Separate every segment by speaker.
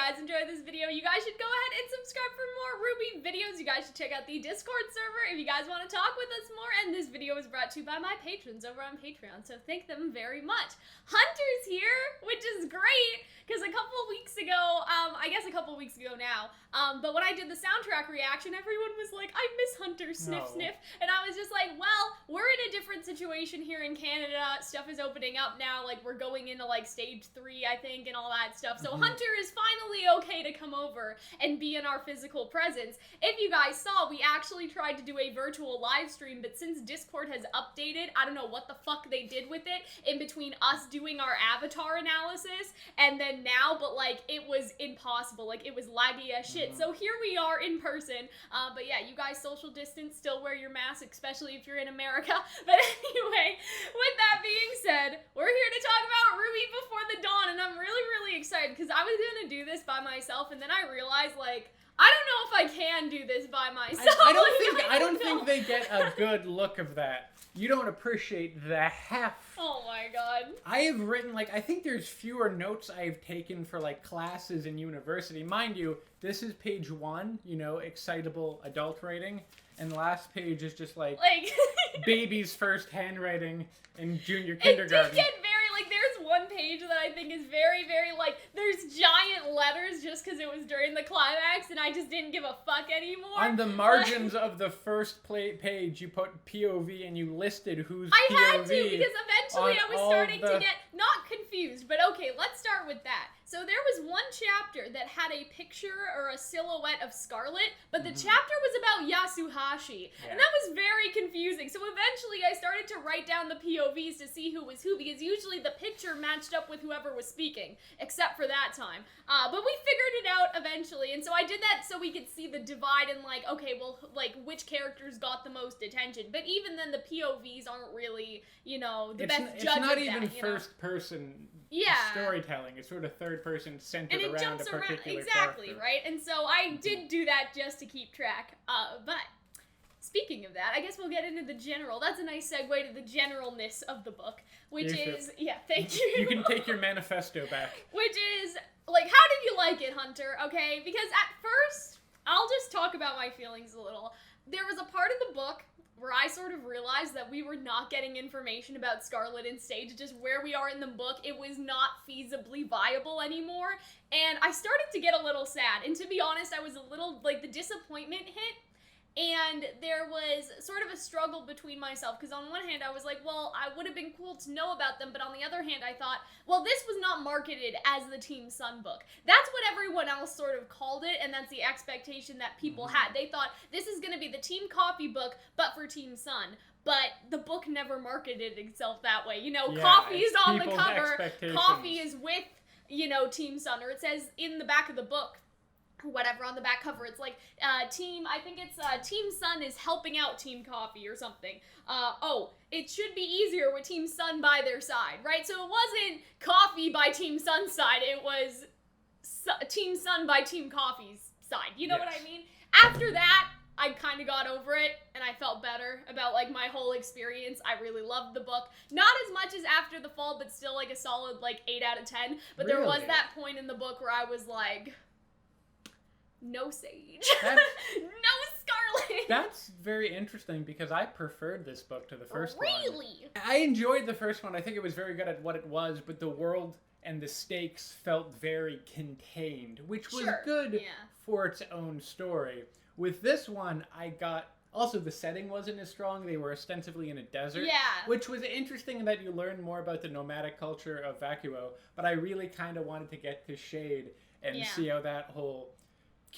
Speaker 1: guys enjoyed this video, you guys should go ahead and subscribe for more RWBY videos. You guys should check out the Discord server if you guys want to talk with us more. And this video was brought to you by my patrons over on Patreon, so thank them very much. Hunter's here, which is great, because a couple weeks ago, I guess a couple weeks ago now, but when I did the soundtrack reaction, everyone was like, I miss Hunter, sniff, sniff. And I was just like, well, we're in a different situation here in Canada. Stuff is opening up now. Like, we're going into, like, stage 3, I think, and all that stuff. So Hunter is finally okay to come over and be in our physical presence. If you guys saw, we actually tried to do a virtual live stream, but since Discord has updated, I don't know what the fuck they did with it in between us doing our avatar analysis and then now, but, like, it was impossible. Like, it was laggy as shit. So here we are in person. But yeah, you guys social distance, still wear your mask, especially if you're in America. But anyway, with that being said, we're here to talk about RWBY Before the Dawn, and I'm really, really excited because I was gonna do this by myself, and then I realized, like, I don't know if I can do this by myself.
Speaker 2: I don't think they get a good look of that. You don't appreciate the heft.
Speaker 1: Oh my god.
Speaker 2: I have written, like, I think there's fewer notes I've taken for, like, classes in university. Mind you, this is page 1, you know, excitable adult writing. And the last page is just, like baby's first handwriting in junior kindergarten.
Speaker 1: It did get very, like, there's one page that I think is very, very, like, there's giant letters just because it was during the climax, and I just didn't give a fuck anymore.
Speaker 2: On the margins of the first page, you put POV and you listed who's
Speaker 1: I
Speaker 2: POV.
Speaker 1: had to, because eventually I was starting to get, not confused, but okay, let's start with that. So there was one chapter that had a picture or a silhouette of Scarlet, but the chapter was about Yasuhashi, and that was very confusing. So eventually I started to write down the POVs to see who was who, because usually the picture matched up with whoever was speaking, except for that time. But we figured it out eventually, and so I did that so we could see the divide and, like, okay, well, like, which characters got the most attention. But even then, the POVs aren't really, you know, the best judge of that.
Speaker 2: It's not even first person storytelling. It's sort of third person centered around a particular character.
Speaker 1: Right? And so I did do that just to keep track. But speaking of that, I guess we'll get into the general. That's a nice segue to the generalness of the book, which is, thank you.
Speaker 2: You can take your manifesto back.
Speaker 1: Which is, like, how did you like it, Hunter? Okay, because at first, I'll just talk about my feelings a little. There was a part of the book where I sort of realized that we were not getting information about Scarlet and Sage, just where we are in the book. It was not feasibly viable anymore, and I started to get a little sad, and to be honest, I was a little, like, the disappointment hit, and there was sort of a struggle between myself, because on one hand I was like, well, I would have been cool to know about them, but on the other hand I thought, well, this was not marketed as the Team Sun book. That's what everyone else sort of called it, and that's the expectation that people had. They thought, this is going to be the Team Coffee book, but for Team Sun. But the book never marketed itself that way. You know, Coffee is on the cover, Coffee is with, you know, Team Sun, or it says in the back of the book, whatever, on the back cover, it's like, I think it's, Team Sun is helping out Team Coffee or something. It should be easier with Team Sun by their side, right? So it wasn't Coffee by Team Sun's side, it was Team Sun by Team Coffee's side. You know what I mean? After that, I kind of got over it, and I felt better about, like, my whole experience. I really loved the book. Not as much as After the Fall, but still, like, a solid, like, 8 out of 10. But there was that point in the book where I was like, no Sage. No Scarlet.
Speaker 2: That's very interesting, because I preferred this book to the first one.
Speaker 1: Really?
Speaker 2: I enjoyed the first one. I think it was very good at what it was, but the world and the stakes felt very contained, which was good for its own story. With this one, I got... Also, the setting wasn't as strong. They were ostensibly in a desert. Yeah. Which was interesting in that you learn more about the nomadic culture of Vacuo, but I really kind of wanted to get to Shade and see how that whole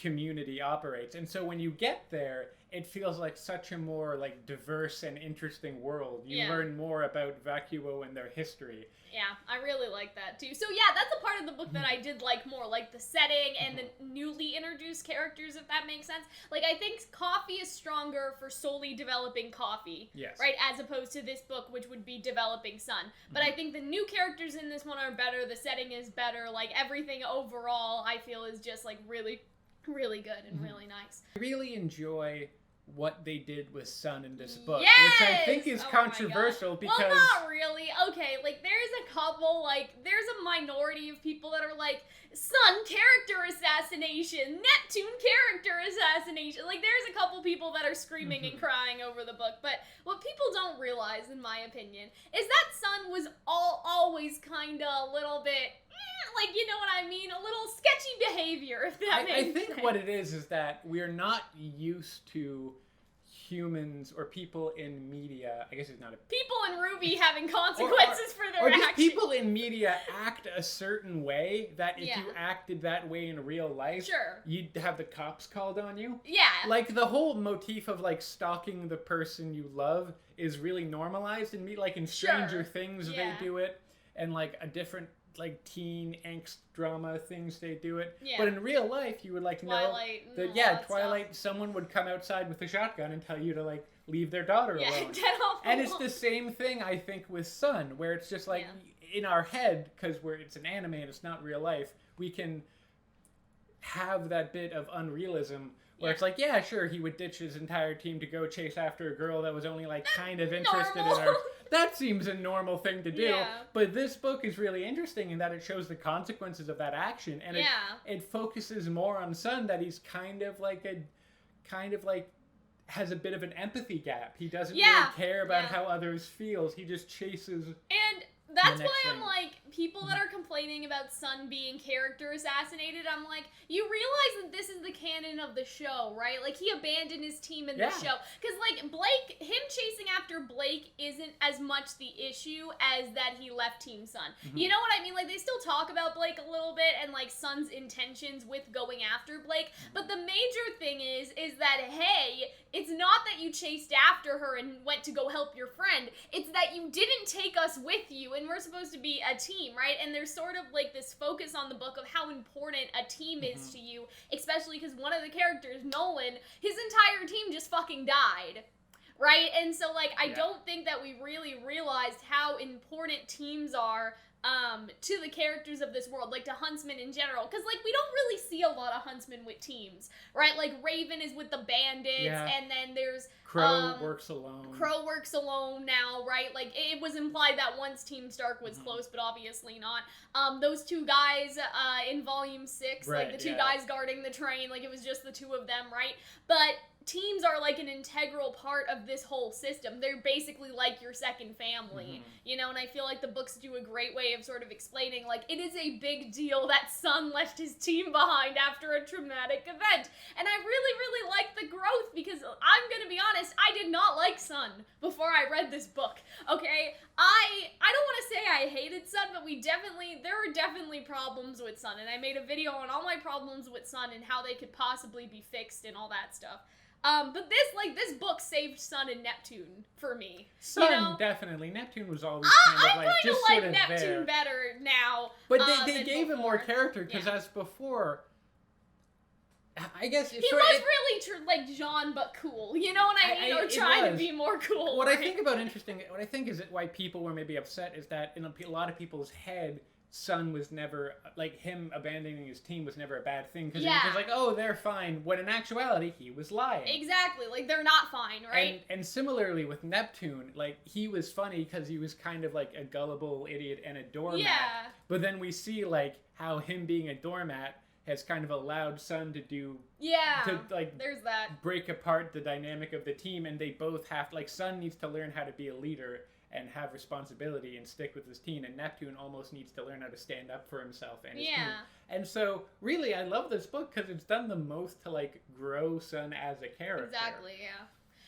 Speaker 2: community operates. And so when you get there, it feels like such a more, like, diverse and interesting world. You learn more about Vacuo and their history.
Speaker 1: Yeah, I really like that too. So yeah, that's a part of the book that I did like more, like the setting and the newly introduced characters, if that makes sense. Like, I think Coffee is stronger for solely developing Coffee, right, as opposed to this book, which would be developing Sun. But I think the new characters in this one are better, the setting is better, like, everything overall, I feel, is just, like, really, really good and really nice.
Speaker 2: I really enjoy what they did with Sun in this book,
Speaker 1: yes!
Speaker 2: which I think is controversial because...
Speaker 1: Well, not really. Okay, like, there's a couple, like, there's a minority of people that are like, Sun character assassination, Neptune character assassination. Like, there's a couple people that are screaming and crying over the book, but what people don't realize, in my opinion, is that Sun was always kinda a little bit... like, you know what I mean? A little sketchy behavior, if that makes sense.
Speaker 2: I think what it is that we're not used to humans or people in media. I guess it's not a...
Speaker 1: People in RWBY having consequences for their
Speaker 2: actions. Or just
Speaker 1: actions.
Speaker 2: people in media act a certain way that if you acted that way in real life, you'd have the cops called on you.
Speaker 1: Yeah.
Speaker 2: Like, the whole motif of, like, stalking the person you love is really normalized in like, in Stranger Things, they do it. And, like, a different... like teen angst drama things they do it, but in real life you would like
Speaker 1: Twilight
Speaker 2: know that Twilight someone would come outside with a shotgun and tell you to like leave their daughter alone.
Speaker 1: Get off
Speaker 2: and it's the same thing I think with Sun, where it's just like in our head, because it's an anime and it's not real life, we can have that bit of unrealism where it's like, yeah, sure, he would ditch his entire team to go chase after a girl that was only like kind of interested in her. That seems a normal thing to do. But this book is really interesting in that it shows the consequences of that action, and it focuses more on Sun, that he's kind of like has a bit of an empathy gap. He doesn't really care about how others feel. He just chases.
Speaker 1: And that's why I'm like, people that are complaining about Sun being character assassinated, I'm like, you realize that this is the canon of the show, right? Like, he abandoned his team in the show. Because, like, Blake, him chasing after Blake isn't as much the issue as that he left Team Sun. You know what I mean? Like, they still talk about Blake a little bit and, like, Sun's intentions with going after Blake. But the major thing is that, hey, it's not that you chased after her and went to go help your friend. It's that you didn't take us with you, and we're supposed to be a team, right? And there's sort of like this focus on the book of how important a team is to you, especially because one of the characters, Nolan, his entire team just fucking died, right? And so, like, I don't think that we really realized how important teams are to the characters of this world, like to huntsmen in general, because like we don't really see a lot of huntsmen with teams, right? Like Raven is with the bandits, and then there's
Speaker 2: Crow works alone.
Speaker 1: Crow works alone now, right? Like it was implied that once Team Stark was close, but obviously not. Those two guys in Volume 6, like the two guys guarding the train, like it was just the two of them, right? But teams are like an integral part of this whole system. They're basically like your second family, you know, and I feel like the books do a great way of sort of explaining, like, it is a big deal that Sun left his team behind after a traumatic event. And I really, really like the growth, because I'm gonna be honest, I did not like Sun before I read this book, okay? I don't want to say I hated Sun, but there were definitely problems with Sun, and I made a video on all my problems with Sun and how they could possibly be fixed and all that stuff. But this book saved Sun and Neptune for me.
Speaker 2: Sun,
Speaker 1: you know?
Speaker 2: Definitely. Neptune was always kind of like just sort of
Speaker 1: Neptune
Speaker 2: there.
Speaker 1: better now.
Speaker 2: But they gave him more character, because as before, I guess
Speaker 1: he was really like Jean, but cool. You know what I mean? Or trying to be more cool.
Speaker 2: What I think is why people were maybe upset is that in a lot of people's head, Sun was never, like, him abandoning his team was never a bad thing, because it was just like, oh, they're fine, when in actuality, he was lying.
Speaker 1: Exactly, like, they're not fine, right?
Speaker 2: And similarly with Neptune, like, he was funny because he was kind of like a gullible idiot and a doormat. Yeah. But then we see, like, how him being a doormat has kind of allowed Sun to do...
Speaker 1: Yeah,
Speaker 2: to, like,
Speaker 1: there's that.
Speaker 2: Break apart the dynamic of the team, and they both have, like, Sun needs to learn how to be a leader and have responsibility and stick with his team, and Neptune almost needs to learn how to stand up for himself and his team. And so, really, I love this book because it's done the most to, like, grow Sun as a character.
Speaker 1: Exactly, yeah.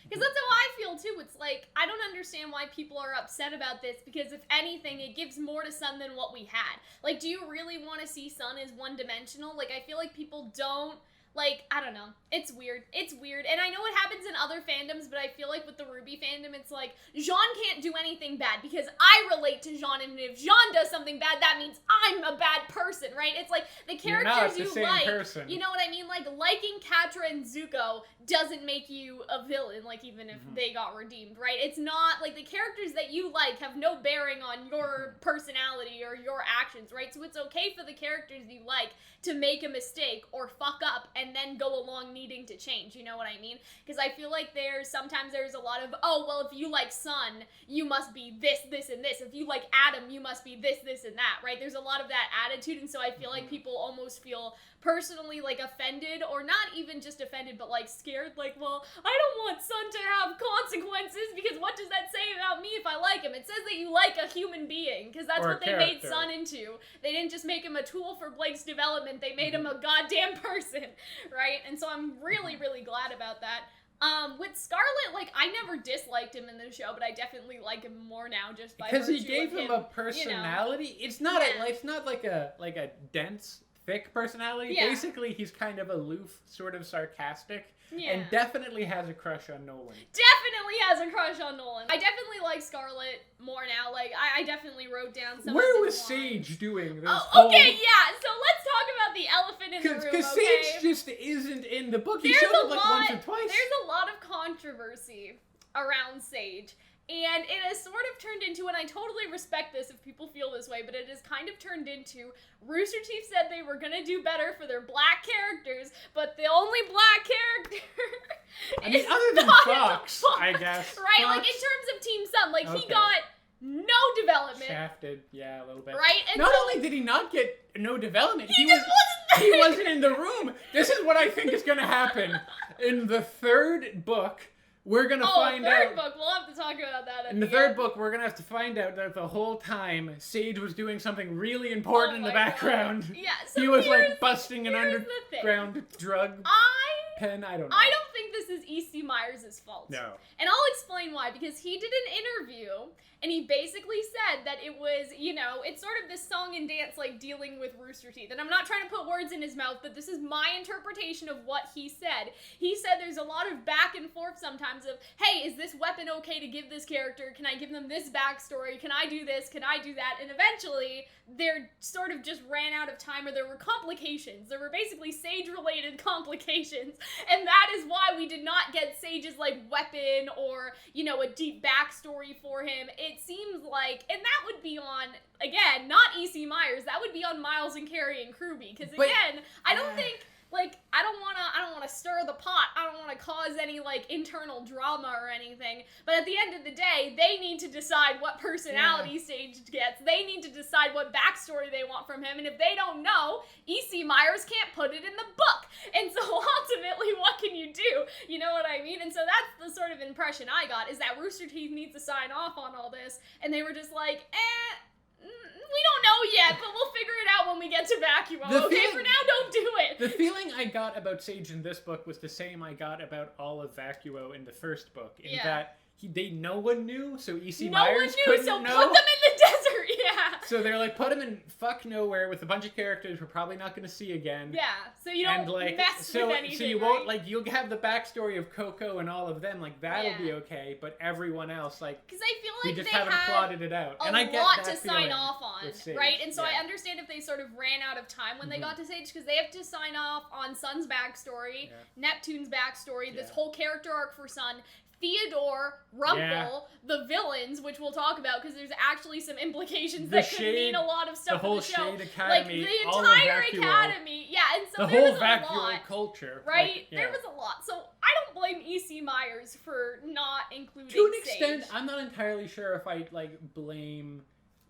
Speaker 1: Because that's how I feel, too. It's like, I don't understand why people are upset about this, because if anything, it gives more to Sun than what we had. Like, do you really want to see Sun as one-dimensional? Like, I feel like people don't... Like, I don't know. It's weird. It's weird. And I know it happens in other fandoms, but I feel like with the RWBY fandom, it's like, Jean can't do anything bad because I relate to Jean, and if Jean does something bad, that means I'm a bad person, right? It's like the characters you like.
Speaker 2: Person.
Speaker 1: You know what I mean? Like liking Catra and Zuko doesn't make you a villain, like even if they got redeemed, right? It's not like the characters that you like have no bearing on your personality or your actions, right? So it's okay for the characters you like to make a mistake or fuck up and then go along needing to change, you know what I mean? Because I feel like sometimes there's a lot of, oh, well, if you like Sun, you must be this, this, and this. If you like Adam, you must be this, this, and that, right? There's a lot of that attitude, and so I feel like people almost feel personally, like, offended, or not even just offended, but, like, scared, like, well, I don't want Sun to have consequences, because what does that say about me if I like him? It says that you like a human being, because that's what they made Sun into. They didn't just make him a tool for Blake's development, they made him a goddamn person, right? And so I'm really, really glad about that. With Scarlet, like, I never disliked him in the show, but I definitely like him more now just by
Speaker 2: because
Speaker 1: virtue
Speaker 2: he gave
Speaker 1: of
Speaker 2: him a personality. You know? It's not it's not like a dense, thick personality. Yeah. Basically, he's kind of aloof, sort of sarcastic. Yeah. And definitely has a crush on Nolan.
Speaker 1: Definitely has a crush on Nolan. I definitely like Scarlet more now. Like, I definitely wrote down some
Speaker 2: Where
Speaker 1: of
Speaker 2: was Sage doing this
Speaker 1: okay, yeah. So let's talk about the elephant in the room,
Speaker 2: because Sage just isn't in the book. He shows up like once or twice.
Speaker 1: There's a lot of controversy around Sage. And it has sort of turned into, and I totally respect this if people feel this way, but it has kind of turned into, Rooster Teeth said they were gonna do better for their black characters, but the only black character
Speaker 2: I mean, other than Fox, I guess.
Speaker 1: Right?
Speaker 2: Fox.
Speaker 1: Like, in terms of Team Sun, like, he got no development.
Speaker 2: Shafted, yeah, a little bit.
Speaker 1: Right? And
Speaker 2: not only did he not get no development, he
Speaker 1: just wasn't there.
Speaker 2: He wasn't in the room. This is what I think is gonna happen. In the third book, we're gonna find out.
Speaker 1: Third book. We'll have to talk about that.
Speaker 2: In the third book, we're gonna have to find out that the whole time Sage was doing something really important in the background.
Speaker 1: God. Yeah, so
Speaker 2: he was like busting an underground drug pen. I don't know.
Speaker 1: I don't think this is E.C. Myers' fault.
Speaker 2: No.
Speaker 1: And I'll explain why. Because he did an interview, and he basically said that it was, you know, it's sort of this song and dance, like, dealing with Rooster Teeth. And I'm not trying to put words in his mouth, but this is my interpretation of what he said. He said there's a lot of back and forth sometimes of, hey, is this weapon okay to give this character? Can I give them this backstory? Can I do this? Can I do that? And eventually, there sort of just ran out of time, or there were complications. There were basically Sage-related complications. And that is why we did not get Sage's, like, weapon or, you know, a deep backstory for him. It seems like, and that would be on, again, not E.C. Myers, that would be on Miles and Carrie and Ruby. Because, again, I don't think, like, I don't wanna stir the pot. I don't wanna cause any, like, internal drama or anything. But at the end of the day, they need to decide what personality Sage gets. They need to decide what backstory they want from him. And if they don't know, E.C. Myers can't put it in the book. And so ultimately, what can you do? You know what I mean? And so that's the sort of impression I got, is that Rooster Teeth needs to sign off on all this. And they were just like, we don't know yet, but we'll figure it out when we get to Vacuo. For now, don't do it.
Speaker 2: The feeling I got about Sage in this book was the same I got about all of Vacuo in the first book, in that no one knew, so E.C. Myers couldn't know.
Speaker 1: Put them in the desert,
Speaker 2: So they're like, put them in fuck nowhere with a bunch of characters we're probably not going to see again.
Speaker 1: Yeah, so you don't mess with anything,
Speaker 2: so you won't, like, you'll have the backstory of Coco and all of them, like, that'll be okay, but everyone else, like,
Speaker 1: because I feel like
Speaker 2: we just haven't plotted it out.
Speaker 1: And I get lot to sign off on, right? And so I understand if they sort of ran out of time when they got to Sage, because they have to sign off on Sun's backstory, Neptune's backstory, this whole character arc for Sun, Theodore, Rumple, the villains, which we'll talk about, because there's actually some implications that could mean a lot of stuff in the show.
Speaker 2: The whole Shade Academy,
Speaker 1: like, the entire Academy. Yeah, and so
Speaker 2: there was a lot. The whole Vacuo culture.
Speaker 1: Right?
Speaker 2: Like,
Speaker 1: there was a lot. So I don't blame E.C. Myers for not including Sage.
Speaker 2: To an extent, I'm not entirely sure if I, like, blame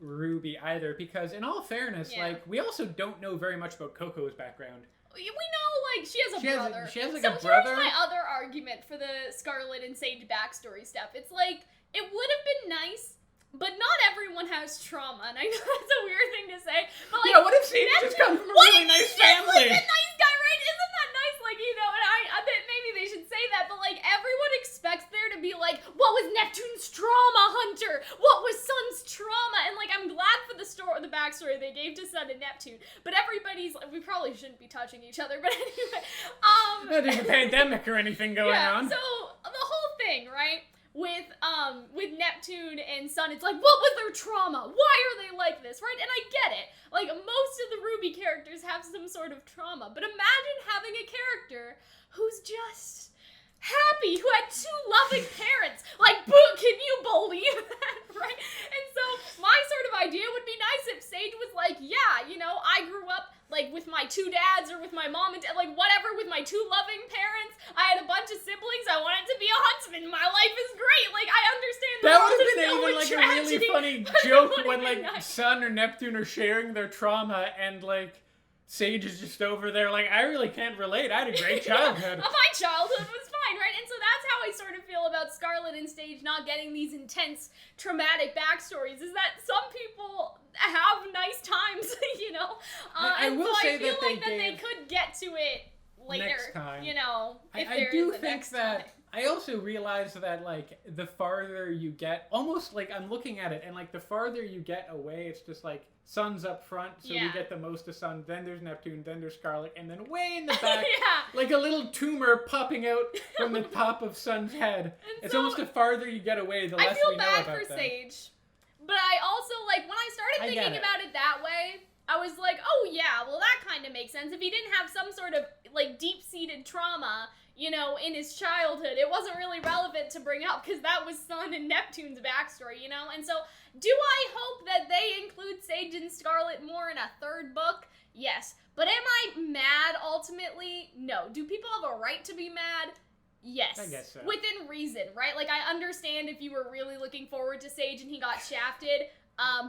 Speaker 2: RWBY either, because in all fairness, like, we also don't know very much about Coco's background.
Speaker 1: We know, like, she has a brother.
Speaker 2: She has, like, a brother.
Speaker 1: Here's my other argument for the Scarlet and Sage backstory stuff. It's like, it would have been nice, but not everyone has trauma. And I know that's a weird thing to say, but, like,
Speaker 2: what if Sage just comes from a really nice family?
Speaker 1: Like, a nice guy, right? Isn't that nice? Like, you know, and I bet maybe they should say that, but, like, everyone expects there to be, like, what was Neptune's trauma, Hunter? What was Sun's trauma? And, like, I'm glad for the backstory they gave to Sun and Neptune, but everybody's, like, we probably shouldn't be touching each other, but anyway,
Speaker 2: there's a pandemic or anything going on.
Speaker 1: So, the whole thing, right? With Neptune and Sun, it's like, what was their trauma? Why are they like this, right? And I get it. Like, most of the RWBY have some sort of trauma. But imagine having a character who's just happy, who had two loving parents. Like, can you believe that, right? And so my sort of idea would be nice if Sage was like, yeah, you know, I grew up like with my two dads or with my mom and dad, like whatever, with my two loving parents. I had a bunch of siblings. I wanted to be a huntsman. My life is great. Like, I understand
Speaker 2: that would have been
Speaker 1: even
Speaker 2: like a really funny joke when like Sun or Neptune are sharing their trauma and like Sage is just over there like, I really can't relate. I had a great childhood.
Speaker 1: My childhood was fine, right? And so that's how I sort of feel about Scarlet and Sage not getting these intense, traumatic backstories, is that some people have nice times, you know?
Speaker 2: I will say
Speaker 1: I feel
Speaker 2: that
Speaker 1: like they could get to it later,
Speaker 2: next time.
Speaker 1: You know, if
Speaker 2: I
Speaker 1: there
Speaker 2: do
Speaker 1: is a
Speaker 2: think
Speaker 1: next
Speaker 2: that
Speaker 1: time.
Speaker 2: I also realize that like the farther you get, almost like I'm looking at it and like the farther you get away, it's just like Sun's up front, so we get the most of Sun, then there's Neptune, then there's Scarlet, and then way in the back, like a little tumor popping out from the top of Sun's head. It's so, almost the farther you get away, the less we know about them.
Speaker 1: I feel bad for Sage, but I also, like, when I started thinking about it that way, I was like, oh yeah, well that kind of makes sense. If he didn't have some sort of, like, deep-seated trauma, you know, in his childhood, it wasn't really relevant to bring up because that was Sun and Neptune's backstory, you know? And so, do I hope that they include Sage and Scarlet more in a third book? Yes. But am I mad ultimately? No. Do people have a right to be mad? Yes.
Speaker 2: I guess so.
Speaker 1: Within reason, right? Like, I understand if you were really looking forward to Sage and he got shafted.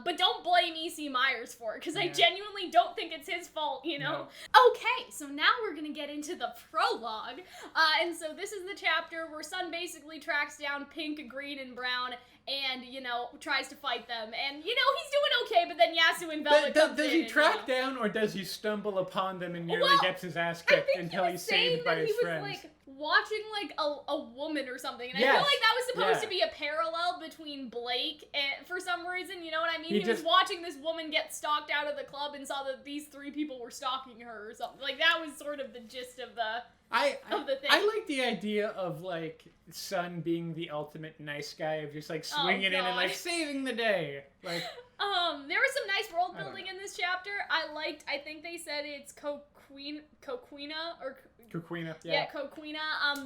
Speaker 1: But don't blame E.C. Myers for it, because I genuinely don't think it's his fault, you know? No. Okay, so now we're gonna get into the prologue. And so this is the chapter where Sun basically tracks down Pink, Green, and Brown, and, you know, tries to fight them. And, you know, he's doing okay, but then Yasu and Velvet comes
Speaker 2: does
Speaker 1: in.
Speaker 2: Does he track down, or does he stumble upon them and nearly gets his ass kicked until he's saved by his friends?
Speaker 1: He was, like, watching, like, a woman or something. And I feel like that was supposed to be a parallel between Blake and, for some reason, you know what I mean? He was watching this woman get stalked out of the club and saw that these three people were stalking her or something. Like, that was sort of the gist of the thing.
Speaker 2: I like the idea of, like, Sun being the ultimate nice guy of just, like, swinging in and, like, saving the day. Like,
Speaker 1: there was some nice world building in this chapter. I think they said it's Coquina or...
Speaker 2: Coquina,
Speaker 1: yeah, Coquina.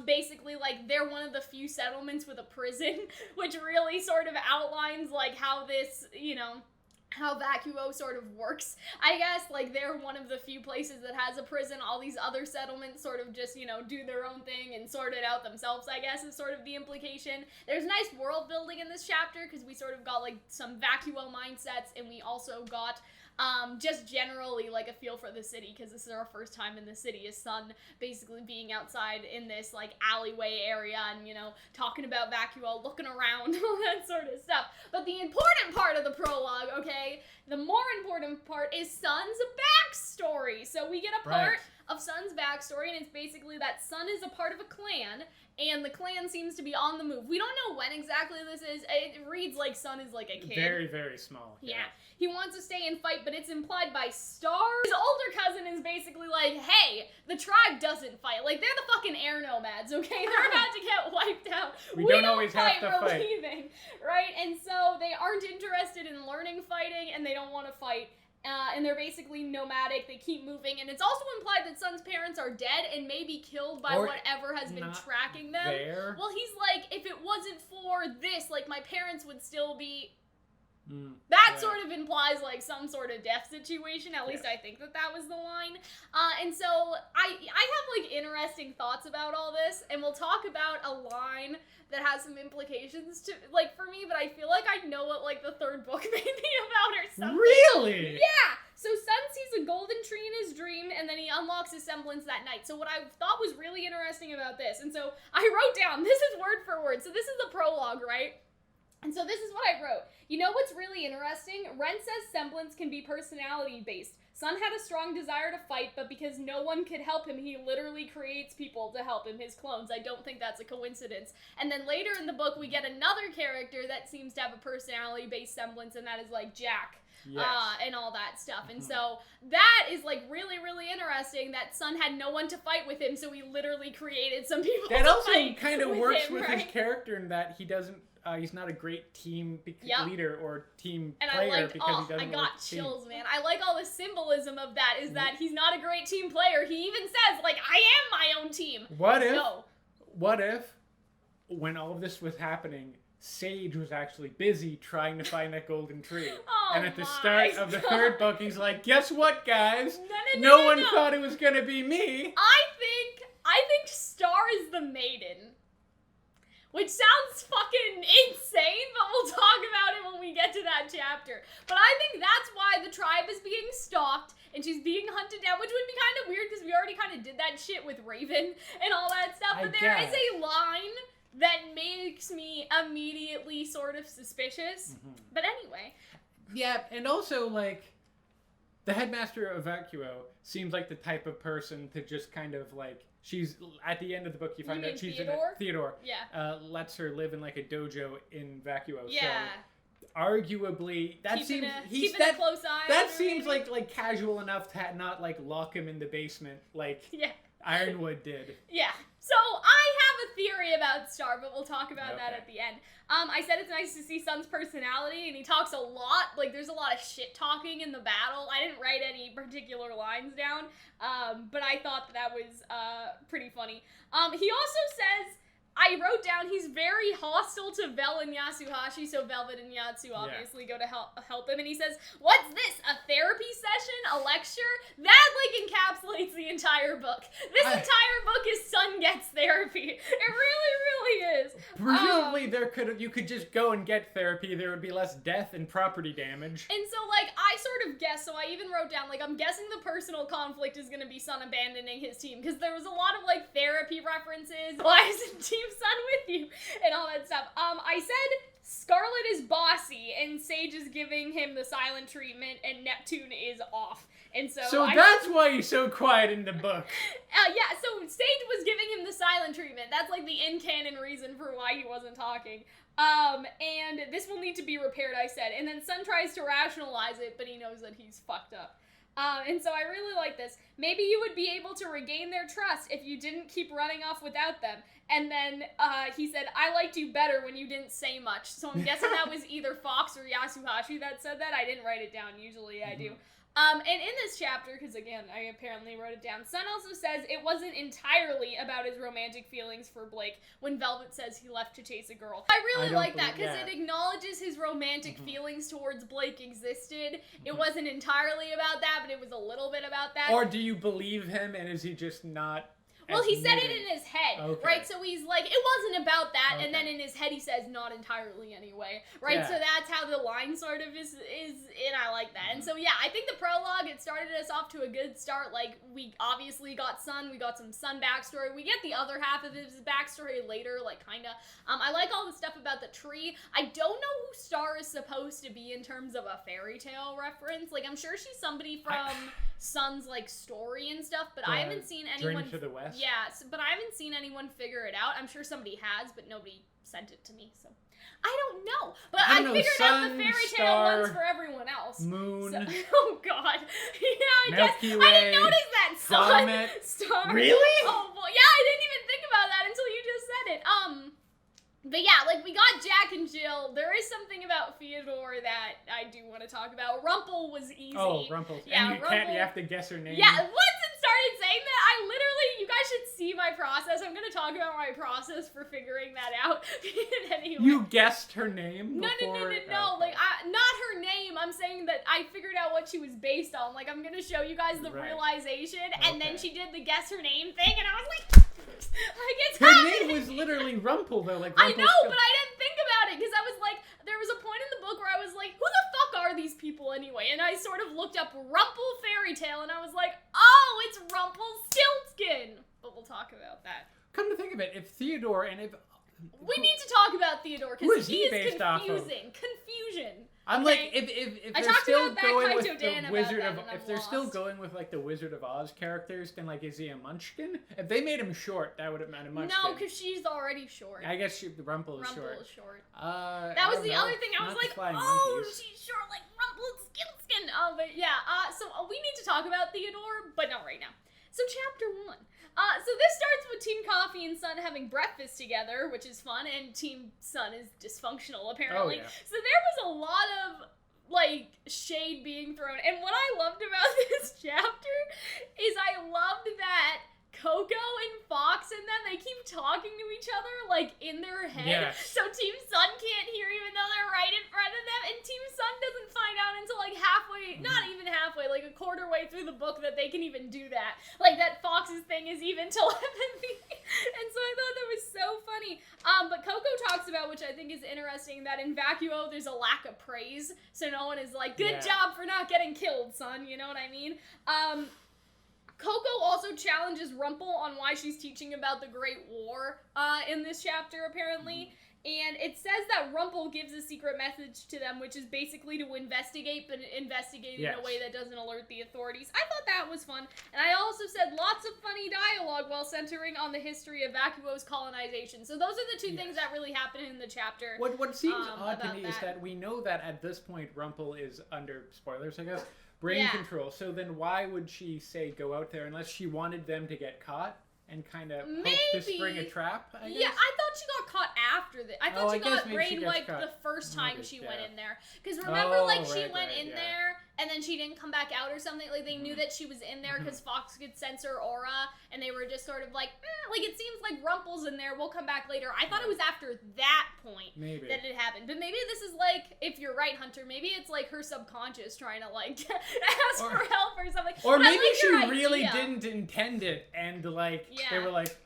Speaker 1: Basically, like, they're one of the few settlements with a prison, which really sort of outlines, like, how this, you know, how Vacuo sort of works. I guess, like, they're one of the few places that has a prison. All these other settlements sort of just, you know, do their own thing and sort it out themselves, I guess, is sort of the implication. There's nice world building in this chapter, because we sort of got, like, some Vacuo mindsets, and we also got... just generally, like, a feel for the city, because this is our first time in the city, is Sun basically being outside in this, like, alleyway area and, you know, talking about Vacuo, looking around, all that sort of stuff. But the important part of the prologue, okay, the more important part is Sun's backstory. So we get a part of Sun's backstory, and it's basically that Sun is a part of a clan, and the clan seems to be on the move. We don't know when exactly this is. It reads like Sun is like a kid.
Speaker 2: Very, very small.
Speaker 1: Yeah. He wants to stay and fight, but it's implied by Star. His older cousin is basically like, hey, the tribe doesn't fight. Like, they're the fucking air nomads, okay? They're about to get wiped out.
Speaker 2: We don't always have to
Speaker 1: we're
Speaker 2: fight.
Speaker 1: Leaving, right? And so they aren't interested in learning fighting, and they don't want to fight. And they're basically nomadic, they keep moving, and it's also implied that Sun's parents are dead and may be killed by whatever has been tracking them. Well, he's like, if it wasn't for this, like, my parents would still be... That sort of implies, like, some sort of death situation. At least I think that was the line. And so I have, like, interesting thoughts about all this, and we'll talk about a line that has some implications to, like, for me, but I feel like I know what, like, the third book may be about or something.
Speaker 2: Really?
Speaker 1: Yeah! So Sun sees a golden tree in his dream, and then he unlocks his semblance that night. So what I thought was really interesting about this, and so I wrote down, this is word for word, so this is the prologue, right? And so this is what I wrote. You know what's really interesting? Ren says semblance can be personality-based. Sun had a strong desire to fight, but because no one could help him, he literally creates people to help him, his clones. I don't think that's a coincidence. And then later in the book, we get another character that seems to have a personality-based semblance, and that is, like, Jack.
Speaker 2: Yes.
Speaker 1: And all that stuff. And so that is, like, really, really interesting that Sun had no one to fight with him, so he literally created some people
Speaker 2: that
Speaker 1: to
Speaker 2: also
Speaker 1: fight
Speaker 2: kind of
Speaker 1: with
Speaker 2: works
Speaker 1: him,
Speaker 2: with his character in that he doesn't he's not a great team leader or team
Speaker 1: and
Speaker 2: player because he doesn't.
Speaker 1: I got chills, man. I like all the symbolism of that. Is that he's not a great team player? He even says like, "I am my own team." What
Speaker 2: if, when all of this was happening, Sage was actually busy trying to find that golden tree. And at the start of the third book, he's like, guess what, guys? No one thought it was going to be me.
Speaker 1: I think Star is the maiden. Which sounds fucking insane, but we'll talk about it when we get to that chapter. But I think that's why the tribe is being stalked and she's being hunted down, which would be kind of weird because we already kind of did that shit with Raven and all that stuff. But there is a line that makes me immediately sort of suspicious. But anyway.
Speaker 2: Yeah, and also, like, the headmaster of Vacuo seems like the type of person to just kind of, like, she's, at the end of the book, you find out she's Theodore.
Speaker 1: Yeah.
Speaker 2: Lets her live in, like, a dojo in Vacuo.
Speaker 1: Yeah.
Speaker 2: So, arguably, that
Speaker 1: keeping
Speaker 2: seems...
Speaker 1: a close eye
Speaker 2: that seems, like, casual enough to not, like, lock him in the basement, like... Ironwood did.
Speaker 1: Yeah. So I have a theory about Star, but we'll talk about that at the end. I said it's nice to see Sun's personality, and he talks a lot. Like, there's a lot of shit talking in the battle. I didn't write any particular lines down, but I thought that was pretty funny. He also says, I wrote down he's very hostile to Vel and Yasuhashi, so Velvet and Yatsu obviously go to help him, and he says, what's this, a therapy session, a lecture? That, like, encapsulates the entire book. This entire book is Sun gets therapy. It really, really is.
Speaker 2: Presumably you could just go and get therapy, there would be less death and property damage.
Speaker 1: And so, like, I sort of guessed, so I even wrote down, like, I'm guessing the personal conflict is gonna be Sun abandoning his team, because there was a lot of, like, therapy references. Why isn't Team Sun with you? And all that stuff. I said Scarlet is bossy, and Sage is giving him the silent treatment, and Neptune is off. And so
Speaker 2: that's why he's so quiet in the book.
Speaker 1: Yeah, so Sage was giving him the silent treatment. That's like the in-canon reason for why he wasn't talking. And this will need to be repaired, I said. And then Sun tries to rationalize it, but he knows that he's fucked up. And so I really like this. Maybe you would be able to regain their trust if you didn't keep running off without them. And then he said, I liked you better when you didn't say much. So I'm guessing that was either Fox or Yasuhashi that said that. I didn't write it down. Usually I do. And in this chapter, because again, I apparently wrote it down, Sun also says it wasn't entirely about his romantic feelings for Blake when Velvet says he left to chase a girl. I really like that because it acknowledges his romantic feelings towards Blake existed. It wasn't entirely about that, but it was a little bit about that.
Speaker 2: Or do you believe him, and is he just not...
Speaker 1: Well, he said it in his head, right? So he's like, it wasn't about that, and then in his head he says, not entirely anyway, right? So that's how the line sort of is, and I like that. And so, yeah, I think the prologue, it started us off to a good start. Like, we obviously got Sun, we got some Sun backstory, we get the other half of his backstory later, like, kinda. I like all the stuff about the tree. I don't know who Star is supposed to be in terms of a fairy tale reference. Like, I'm sure she's somebody from Sun's, like, story and stuff, but I haven't seen anyone...
Speaker 2: Dream to the West?
Speaker 1: Yeah, but I haven't seen anyone figure it out. I'm sure somebody has, but nobody sent it to me, so... I don't know, but I figured out the fairy tale ones for everyone else.
Speaker 2: Moon.
Speaker 1: So, oh, God. Yeah, I
Speaker 2: Milky
Speaker 1: guess.
Speaker 2: Way,
Speaker 1: I didn't notice that. Sun, star.
Speaker 2: Really?
Speaker 1: Oh, boy. Yeah, I didn't even think about that until you just said it. But yeah, like, we got Jack and Jill. There is something about Theodore that I do want to talk about. Rumple was easy.
Speaker 2: Oh, Rumple.
Speaker 1: Yeah,
Speaker 2: and you have to guess her name.
Speaker 1: Yeah, once it started saying that, I literally, you guys should see my process. I'm going to talk about my process for figuring that out. Anyway.
Speaker 2: You guessed her name before?
Speaker 1: No. Like, not her name. I'm saying that I figured out what she was based on. Like, I'm going to show you guys the realization, and then she did the guess her name thing, and I was like... Like, it's
Speaker 2: her name was literally Rumple, though. Like,
Speaker 1: I know, but I didn't think about it, because I was like, there was a point in the book where I was like, who the fuck are these people anyway? And I sort of looked up Rumple Fairy Tale, and I was like, oh, it's Rumpelstiltskin. But we'll talk about that.
Speaker 2: Come to think of it, if Theodore and if...
Speaker 1: We need to talk about Theodore, because he is confusing. Confusion.
Speaker 2: I'm
Speaker 1: okay?
Speaker 2: like, if they're still going with the Wizard of... If they're still
Speaker 1: lost.
Speaker 2: going with, like, the Wizard of Oz characters, then, like, is he a munchkin? If they made him short, that would have meant a munchkin.
Speaker 1: No, because she's already short.
Speaker 2: I guess Rumple is short.
Speaker 1: Rumple is short.
Speaker 2: That
Speaker 1: was the other thing. I was like, oh, she's short like Rumpelstiltskin. But yeah, so we need to talk about Theodore, but not right now. So chapter 1. So this starts with Team Coffee and Sun having breakfast together, which is fun, and Team Sun is dysfunctional, apparently.
Speaker 2: Oh, yeah.
Speaker 1: So there was a lot of, like, shade being thrown. And what I loved about this chapter is I loved that Coco and Fox and them, they keep talking to each other, like, in their head.
Speaker 2: Yes.
Speaker 1: So Team Sun can't hear even though they're right in front of them, and Team Sun doesn't find out until, like, halfway, not even halfway, like a quarter way through the book that they can even do that. Like, that Fox's thing is even telepathy. And so I thought that was so funny. But Coco talks about, which I think is interesting, that in Vacuo there's a lack of praise, so no one is like, good job for not getting killed, son, you know what I mean? Coco also challenges Rumple on why she's teaching about the Great War in this chapter, apparently. And it says that Rumple gives a secret message to them, which is basically to investigate, but investigate in a way that doesn't alert the authorities. I thought that was fun. And I also said lots of funny dialogue while centering on the history of Vacuo's colonization. So those are the two things that really happen in the chapter.
Speaker 2: What seems odd to me is that we know that at this point Rumple is under, spoilers I guess, brain control. So then why would she say go out there unless she wanted them to get caught and kind of hope to spring a trap, I guess?
Speaker 1: Yeah, I thought she got caught after this. I thought she got brainwiped the first time she went in there. Because remember, she went in there and then she didn't come back out or something. Like, they knew that she was in there because Fox could sense her aura, and they were just sort of like, like, it seems like Rumple's in there. We'll come back later. I thought it was after that point that it happened. But maybe this is like, if you're right, Hunter, maybe it's like her subconscious trying to, like, ask for help or something.
Speaker 2: Or maybe she really didn't intend it, and, like, they were like,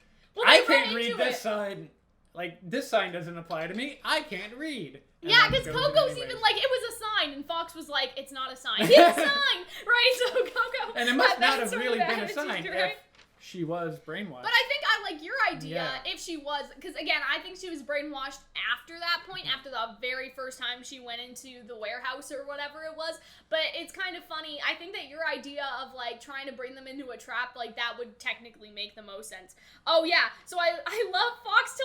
Speaker 2: I can't read this sign. Like, this sign doesn't apply to me. I can't read.
Speaker 1: Yeah, because Coco's even like, it was a sign, and Fox was like, it's not a sign. It's a sign! Right? So Coco...
Speaker 2: And it must not have really been a sign if she was brainwashed.
Speaker 1: But I think I like your idea if she was, because again, I think she was brainwashed after that point, after the very first time she went into the warehouse or whatever it was. But it's kind of funny. I think that your idea of like trying to bring them into a trap, like that would technically make the most sense. Oh yeah, so I love Fox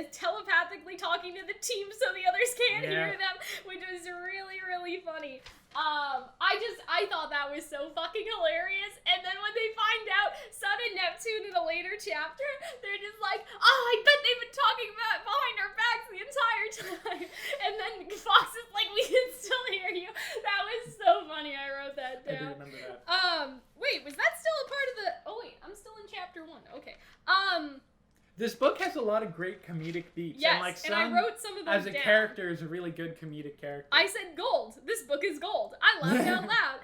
Speaker 1: telepathically talking to the team so the others can't hear them, which was really, really funny. I thought that was so fucking hilarious. And then when they find out Sun and Neptune in a later chapter, they're just like, oh, I bet they've been talking about behind our backs the entire time. And then Fox is like, we can still hear you. That was so funny. I wrote that down.
Speaker 2: I do remember that.
Speaker 1: Wait, was that still a part of the... Oh, wait, I'm still in chapter 1. Okay.
Speaker 2: This book has a lot of great comedic beats.
Speaker 1: Yes,
Speaker 2: and, like, Sun,
Speaker 1: I wrote some of them
Speaker 2: as a character, is a really good comedic character.
Speaker 1: I said gold. This book is gold. I laughed out loud.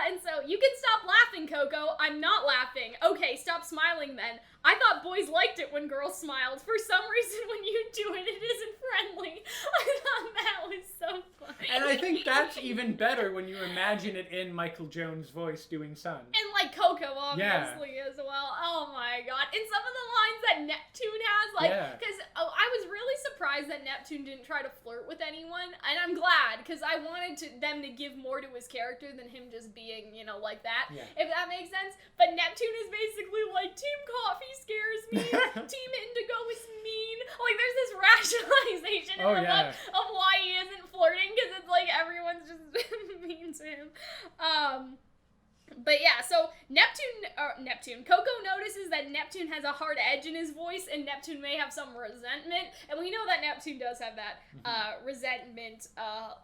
Speaker 1: And so, you can stop laughing, Coco. I'm not laughing. Okay, stop smiling then. I thought boys liked it when girls smiled. For some reason, when you do it, it isn't friendly. I thought that was so funny.
Speaker 2: And I think that's even better when you imagine it in Michael Jones' voice doing Sun.
Speaker 1: And like Coco, obviously, as well. Oh my god. And some of the lines that Neptune has, like, because I was really surprised that Neptune didn't try to flirt with anyone. And I'm glad, because I wanted them to give more to his character than him just being, you know, like that. Yeah. If that makes sense. But Neptune is basically like, Team Coffee scares me. Team Indigo is mean. Like, there's this rationalization in the book of why he isn't flirting, because it's like everyone's just mean to him. But yeah, so Coco notices that Neptune has a hard edge in his voice, and Neptune may have some resentment, and we know that Neptune does have that resentment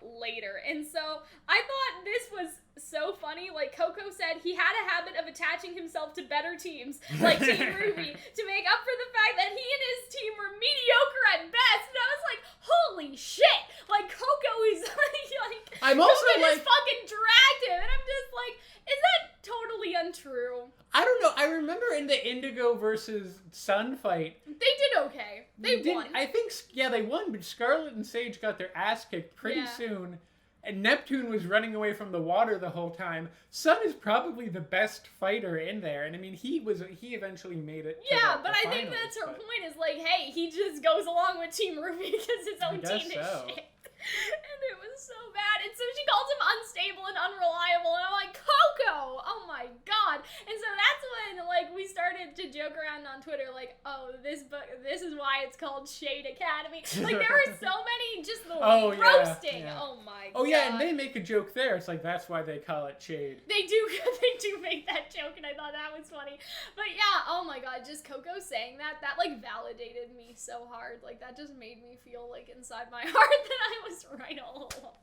Speaker 1: later. And so I thought this was so funny. Like Coco said, he had a habit of attaching himself to better teams, like Team RWBY, to make up for the fact that he and his team were mediocre at best. And I was like, holy shit! Like Coco is like
Speaker 2: I'm also
Speaker 1: Coco
Speaker 2: like,
Speaker 1: just fucking dragged him, and I'm just like, is that totally untrue?
Speaker 2: I don't know. I remember in the Indigo versus Sun fight,
Speaker 1: they did okay. They won.
Speaker 2: I think, they won, but Scarlet and Sage got their ass kicked pretty soon. And Neptune was running away from the water the whole time. Sun is probably the best fighter in there, and I mean, he eventually made it.
Speaker 1: Yeah, but I think that's her point. Is like, hey, he just goes along with Team RWBY because his own team is shit. And it was so bad. And so she calls him unstable and unreliable, and I'm like, Coco! Oh my god! And so that's when, like, we started to joke around on Twitter, like, oh, this is why it's called Shade Academy. Like, there were so many just the roasting. Yeah. Oh my god.
Speaker 2: Oh yeah, and they make a joke there. It's like, that's why they call it Shade.
Speaker 1: They do make that joke, and I thought that was funny. But yeah, oh my god, just Coco saying that like validated me so hard. Like, that just made me feel like inside my heart that I was right all along.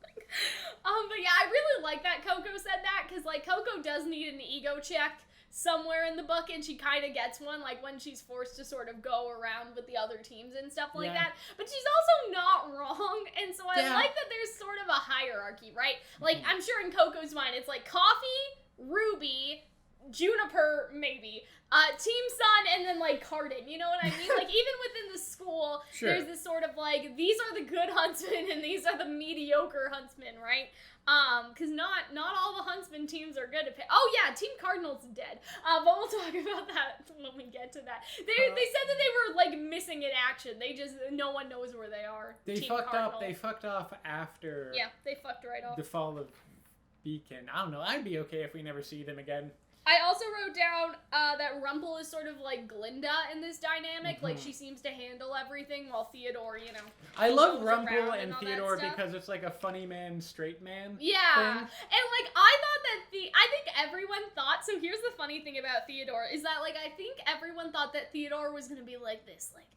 Speaker 1: But yeah, I really like that Coco said that, because like Coco does need an ego check somewhere in the book, and she kind of gets one, like when she's forced to sort of go around with the other teams and stuff like that. But she's also not wrong, and so I like that there's sort of a hierarchy, right? Like, I'm sure in Coco's mind, it's like Coffee, Ruby, Juniper, maybe, Team Sun, and then like Cardin, you know what I mean? Like, even within the school, there's this sort of like, these are the good huntsmen and these are the mediocre huntsmen, right? Because not all the huntsman teams are good at pick. Oh yeah, Team Cardinal's dead. But we'll talk about that when we get to that. They said that they were like missing in action. They just, no one knows where they are.
Speaker 2: They fucked off after.
Speaker 1: Yeah, they fucked right off.
Speaker 2: The fall of Beacon. I don't know. I'd be okay if we never see them again.
Speaker 1: I also wrote down that Rumple is sort of like Glinda in this dynamic. Like, she seems to handle everything, while Theodore, you know.
Speaker 2: I love Rumple and Theodore because it's like a funny man, straight man thing.
Speaker 1: And like, I thought that I think everyone thought, so here's the funny thing about Theodore, is that like, I think everyone thought that Theodore was gonna be like this, like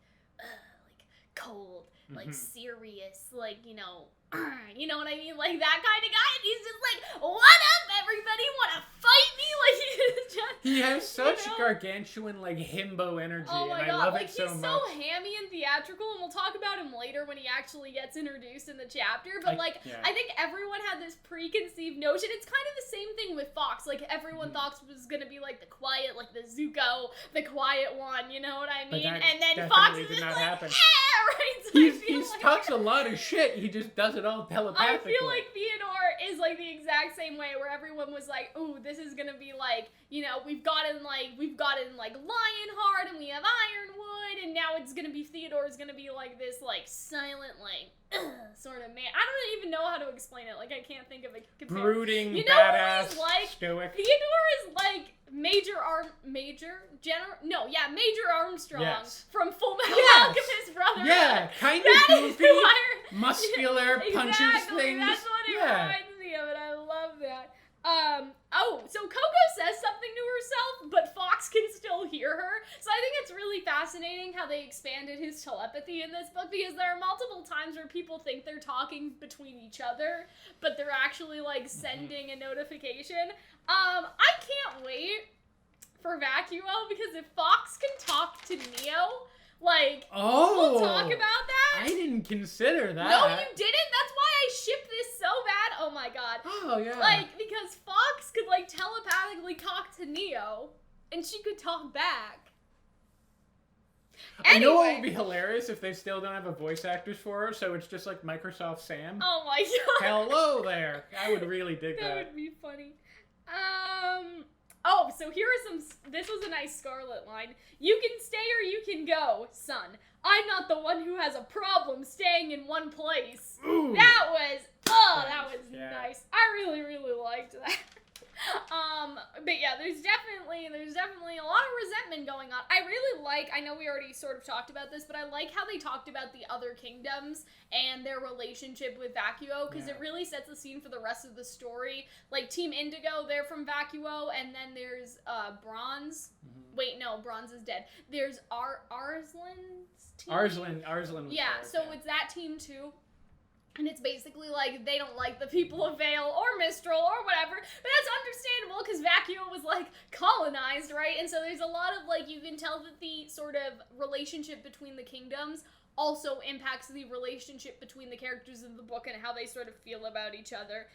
Speaker 1: cold, like serious, like, you know what I mean? Like, that kind of guy, and he's just like, what up, everybody? Wanna fight me? Like, he's just...
Speaker 2: He has such gargantuan, like, himbo energy, and I love it so much.
Speaker 1: He's so hammy and theatrical, and we'll talk about him later when he actually gets introduced in the chapter, but, I think everyone had this preconceived notion. It's kind of the same thing with Fox. Like, everyone thought was gonna be, like, the quiet, like, the Zuko, the quiet one, you know what I mean? And then Fox is just like, right? So
Speaker 2: he talks a lot of shit, he just does it all telepathically.
Speaker 1: I feel like Theodore is like the exact same way, where everyone was like, ooh, this is gonna be like, you know, we've got in Lionheart, and we have Ironwood, and now it's gonna be, Theodore's gonna be like this, like, silent, like, sort of man. I don't even know how to explain it. Like, I can't think of a comparison.
Speaker 2: Brooding,
Speaker 1: you know,
Speaker 2: badass,
Speaker 1: like,
Speaker 2: stoic.
Speaker 1: Theodore is like Major Armstrong from Full Metal Alchemist Brotherhood.
Speaker 2: Yeah, kind of goofy, muscular, punches things.
Speaker 1: That's what it reminds me of, and I love that. So Coco says something to herself, but Fox can still hear her. So I think it's really fascinating how they expanded his telepathy in this book, because there are multiple times where people think they're talking between each other, but they're actually, like, sending a notification. I can't wait for Vacuo, because if Fox can talk to Neo, like, we'll talk about that.
Speaker 2: I didn't consider that.
Speaker 1: No, you didn't? That's why I ship this so bad. Oh my god.
Speaker 2: Oh, yeah.
Speaker 1: Like, because Fox could, like, telepathically talk to Neo, and she could talk back.
Speaker 2: Anyway. You know what would be hilarious if they still don't have a voice actors for her, so it's just like Microsoft Sam?
Speaker 1: Oh my god.
Speaker 2: Hello there. I would really dig that.
Speaker 1: That would be funny. So here are this was a nice Scarlet line. You can stay or you can go, son. I'm not the one who has a problem staying in one place.
Speaker 2: Ooh.
Speaker 1: That was nice. I really, really liked that. But yeah, there's definitely a lot of resentment going on. I know we already sort of talked about this, but I like how they talked about the other kingdoms and their relationship with Vacuo, because it really sets the scene for the rest of the story. Like, Team Indigo, they're from Vacuo, and then there's, Bronze. Wait, no, Bronze is dead. There's Arslan's team?
Speaker 2: Arslan was
Speaker 1: yeah, so it's that team too. And it's basically like, they don't like the people of Vale or Mistral or whatever. But that's understandable, because Vacuo was, like, colonized, right? And so there's a lot of, like, you can tell that the sort of relationship between the kingdoms also impacts the relationship between the characters in the book and how they sort of feel about each other.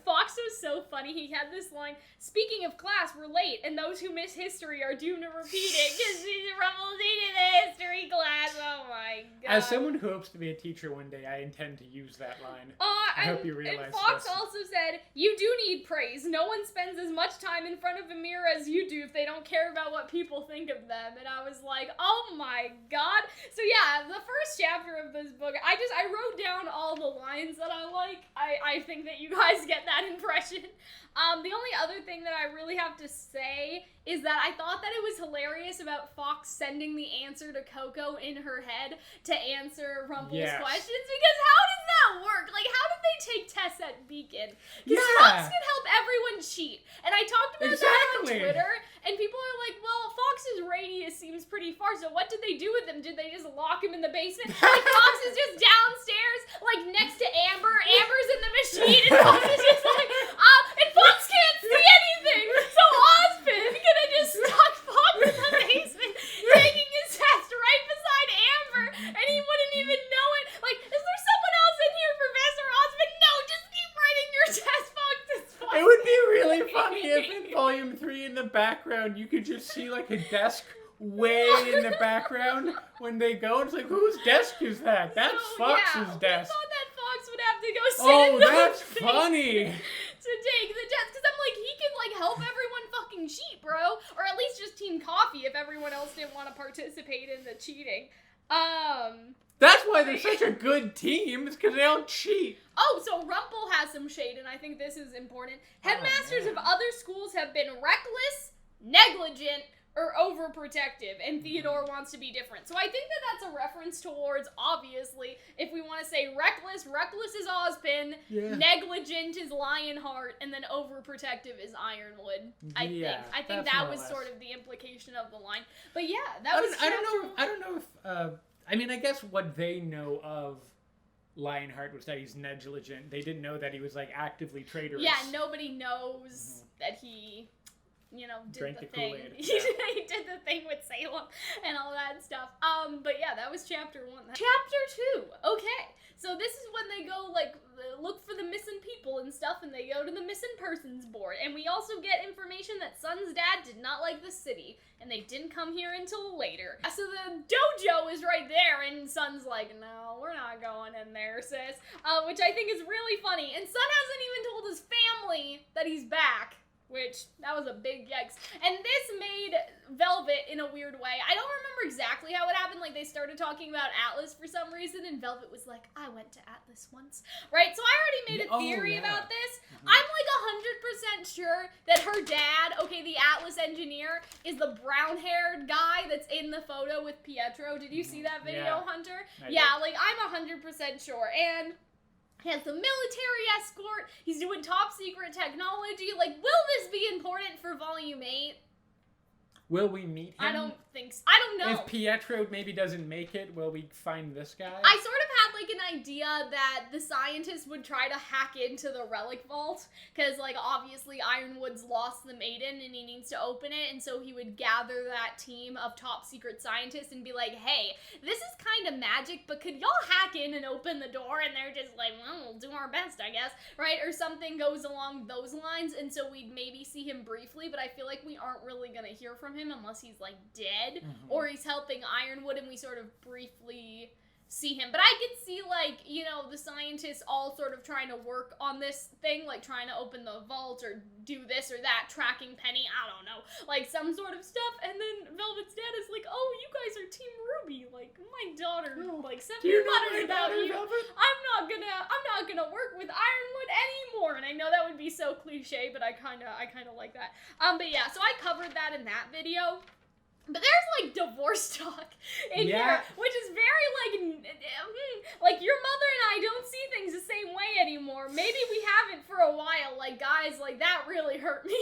Speaker 1: Fox was so funny. He had this line, speaking of class, we're late, and those who miss history are doomed to repeat it, because Rumble's in the history class. Oh my god.
Speaker 2: As someone who hopes to be a teacher one day, I intend to use that line. I hope you realize
Speaker 1: and Fox
Speaker 2: this.
Speaker 1: also said, you do need praise. No one spends as much time in front of a mirror as you do if they don't care about what people think of them. And I was like, oh my god. So yeah, the first chapter of this book, I wrote down all the lines that I like. I think that you guys always get that impression. The only other thing that I really have to say is that I thought that it was hilarious about Fox sending the answer to Coco in her head to answer Rumple's questions, because how does that work? Like, how did they take tests at Beacon? Because Fox can help everyone cheat. And I talked about that on Twitter, and people are like, well, Fox's radius seems pretty far, so what did they do with him? Did they just lock him in the basement? Like, Fox is just downstairs, like, next to Amber. Amber's in the machine, and Fox is just like, and Fox can't see anything! So Ozpin could have just stuck Fox in the basement, taking his test right beside Amber, and he wouldn't even know it. Like, is there someone else in here, Professor Ozpin? No, just keep writing your test, Fox. It's fine.
Speaker 2: It would be really funny if in Volume 3 in the background you could just see like a desk way in the background when they go. It's like, whose desk is that? That's Fox's desk.
Speaker 1: I thought that Fox would have to go sit in those
Speaker 2: that's funny.
Speaker 1: to take the test, because I'm like, he can like help everyone fucking cheat, bro, or at least just Team Coffee if everyone else didn't want to participate in the cheating.
Speaker 2: That's why they're such a good team. It's because they all cheat.
Speaker 1: Oh, so Rumple has some shade, and I think this is important. Headmasters of other schools have been reckless, negligent, or overprotective, and Theodore wants to be different. So I think that that's a reference towards, obviously, if we want to say reckless is Ozpin, negligent is Lionheart, and then overprotective is Ironwood. I think that was sort of the implication of the line. But yeah, that was.
Speaker 2: I don't know if. I mean, I guess what they know of Lionheart was that he's negligent. They didn't know that he was like actively traitorous.
Speaker 1: Yeah, nobody knows that he, did the thing.
Speaker 2: Kool-Aid.
Speaker 1: He did the thing with Salem and all that stuff. But yeah, that was chapter 1. Chapter 2. Okay. So this is when they go, like, look for the missing people and stuff, and they go to the missing persons board. And we also get information that Sun's dad did not like the city, and they didn't come here until later. So the dojo is right there, and Sun's like, no, we're not going in there, sis. Which I think is really funny. And Sun hasn't even told his family that he's back. Which, that was a big yikes. And this made Velvet in a weird way. I don't remember exactly how it happened. Like, they started talking about Atlas for some reason, and Velvet was like, I went to Atlas once. Right? So I already made a theory about this. I'm like 100% sure that her dad, the Atlas engineer, is the brown-haired guy that's in the photo with Pietro. Did you see that video, Hunter? Yeah, like, I'm 100% sure. And he has the military escort. He's doing top secret technology. Like, will this be important for Volume 8?
Speaker 2: Will we meet him?
Speaker 1: I don't think so. I don't know.
Speaker 2: If Pietro maybe doesn't make it, will we find this guy?
Speaker 1: I sort of had, like, an idea that the scientists would try to hack into the relic vault, because, like, obviously Ironwood's lost the maiden, and he needs to open it, and so he would gather that team of top secret scientists and be like, hey, this is kind of magic, but could y'all hack in and open the door? And they're just like, well, we'll do our best, I guess, right? Or something goes along those lines, and so we'd maybe see him briefly, but I feel like we aren't really gonna hear from him unless he's, like, dead, or he's helping Ironwood, and we sort of briefly see him. But I could see, like, the scientists all sort of trying to work on this thing, like trying to open the vault or do this or that, tracking Penny, I don't know, like some sort of stuff. And then Velvet's dad is like, oh, you guys are Team RWBY, like my daughter, like sent me letters about you.
Speaker 2: Velvet?
Speaker 1: I'm not gonna work with Ironwood anymore. And I know that would be so cliche, but I kinda like that. But yeah, so I covered that in that video. But there's, like, divorce talk in here, which is very, like, your mother and I don't see things the same way anymore. Maybe we haven't for a while. Like, guys, like, that really hurt me.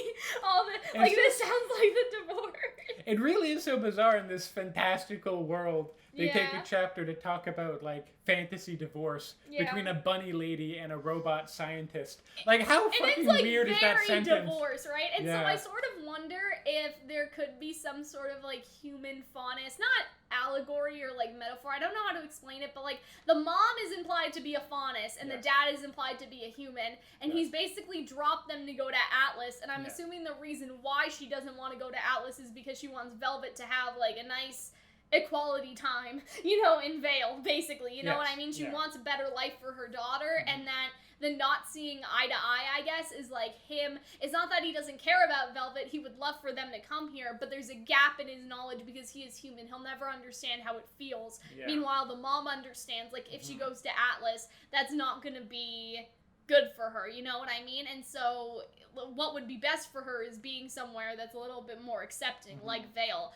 Speaker 1: This sounds like the divorce.
Speaker 2: It really is so bizarre in this fantastical world. They take a chapter to talk about, like, fantasy divorce between a bunny lady and a robot scientist. Like, how fucking weird is that sentence?
Speaker 1: Very divorce, right? And so I sort of wonder if there could be some sort of, like, human faunus, not allegory or, like, metaphor. I don't know how to explain it, but, like, the mom is implied to be a faunus, and the dad is implied to be a human, and he's basically dropped them to go to Atlas, and I'm assuming the reason why she doesn't want to go to Atlas is because she wants Velvet to have, like, a nice equality time, in Vale, basically, you know what I mean? She wants a better life for her daughter, and that the not seeing eye to eye, I guess, is like him. It's not that he doesn't care about Velvet, he would love for them to come here, but there's a gap in his knowledge because he is human. He'll never understand how it feels. Meanwhile, the mom understands, like, if she goes to Atlas, that's not gonna be good for her, you know what I mean? And so what would be best for her is being somewhere that's a little bit more accepting, like Vale.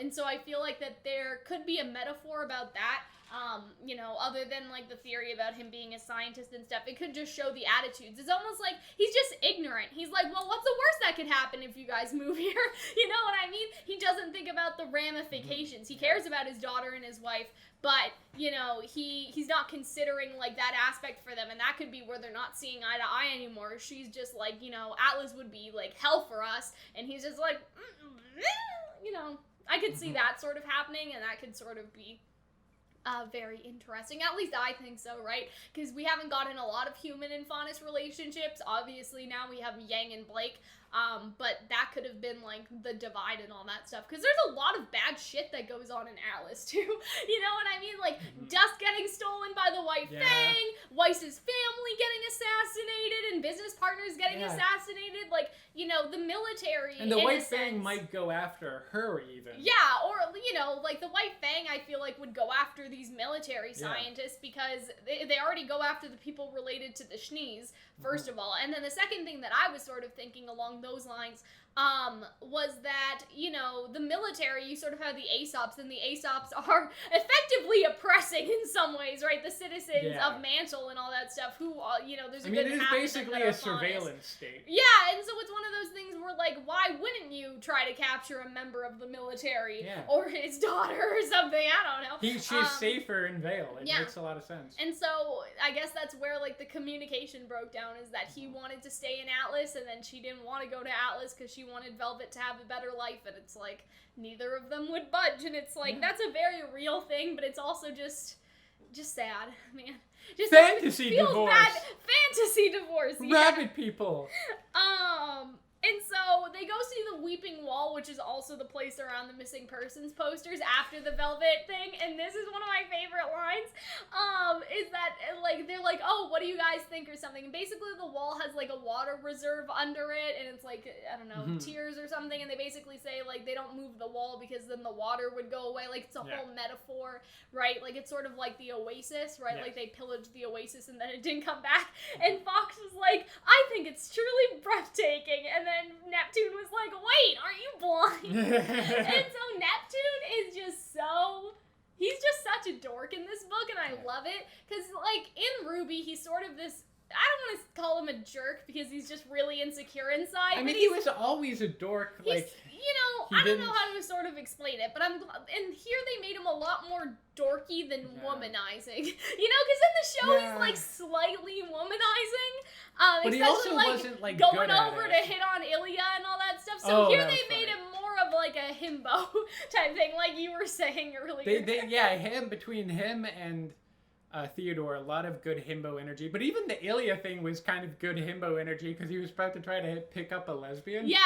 Speaker 1: And so I feel like that there could be a metaphor about that. You know, other than like the theory about him being a scientist and stuff, it could just show the attitudes. It's almost like he's just ignorant. He's like, well, what's the worst that could happen if you guys move here? You know what I mean? He doesn't think about the ramifications. He cares about his daughter and his wife, but, you know, he's not considering like that aspect for them, and that could be where they're not seeing eye to eye anymore. She's just like, you know, Atlas would be like hell for us, and he's just like, you know, I could see that sort of happening, and that could sort of be very interesting. At least I think so, right? Because we haven't gotten a lot of human and Faunus relationships. Obviously, now we have Yang and Blake. But that could have been, like, the divide and all that stuff. Because there's a lot of bad shit that goes on in Atlas, too. You know what I mean? Like, Dust getting stolen by the White Fang, Weiss's family getting assassinated, and business partners getting assassinated. Like, you know, the military,
Speaker 2: and the White Fang might go after her, even.
Speaker 1: Yeah, or, you know, like, the White Fang, I feel like, would go after these military scientists because they already go after the people related to the Shnees, first of all. And then the second thing that I was sort of thinking along those lines was that, you know, the military, you sort of have the Aesops, and the Aesops are effectively oppressing in some ways, right? The citizens of Mantle and all that stuff, who, you know, there's a good half of them that are
Speaker 2: basically a surveillance state.
Speaker 1: Yeah, and so it's one of those things where, like, why wouldn't you try to capture a member of the military or his daughter or something? I don't know.
Speaker 2: She's safer in Vale. It makes a lot of sense.
Speaker 1: And so I guess that's where, like, the communication broke down, is that he wanted to stay in Atlas, and then she didn't want to go to Atlas because she wanted Velvet to have a better life, and it's like neither of them would budge, and it's like that's a very real thing, but it's also just sad, man. Just
Speaker 2: fantasy divorce.
Speaker 1: Bad. Fantasy divorce.
Speaker 2: Rabbit people.
Speaker 1: And so they go see the Weeping Wall, which is also the place around the missing persons posters after the Velvet thing. And this is one of my favorite lines, is that, like, they're like, oh, what do you guys think or something? And basically the wall has, like, a water reserve under it, and it's like, I don't know, tears or something. And they basically say, like, they don't move the wall because then the water would go away. Like, it's a whole metaphor, right? Like, it's sort of like the Oasis, right? Like, they pillaged the Oasis and then it didn't come back. And Fox was like, I think it's truly breathtaking. And then Neptune was like, wait, aren't you blind? And so Neptune is just he's just such a dork in this book, and I love it. Because, like, in RWBY, he's sort of this, I don't want to call him a jerk because he's just really insecure inside.
Speaker 2: I mean, he was always a dork. Like,
Speaker 1: you know, I don't know how to sort of explain it, but and here they made him a lot more dorky than womanizing. You know, because in the show he's like slightly womanizing.
Speaker 2: But he also wasn't like
Speaker 1: going over to hit on Ilya and all that stuff. So here they made him more of like a himbo type thing, like you were saying earlier.
Speaker 2: Between him and Theodore, a lot of good himbo energy. But even the Ilya thing was kind of good himbo energy because he was about to try to pick up a lesbian.
Speaker 1: Yeah,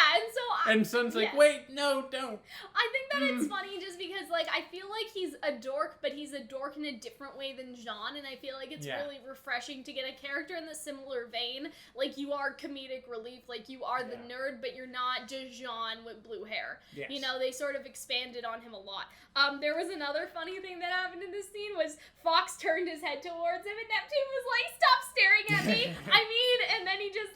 Speaker 2: and Sun's like, wait, no, don't.
Speaker 1: I think that it's funny just because, like, I feel like he's a dork, but he's a dork in a different way than Jean, and I feel like it's really refreshing to get a character in the similar vein. Like, you are comedic relief, like, you are the nerd, but you're not just Jean with blue hair.
Speaker 2: Yes.
Speaker 1: You know, they sort of expanded on him a lot. There was another funny thing that happened in this scene was Fox turned his head towards him, and Neptune was like, stop staring at me! And then he just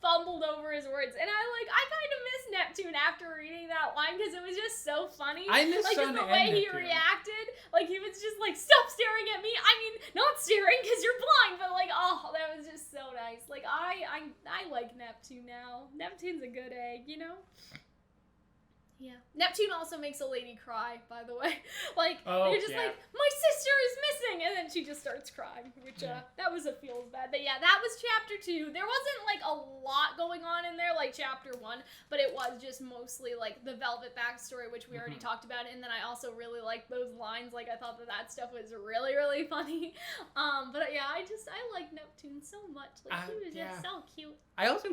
Speaker 1: fumbled over his words, and I kind of miss Neptune after reading that line, because it was just so funny.
Speaker 2: I miss
Speaker 1: like,
Speaker 2: Sun
Speaker 1: the
Speaker 2: and
Speaker 1: way he
Speaker 2: Neptune.
Speaker 1: reacted, like, he was just like, stop staring at me! I mean, not staring, because you're blind, but like, oh, that was just so nice. Like, I like Neptune now. Neptune's a good egg, you know? Yeah. Neptune also makes a lady cry, by the way. Like, you're just like, my sister is missing! And then she just starts crying, which, that was a feels bad. But yeah, that was chapter 2. There wasn't, like, a lot going on in there, like chapter 1, but it was just mostly, like, the Velvet backstory, which we already talked about, and then I also really liked those lines. Like, I thought that stuff was really, really funny. But yeah, I like Neptune so much. Like, he was just so cute.
Speaker 2: I also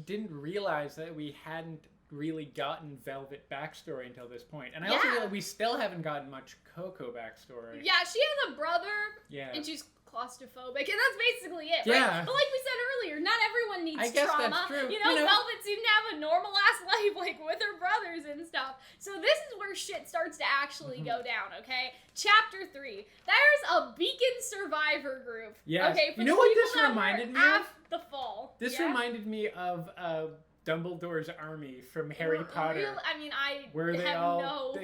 Speaker 2: didn't realize that we hadn't really gotten Velvet backstory until this point. And I also feel like we still haven't gotten much Coco backstory.
Speaker 1: Yeah, she has a brother.
Speaker 2: Yeah.
Speaker 1: And she's claustrophobic, and that's basically it,
Speaker 2: yeah.
Speaker 1: right? But like we said earlier, not everyone needs
Speaker 2: I guess
Speaker 1: trauma.
Speaker 2: That's true.
Speaker 1: You know, Velvet seemed to have a normal-ass life, like, with her brothers and stuff. So this is where shit starts to actually go down, okay? Chapter 3. There's a Beacon survivor group.
Speaker 2: Yes.
Speaker 1: Okay,
Speaker 2: you know what this reminded me of?
Speaker 1: The fall.
Speaker 2: This reminded me of Dumbledore's army from Harry Potter.
Speaker 1: I mean,
Speaker 2: where they all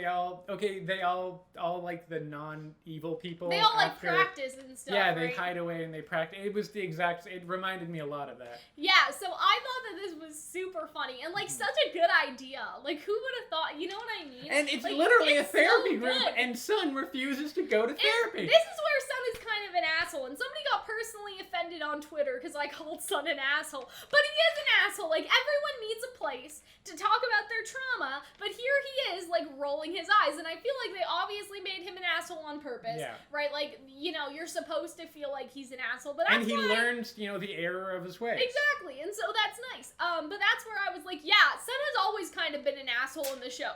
Speaker 2: like the non-evil people.
Speaker 1: They all like practice and stuff.
Speaker 2: Yeah, they
Speaker 1: right?
Speaker 2: hide away and they practice. It was the exact. It reminded me a lot of that.
Speaker 1: Yeah, so I thought that this was super funny and like such a good idea. Like, who would have thought? You know what I mean?
Speaker 2: And it's
Speaker 1: like,
Speaker 2: literally
Speaker 1: it's
Speaker 2: a therapy
Speaker 1: so
Speaker 2: group, and Sun refuses to go to therapy.
Speaker 1: This is where Sun is kind of an asshole, and somebody got personally offended on Twitter because I called Sun an asshole. But he is an asshole. Like, everyone needs a place to talk about their trauma, but here he is, like, rolling his eyes, and I feel like they obviously made him an asshole on purpose, right? Like, you know, you're supposed to feel like he's an asshole, but that's
Speaker 2: learns, you know, the error of his ways.
Speaker 1: Exactly, and so that's nice. But that's where I was like, yeah, Sun has always kind of been an asshole in the show.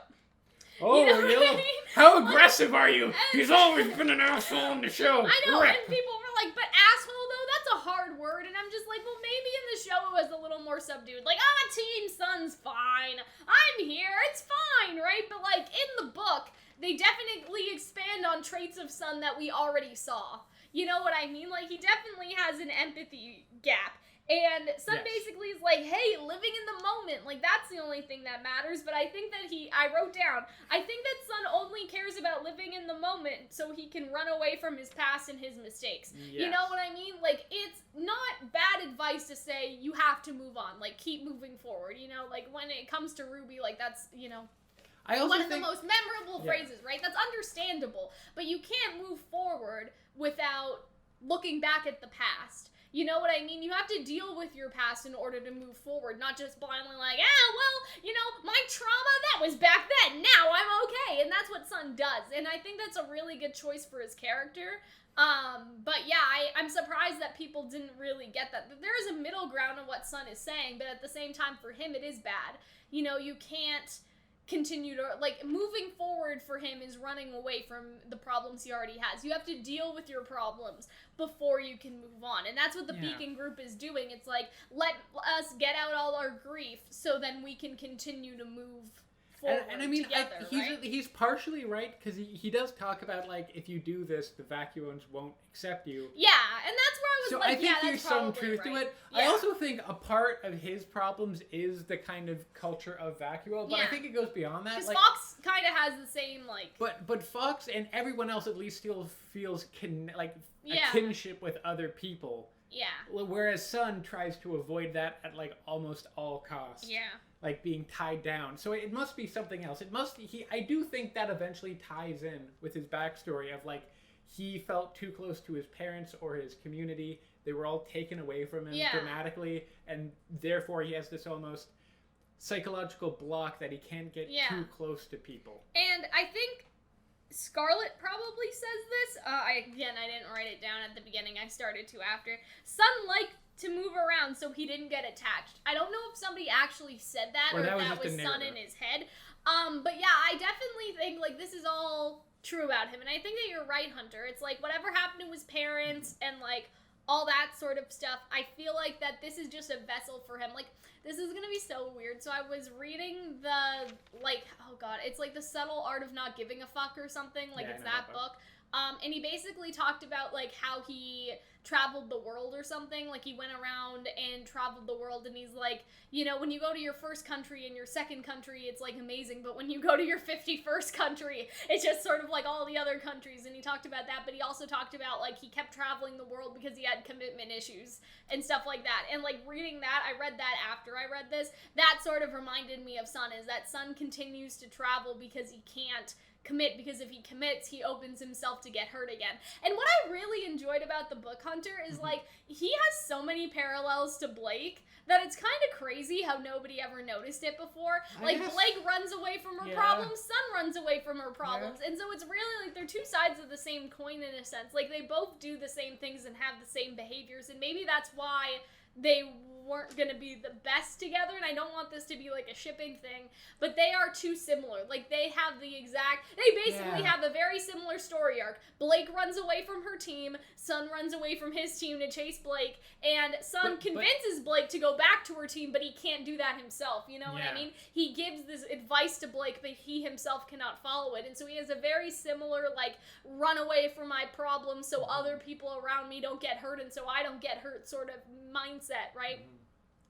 Speaker 2: Oh,
Speaker 1: you know what I mean?
Speaker 2: How aggressive are you? He's always been an asshole in the show.
Speaker 1: I know, and people were like, but asshole, though, that's a hard word, and I'm just like, well, maybe in the show it was a little more subdued. Like, Team Sun's fine. I'm here. It's fine, right? But, like, in the book, they definitely expand on traits of Sun that we already saw. You know what I mean? Like, he definitely has an empathy gap. And Sun basically is like, hey, living in the moment, like, that's the only thing that matters. But I think that I wrote down, I think that Sun only cares about living in the moment so he can run away from his past and his mistakes. Yes. You know what I mean? Like, it's not bad advice to say you have to move on, like, keep moving forward, you know? Like, when it comes to RWBY, like, that's, you know, one of the most memorable phrases, right? That's understandable. But you can't move forward without looking back at the past. You know what I mean? You have to deal with your past in order to move forward, not just blindly like, well, you know, my trauma, that was back then, now I'm okay. And that's what Sun does. And I think that's a really good choice for his character. But yeah, I'm surprised that people didn't really get that. There is a middle ground of what Sun is saying, but at the same time, for him, it is bad. You know, you can't continue to, like, moving forward for him is running away from the problems he already has. You have to deal with your problems before you can move on, and that's what the Beacon group is doing. It's like, let us get out all our grief so then we can continue to move forward
Speaker 2: and I mean,
Speaker 1: together,
Speaker 2: he's partially right, because he does talk about, like, if you do this, the vacuums won't accept you.
Speaker 1: Yeah, and that's where I was
Speaker 2: I think there's some truth to it.
Speaker 1: Yeah.
Speaker 2: I also think a part of his problems is the kind of culture of vacuole, but I think it goes beyond that.
Speaker 1: Because
Speaker 2: like,
Speaker 1: Fox kind of has the same, like...
Speaker 2: But Fox and everyone else at least still feels a kinship with other people. Yeah. Whereas Sun tries to avoid that at, like, almost all costs. Yeah. Like, being tied down. So it must be something else. I do think that eventually ties in with his backstory of, like, he felt too close to his parents or his community. They were all taken away from him dramatically, and therefore he has this almost psychological block that he can't get too close to people.
Speaker 1: And I think Scarlet probably says this. I didn't write it down at the beginning. I started to after. Sun liked to move around so he didn't get attached. I don't know if somebody actually said that or if that was Sun in his head. But yeah, I definitely think, like, this is all true about him. And I think that you're right, Hunter. It's like whatever happened to his parents and, like, all that sort of stuff, I feel like that this is just a vessel for him. Like, this is gonna be so weird. So I was reading the, like, oh god, it's like The Subtle Art of Not Giving a Fuck or something. Like, it's that book. And he basically talked about, like, how he traveled the world or something. Like, he went around and traveled the world, and he's like, you know, when you go to your first country and your second country, it's, like, amazing, but when you go to your 51st country, it's just sort of like all the other countries, and he talked about that, but he also talked about, like, he kept traveling the world because he had commitment issues and stuff like that. And, like, reading that, I read that after I read this, that sort of reminded me of Sun, is that Sun continues to travel because he can't commit, because if he commits, he opens himself to get hurt again. And what I really enjoyed about the book, Hunter, is like, he has so many parallels to Blake that it's kind of crazy how nobody ever noticed it before. Like, Blake runs away from her problems, Sun runs away from her problems, and so it's really like they're two sides of the same coin in a sense. Like, they both do the same things and have the same behaviors, and maybe that's why they weren't gonna be the best together, and I don't want this to be like a shipping thing, but they are too similar. Like, they basically have a very similar story arc. Blake runs away from her team, Sun runs away from his team to chase Blake, and Sun convinces Blake to go back to her team, but he can't do that himself, you know what I mean? He gives this advice to Blake, but he himself cannot follow it, and so he has a very similar, like, run away from my problems so other people around me don't get hurt, and so I don't get hurt sort of mindset, right?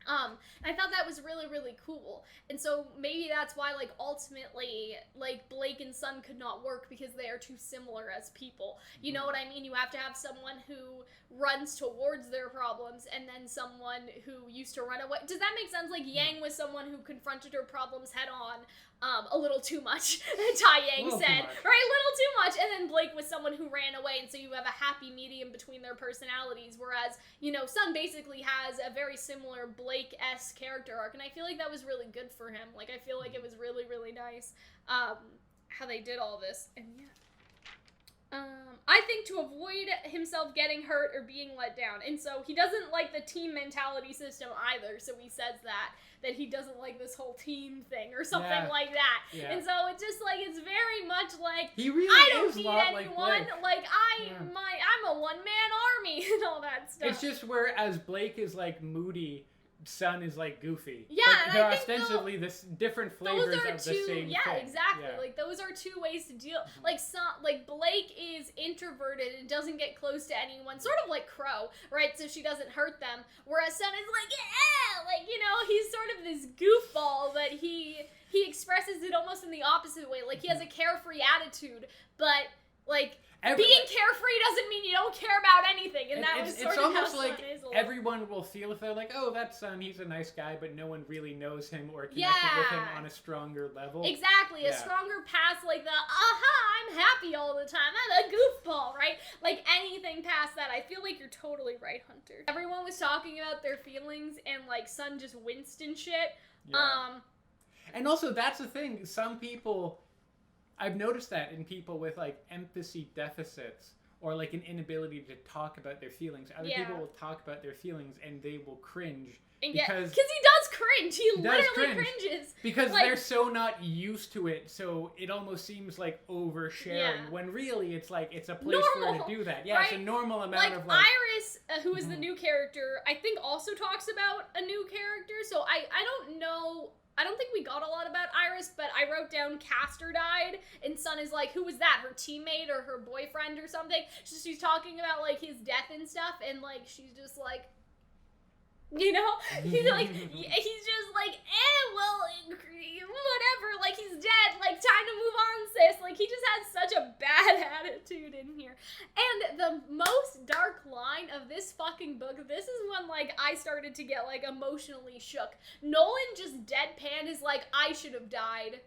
Speaker 1: I thought that was really, really cool. And so maybe that's why, like, ultimately, like, Blake and Sun could not work because they are too similar as people. You know what I mean? You have to have someone who runs towards their problems and then someone who used to run away. Does that make sense? Like, Yang was someone who confronted her problems head on, a little too much, Tai Yang said. Right? A little too much. And then Blake was someone who ran away, and so you have a happy medium between their personalities, whereas, you know, Sun basically has a very similar Blake-esque character arc, and I feel like that was really good for him. Like, I feel like it was really, really nice, how they did all this, and I think to avoid himself getting hurt or being let down, and so he doesn't like the team mentality system either, so he says that he doesn't like this whole team thing or something like that. And so it's just like, it's very much like, I don't need anyone, like I'm a one-man army and all that stuff.
Speaker 2: It's just whereas Blake is like moody, Sun is like goofy.
Speaker 1: Yeah,
Speaker 2: but they're ostensibly this different flavors of the same thing.
Speaker 1: Yeah, exactly. Yeah. Like, those are two ways to deal. Like, Blake is introverted and doesn't get close to anyone, sort of like Crow, right? So she doesn't hurt them. Whereas Sun is like, like, you know, he's sort of this goofball, but he expresses it almost in the opposite way. Like, he has a carefree attitude, but like, being carefree doesn't mean you don't care about anything, and that was sort of how Sun is.
Speaker 2: Everyone will feel, if they're like, oh, that's Sun, he's a nice guy, but no one really knows him or connected with him on a stronger level.
Speaker 1: Exactly, a stronger past, like the, I'm happy all the time, I'm a goofball, right? Like, anything past that, I feel like you're totally right, Hunter. Everyone was talking about their feelings, and, like, Sun just winced and shit.
Speaker 2: Yeah. And also, that's the thing, some people... I've noticed that in people with, like, empathy deficits or, like, an inability to talk about their feelings. Other people will talk about their feelings and they will cringe. Because
Speaker 1: he does cringe. He literally cringes.
Speaker 2: Because they're so not used to it, so it almost seems like oversharing. When really it's like, it's a place for her to do that. Yeah, it's a normal amount of, like...
Speaker 1: Iris, who is the new character, I think also talks about a new character, so I don't know... I don't think we got a lot about Iris, but I wrote down Castor died, and Sun is like, who was that? Her teammate or her boyfriend or something? She's talking about, like, his death and stuff, and, like, she's just like, you know? He's like, he's just like, well, whatever, like, he's dead, like, time to move on, sis. Like, he just has such a bad attitude in here. And the most dark line of this fucking book, this is when, like, I started to get, like, emotionally shook. Nolan just deadpan is like, I should have died.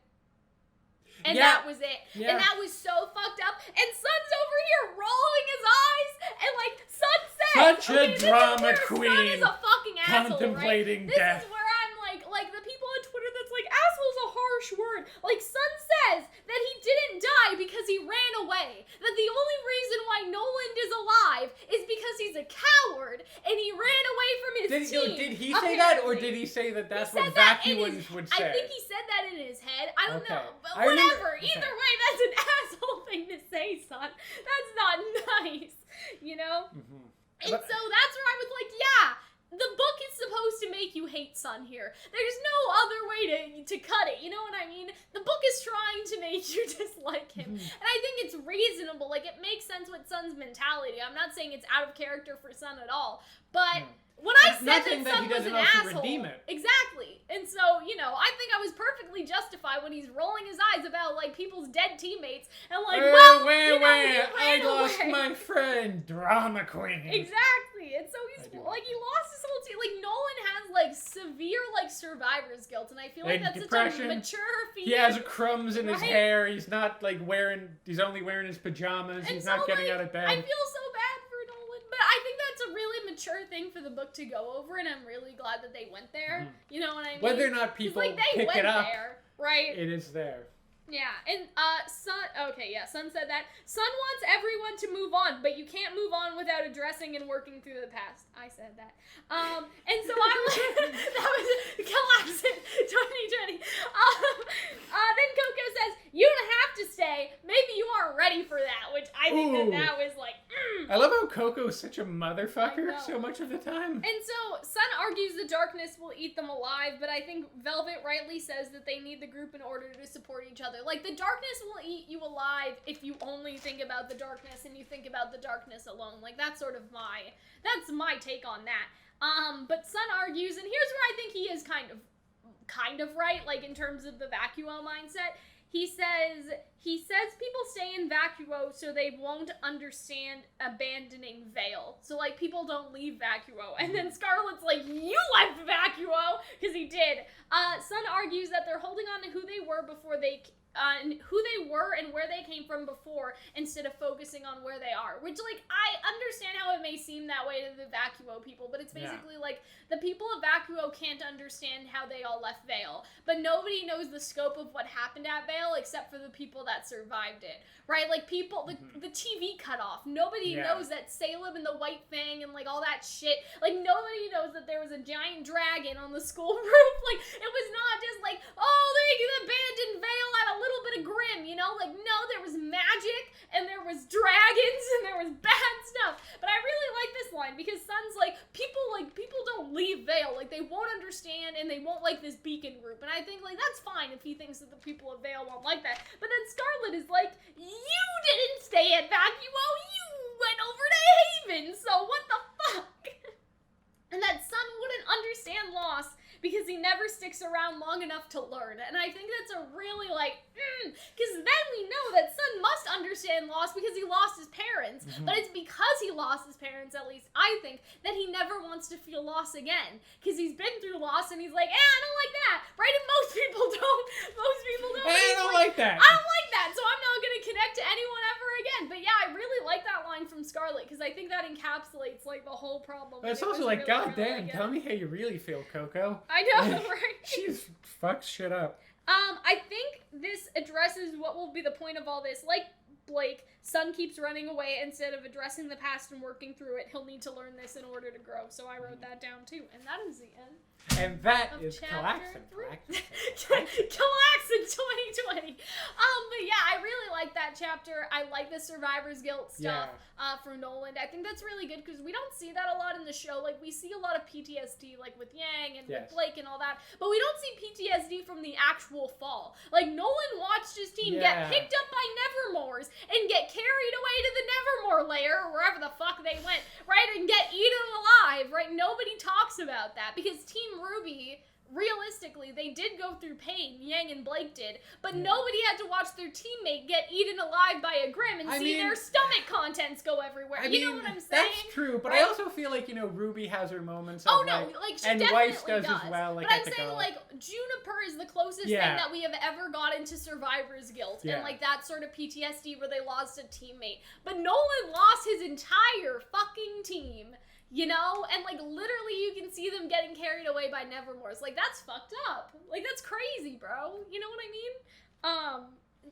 Speaker 1: And that was it. And that was so fucked up. And Sun's over here rolling his eyes. And, like, Sun says...
Speaker 2: Such a drama queen.
Speaker 1: Sun is a fucking asshole,
Speaker 2: contemplating
Speaker 1: right?
Speaker 2: death.
Speaker 1: This is where I'm like, the people on Twitter that's like, asshole's a harsh word. Like, Sun says that he didn't die because he ran away. That the only reason why Noland is alive is because he's a coward. And he ran away from his team.
Speaker 2: Did he say that? Or did he say that that's what vacuums would say?
Speaker 1: I think he said that in his head. I don't know. But whatever. Either way, that's an asshole thing to say, Son. That's not nice. You know? And so that's where I was like, the book is supposed to make you hate Sun here. There's no other way to cut it, you know what I mean? The book is trying to make you dislike him. And I think it's reasonable, like, it makes sense with Sun's mentality. I'm not saying it's out of character for Sun at all, but... When I said that Sun was an asshole, exactly, and so, you know, I think I was perfectly justified when he's rolling his eyes about, like, people's dead teammates, and like,
Speaker 2: I lost my friend, drama queen.
Speaker 1: Exactly, and so he's, like, he lost his whole team, like, Nolan has, like, severe, like, survivor's guilt, and I feel like that's
Speaker 2: depression.
Speaker 1: Such a mature feeling.
Speaker 2: He has crumbs in his hair, he's not, like, he's only wearing his pajamas, he's not getting out of bed.
Speaker 1: I feel so bad for Nolan, but I think that's a really mature thing for the book to go over, and I'm really glad that they went there. You know what I mean?
Speaker 2: Whether or not people pick it up,
Speaker 1: right?
Speaker 2: It is there.
Speaker 1: Yeah, and Sun said that. Sun wants everyone to move on, but you can't move on without addressing and working through the past. I said that. And so I that was Calxiyn 2020. Then Coco says, you don't have to stay. Maybe you aren't ready for that, which I think that was like,
Speaker 2: I love how Coco's such a motherfucker so much of the time.
Speaker 1: And so Sun argues the darkness will eat them alive, but I think Velvet rightly says that they need the group in order to support each other. Like, the darkness will eat you alive if you only think about the darkness and you think about the darkness alone. Like, that's sort of that's my take on that. But Sun argues, and here's where I think he is kind of right, like, in terms of the Vacuo mindset. He says people stay in Vacuo so they won't understand abandoning Veil. So, like, people don't leave Vacuo. And then Scarlet's like, you left Vacuo! Because he did. Sun argues that they're holding on to who they were and where they came from before, instead of focusing on where they are. Which, like, I understand how it may seem that way to the Vacuo people, but it's basically like, the people of Vacuo can't understand how they all left Veil. But nobody knows the scope of what happened at Veil except for the people that survived it. Right? Like, people, the TV cut off. Nobody knows that Salem and the White Fang and, like, all that shit. Like, nobody knows that there was a giant dragon on the school roof. Like, it was not just like, oh, they abandoned Veil at a little bit of Grimm, you know? Like, no, there was magic, and there was dragons, and there was bad stuff. But I really like this line, because Sun's like, people don't leave Veil. Like, they won't understand, and they won't like this beacon group. And I think, like, that's fine if he thinks that the people of Veil won't like that. But then Scarlet is like, you didn't stay at Vacuo, you went over to Haven, so what the fuck? And that Sun wouldn't understand loss because he never sticks around long enough to learn. And I think that's a really, like, because then we know that Sun must understand loss because he lost his parents. But it's because he lost his parents, at least I think, that he never wants to feel loss again. Because he's been through loss and he's like, I don't like that. Right? And most people don't.
Speaker 2: I don't like that.
Speaker 1: I don't like that, so I'm not going to connect to anyone ever again. But yeah, I really like that line from Scarlet because I think that encapsulates, like, the whole problem.
Speaker 2: But it's also like, really, God damn, tell me how you really feel, Coco.
Speaker 1: I know, right?
Speaker 2: She fucks shit up.
Speaker 1: I think this addresses what will be the point of all this. Like Blake, Sun keeps running away instead of addressing the past and working through it. He'll need to learn this in order to grow. So I wrote that down too. And that is the end.
Speaker 2: And that is Calxiyn.
Speaker 1: Calxiyn 2020. But yeah, I really like that chapter. I like the Survivor's Guilt stuff from Nolan. I think that's really good because we don't see that a lot in the show. Like, we see a lot of PTSD, like with Yang and with Blake and all that. But we don't see PTSD from the actual fall. Like, Nolan watched his team get picked up by Nevermores and get carried away to the Nevermore lair, or wherever the fuck they went, right? And get eaten alive, right? Nobody talks about that because Team RWBY, realistically, they did go through pain, Yang and Blake did, but nobody had to watch their teammate get eaten alive by a Grimm and see their stomach contents go everywhere. You know what I'm saying?
Speaker 2: That's true, but I also feel like, RWBY has her moments
Speaker 1: of,
Speaker 2: she
Speaker 1: and
Speaker 2: Weiss does as well. Like,
Speaker 1: but I'm saying, like, Juniper is the closest thing that we have ever gotten to Survivor's Guilt, and, like, that sort of PTSD where they lost a teammate. But Nolan lost his entire fucking team. You know? And, like, literally you can see them getting carried away by Nevermores. Like, that's fucked up. Like, that's crazy, bro. You know what I mean?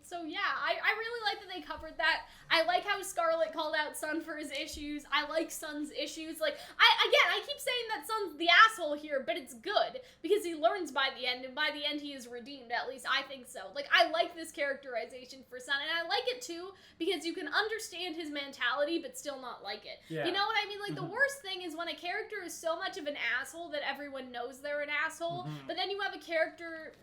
Speaker 1: So, yeah, I really like that they covered that. I like how Scarlet called out Sun for his issues. I like Sun's issues. Like, I keep saying that Sun's the asshole here, but it's good. Because he learns by the end, and by the end he is redeemed. At least I think so. Like, I like this characterization for Sun, and I like it too, because you can understand his mentality, but still not like it. Yeah. You know what I mean? Like, the worst thing is when a character is so much of an asshole that everyone knows they're an asshole, but then you have a character,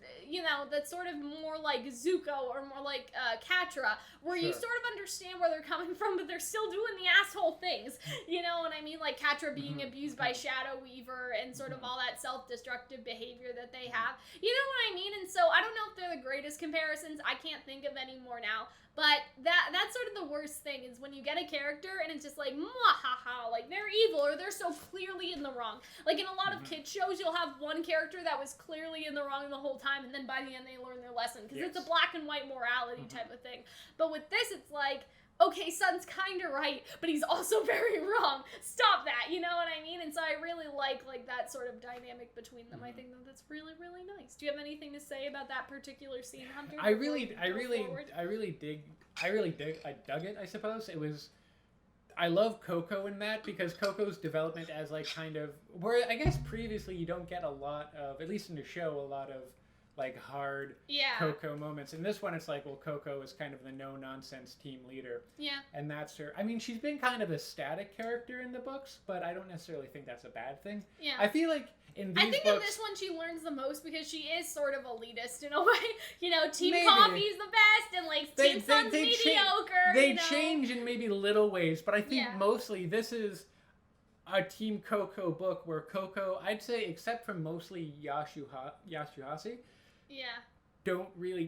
Speaker 1: that's sort of more like Zuko, or more like Catra, where you sort of understand where they're coming from, but they're still doing the asshole things. You know what I mean? Like Catra being abused by Shadow Weaver and sort of all that self-destructive behavior that they have. You know what I mean? And so I don't know if they're the greatest comparisons. I can't think of any more now. But that's sort of the worst thing, is when you get a character and it's just like, mwahaha, like they're evil or they're so clearly in the wrong. Like in a lot of kids shows, you'll have one character that was clearly in the wrong the whole time, and then by the end they learn their lesson, because it's a black and white morality type of thing. But with this, it's like, okay, Sun's kind of right, but he's also very wrong. Stop that, you know what I mean? And so I really like that sort of dynamic between them. I think that's really, really nice. Do you have anything to say about that particular scene, Hunter? I
Speaker 2: dug it, I suppose. It was, I love Coco in that, because Coco's development as like kind of, where I guess previously you don't get a lot of, at least in the show, a lot of like hard Coco moments. In this one, it's like, well, Coco is kind of the no-nonsense team leader.
Speaker 1: Yeah.
Speaker 2: And that's her. I mean, she's been kind of a static character in the books, but I don't necessarily think that's a bad thing.
Speaker 1: Yeah.
Speaker 2: I feel like in these
Speaker 1: in this one she learns the most, because she is sort of elitist in a way. You know, Team Coffee's the best, and like Team Sun's mediocre.
Speaker 2: They change in maybe little ways, but I think mostly this is a Team Coco book where Coco, I'd say, except for mostly Yasuhase,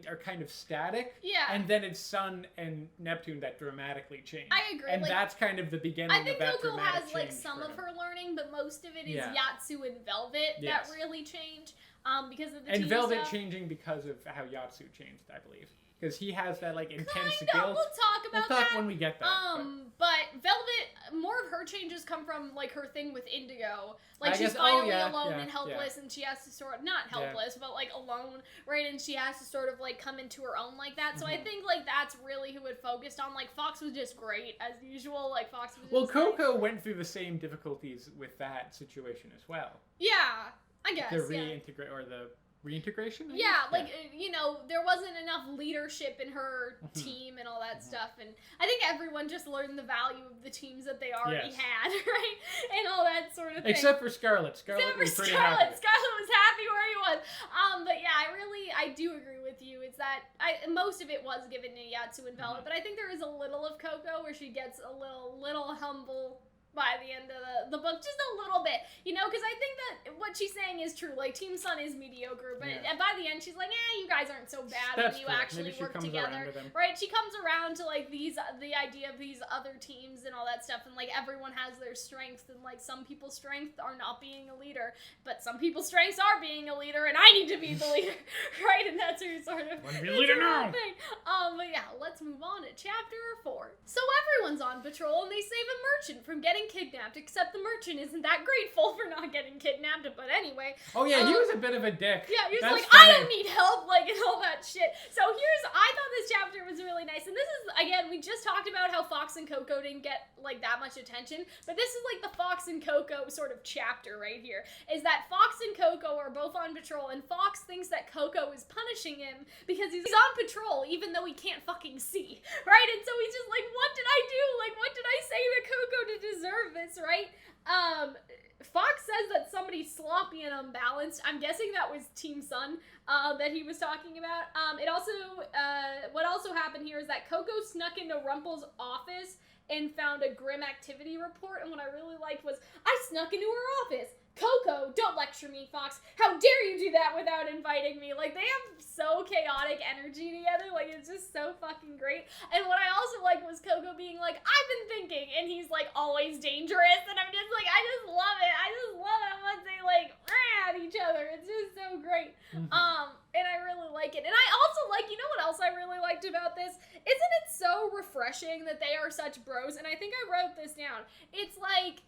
Speaker 2: are kind of static. Yeah. And then it's Sun and Neptune that dramatically change.
Speaker 1: I agree.
Speaker 2: And that's kind of the beginning of that dramatic change.
Speaker 1: I think Coco has like some of her learning, but most of it is Yatsu and Velvet that really change because of the team
Speaker 2: Velvet
Speaker 1: stuff.
Speaker 2: changing because of how Yatsu changed, I believe. Because he has that like intense guilt.
Speaker 1: We'll talk about that.
Speaker 2: We'll talk when we get there.
Speaker 1: But Velvet, more of her changes come from like her thing with Indigo. Like she's finally alone and helpless, and she has to not helpless, but like alone, right? And she has to sort of like come into her own like that. So I think like that's really who it focused on. Like Fox was just great as usual. Like Fox was.
Speaker 2: Coco went through the same difficulties with that situation as well.
Speaker 1: Yeah, I guess.
Speaker 2: The reintegration?
Speaker 1: There wasn't enough leadership in her team and all that stuff, and I think everyone just learned the value of the teams that they already had, right? And all that sort of thing.
Speaker 2: Except for Scarlet. Scarlet was pretty happy.
Speaker 1: Scarlet was happy where he was. But yeah, I do agree with you. It's that most of it was given to Yatsu and Velvet, but I think there is a little of Coco where she gets a little humble by the end of the book, just a little bit, because I think that what she's saying is true. Like, Team Sun is mediocre, but by the end, she's like, you guys aren't so bad when you actually work together, right? She comes around to, like, the idea of these other teams and all that stuff, and, like, everyone has their strengths, and, like, some people's strengths are not being a leader, but some people's strengths are being a leader, and I need to be the leader, right? And that's her sort of
Speaker 2: want to be a leader now.
Speaker 1: Thing. But yeah, let's move on to chapter 4. So everyone's on patrol, and they save a merchant from getting kidnapped, except the merchant isn't that grateful for not getting kidnapped, but anyway.
Speaker 2: Oh yeah, he was a bit of a dick.
Speaker 1: Yeah, he was like, funny. I don't need help, like, and all that shit. So I thought this chapter was really nice, and this is, again, we just talked about how Fox and Coco didn't get, like, that much attention, but this is, like, the Fox and Coco sort of chapter right here, is that Fox and Coco are both on patrol, and Fox thinks that Coco is punishing him because he's on patrol, even though he can't fucking see, right? And so he's just like, what did I do? Like, what did I say to Coco to deserve this, right? Fox says that somebody's sloppy and unbalanced. I'm guessing that was Team Sun that he was talking about. What also happened here is that Coco snuck into Rumple's office and found a grim activity report, and what I really liked was, I snuck into her office. Coco, don't lecture me, Fox. How dare you do that without inviting me? Like, they have so chaotic energy together. Like, it's just so fucking great. And what I also liked was Coco being like, I've been thinking, and he's like, always dangerous, and I'm just like, I just love it. I just love how much they like at each other. It's just so great. And I really like it. And I also like, you know what else I really liked about this? Isn't it so refreshing that they are such bros? And I think I wrote this down. It's like,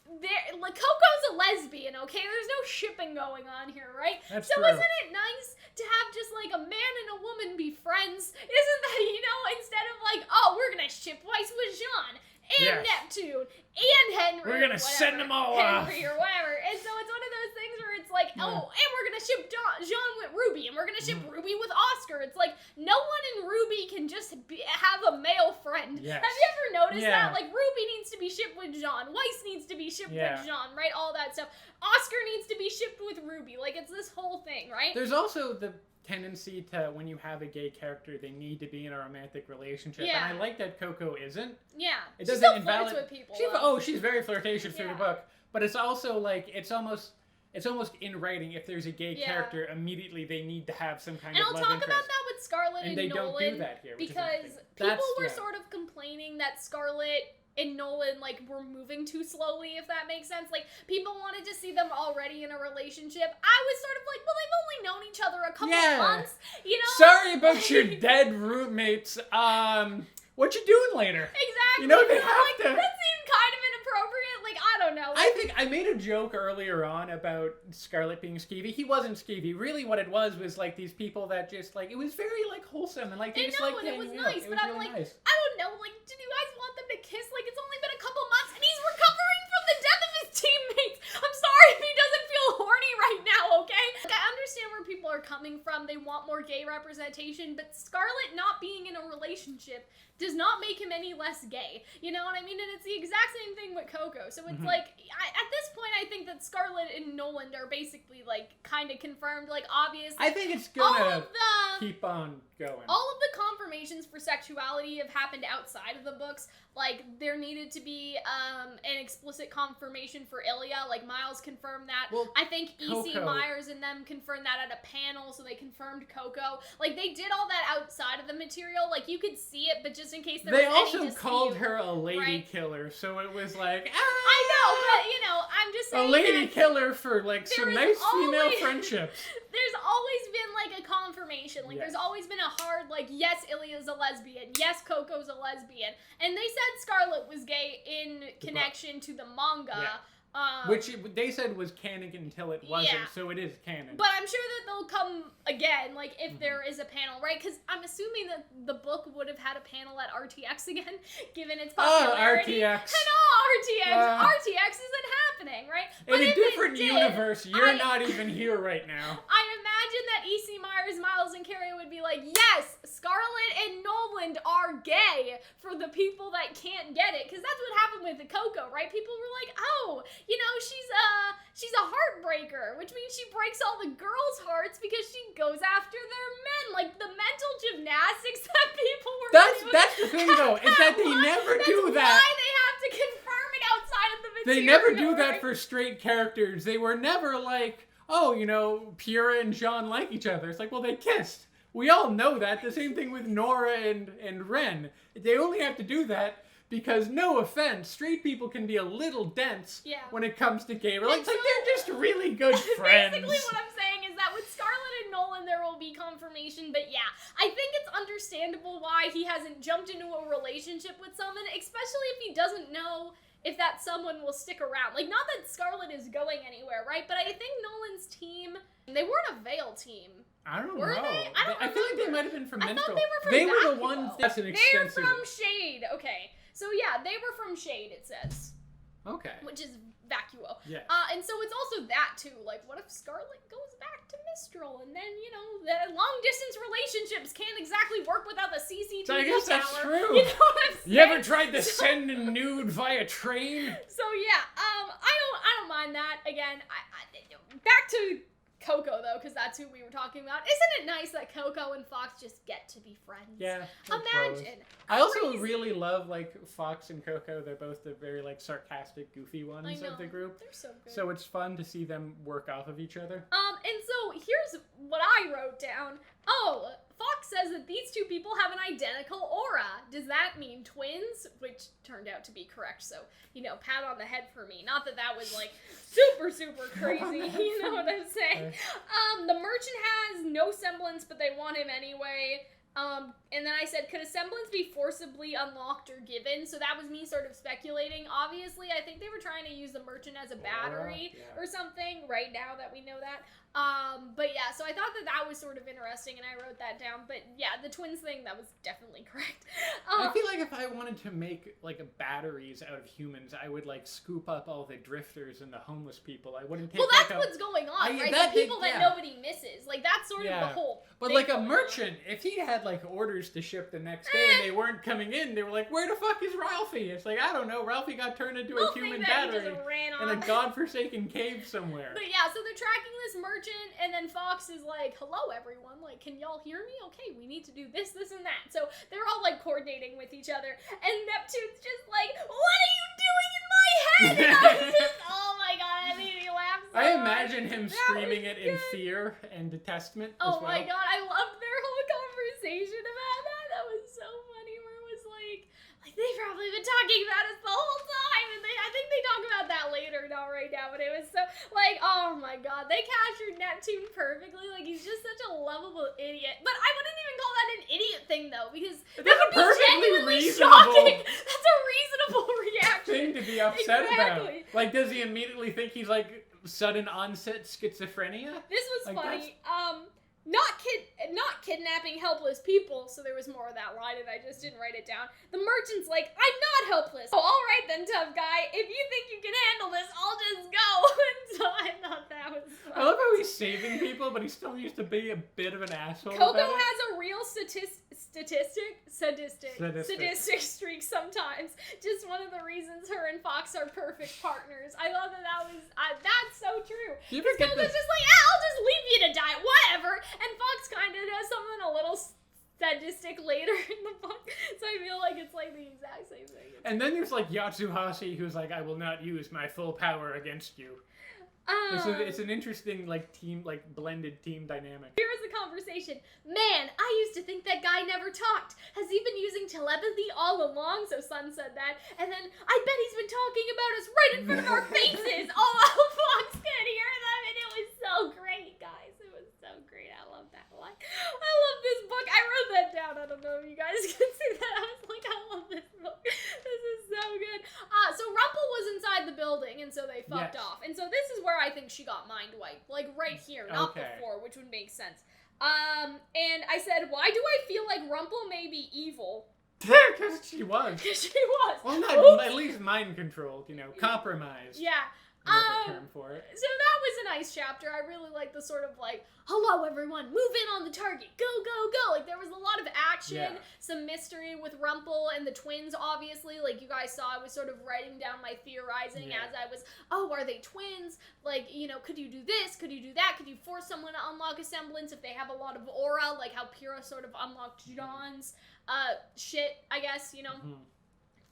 Speaker 1: Coco's a lesbian, okay? There's no shipping going on here, right?
Speaker 2: That's
Speaker 1: so
Speaker 2: true.
Speaker 1: Isn't it nice to have just like a man and a woman be friends? Isn't that, instead of like, oh, we're gonna ship Weiss with Jean and Neptune and Henry.
Speaker 2: We're gonna send them all off.
Speaker 1: Henry or whatever. And so it's one of those things where it's like, oh, and we're gonna ship Jean with Ruby, and we're gonna ship Ruby with Oscar. It's like, no one in RWBY can just have a male friend.
Speaker 2: Yes.
Speaker 1: Have you ever noticed that? Like, Ruby needs to be shipped with Jean. Weiss needs to be shipped with Jean, right? All that stuff. Oscar needs to be shipped with Ruby. Like, it's this whole thing, right?
Speaker 2: There's also the tendency to, when you have a gay character, they need to be in a romantic relationship. Yeah. And I like that Coco isn't.
Speaker 1: Yeah.
Speaker 2: It doesn't
Speaker 1: she still flirts with people.
Speaker 2: She's very flirtatious through the book. But it's also like, it's almost in writing, if there's a gay character, immediately they need to have some kind of love interest.
Speaker 1: And I'll talk about that with Scarlet and
Speaker 2: they
Speaker 1: Nolan.
Speaker 2: don't do that here.
Speaker 1: Because people were sort of complaining that Scarlet and Nolan, like, were moving too slowly, if that makes sense. Like, people wanted to see them already in a relationship. I was sort of like, well, they've only known each other a couple of months,
Speaker 2: Sorry about your dead roommates. what you doing later?
Speaker 1: Exactly.
Speaker 2: You know, they have to.
Speaker 1: That seemed kind of inappropriate. Like, I don't know.
Speaker 2: I think I made a joke earlier on about Scarlet being skeevy. He wasn't skeevy. Really, what it was like these people that just like, it was very like wholesome and like they just like
Speaker 1: and it was
Speaker 2: hanging
Speaker 1: nice,
Speaker 2: out.
Speaker 1: but
Speaker 2: It was
Speaker 1: I'm
Speaker 2: really
Speaker 1: like,
Speaker 2: nice.
Speaker 1: I don't know. Like, did you guys want them to kiss? Like, it's only been a couple months and he's recovering from the death of his teammates. I'm sorry if he doesn't feel horny right now. Okay. Like, I understand where people are coming from. They want more gay representation, but Scarlet not being in a relationship does not make him any less gay. You know what I mean? And it's the exact same thing with Coco. So it's like, at this point, I think that Scarlet and Nolan are basically, like, kind of confirmed. Like, obviously,
Speaker 2: I think it's gonna keep on going.
Speaker 1: All of the confirmations for sexuality have happened outside of the books. Like, there needed to be an explicit confirmation for Ilya. Like, Miles confirmed that. Well, I think E.C. Myers and them confirmed that at a panel, so they confirmed Coco. Like, they did all that outside of the material. Like, you could see it, but just in case there was any dispute.
Speaker 2: They also called her a lady killer, so it was like,
Speaker 1: I know, but, you know, I'm just saying
Speaker 2: a lady killer for, like, some nice female friendships.
Speaker 1: There's always been, like, a confirmation. Like, there's always been a hard, like, yes, Ilya's a lesbian. Yes, Coco's a lesbian. And they said Scarlet was gay in connection to the manga.
Speaker 2: Yeah. Which they said was canon until it wasn't, so it is canon.
Speaker 1: But I'm sure that they'll come again, like, if there is a panel, right? Because I'm assuming that the book would have had a panel at RTX again, given its popularity.
Speaker 2: Oh, RTX.
Speaker 1: I know, RTX. RTX isn't happening, right? But
Speaker 2: in a different universe, you're not even here right now.
Speaker 1: I imagine that E.C. Myers, Miles, and Carrie would be like, yes, Scarlet and Nolan are gay for the people that can't get it. Because that's what happened with the Coco, right? People were like, oh, you know, she's a heartbreaker, which means she breaks all the girls' hearts because she goes after their men. Like, the mental gymnastics that people were doing.
Speaker 2: That's the thing, though, is that they never do that.
Speaker 1: That's why they have to confirm it outside of the material.
Speaker 2: They never do that for straight characters. They were never like, oh, you know, Pyrrha and Jean like each other. It's like, well, they kissed. We all know that. The same thing with Nora and Ren. They only have to do that because, no offense, straight people can be a little dense when it comes to gay relations. Like, they're just really good friends.
Speaker 1: Basically what I'm saying is that with Scarlet and Nolan, there will be confirmation. But yeah, I think it's understandable why he hasn't jumped into a relationship with someone, especially if he doesn't know if that someone will stick around. Like, not that Scarlet is going anywhere, right? But I think Nolan's team, they weren't a Veil team.
Speaker 2: I don't know.
Speaker 1: Were they? I
Speaker 2: feel like they might have been from Minstrel.
Speaker 1: I thought they were from
Speaker 2: They were the ones that's an extensive.
Speaker 1: They're from Shade. Okay. So yeah, they were from Shade, it says.
Speaker 2: Okay.
Speaker 1: Which is Vacuo.
Speaker 2: Yeah.
Speaker 1: And so it's also that too. Like, what if Scarlet goes back to Mistral, and then, you know, the long distance relationships can't exactly work without the CCTV
Speaker 2: so I guess that's
Speaker 1: tower.
Speaker 2: true.
Speaker 1: You know what I'm saying?
Speaker 2: You ever tried to send a nude via train?
Speaker 1: So yeah, I don't mind that. Again, back to Coco, though, because that's who we were talking about. Isn't it nice that Coco and Fox just get to be friends?
Speaker 2: Yeah.
Speaker 1: Imagine.
Speaker 2: I also really love, like, Fox and Coco. They're both the very, like, sarcastic, goofy ones of the group.
Speaker 1: They're so good.
Speaker 2: So it's fun to see them work off of each other.
Speaker 1: And so here's what I wrote down. Oh, Fox says that these two people have an identical aura. Does that mean twins? Which turned out to be correct. So, you know, pat on the head for me. Not that that was, like, super, super crazy. You know what I'm saying? The merchant has no semblance, but they want him anyway. And then I said, could a semblance be forcibly unlocked or given? So that was me sort of speculating. Obviously, I think they were trying to use the merchant as a battery or something right now that we know that. But yeah, so I thought that that was sort of interesting, and I wrote that down. But yeah, the twins thing, that was definitely correct.
Speaker 2: I feel like if I wanted to make, like, batteries out of humans, I would, like, scoop up all the drifters and the homeless people. I wouldn't take,
Speaker 1: that's what's going on, right? The people that nobody misses. Like, that's sort of the whole
Speaker 2: But, like, a merchant, if he had, like, orders to ship the next day and they weren't coming in, they were like, where the fuck is Ralphie? It's like, I don't know. Ralphie got turned into a human battery in a godforsaken cave somewhere.
Speaker 1: But yeah, so they're tracking this merchant, and then Fox is like, hello, everyone. Like, can y'all hear me? Okay, we need to do this, this, and that. So they're all, like, coordinating with each other, and Neptune's just like, what are you doing in my head? And I was just, oh my god, I made me laugh so
Speaker 2: I imagine him screaming it in fear and detestment as well.
Speaker 1: Oh my god, I loved their whole conversation about that. That was so funny, where it was like they've probably been talking about us the whole time, and I think they talk about that later, not right now, but it was was so, like, oh my god, they captured Neptune perfectly. Like, he's just such a lovable idiot. But I wouldn't even call that an idiot thing, though, because that would be genuinely shocking. That's a reasonable reaction.
Speaker 2: Thing to be upset about. Like, does he immediately think he's, like, sudden onset schizophrenia?
Speaker 1: This was like, funny. Not kidnapping helpless people, so there was more of that line and I just didn't write it down. The merchant's like, I'm not helpless. Oh, alright then, tough guy. If you think you can handle this, I'll just go. So I thought that was funny.
Speaker 2: I love how he's saving people, but he still used to be a bit of an asshole.
Speaker 1: Coco has a real sadistic streak sometimes. Just one of the reasons her and Fox are perfect partners. I thought that was, that's so true. Because Coco's just like, I'll just leave you to die, whatever. And Fox kind of does something a little sadistic later in the book. So I feel like it's like the exact same thing.
Speaker 2: And then there's like Yatsuhashi, who's like, I will not use my full power against you. It's an interesting, like, team, like, blended team dynamic.
Speaker 1: Here was the conversation. Man, I used to think that guy never talked. Has he been using telepathy all along? So Sun said that. And then, I bet he's been talking about us right in front of our faces. Oh, Fox could hear them, and it was so great, guys. It was so great. I love that line. I love this book. I wrote that down. I don't know if you guys can see that. I was like, I love this book. This is so good. So Rumple was inside the building, and so they fucked off. And so this is where I think she got mind wiped. Like, right here, not before, which would make sense. And I said, why do I feel like Rumple may be evil?
Speaker 2: Because she was.
Speaker 1: She was.
Speaker 2: Well, not at least mind controlled, you know, compromised.
Speaker 1: Yeah.
Speaker 2: Term for it.
Speaker 1: So that was a nice chapter. I really like the sort of like, hello everyone, move in on the target, go, go, go. Like there was a lot of action, some mystery with Rumple and the twins, obviously. Like you guys saw, I was sort of writing down my theorizing as I was, are they twins? Like, you know, could you do this? Could you do that? Could you force someone to unlock a semblance if they have a lot of aura? Like how Pyrrha sort of unlocked John's shit, I guess, you know,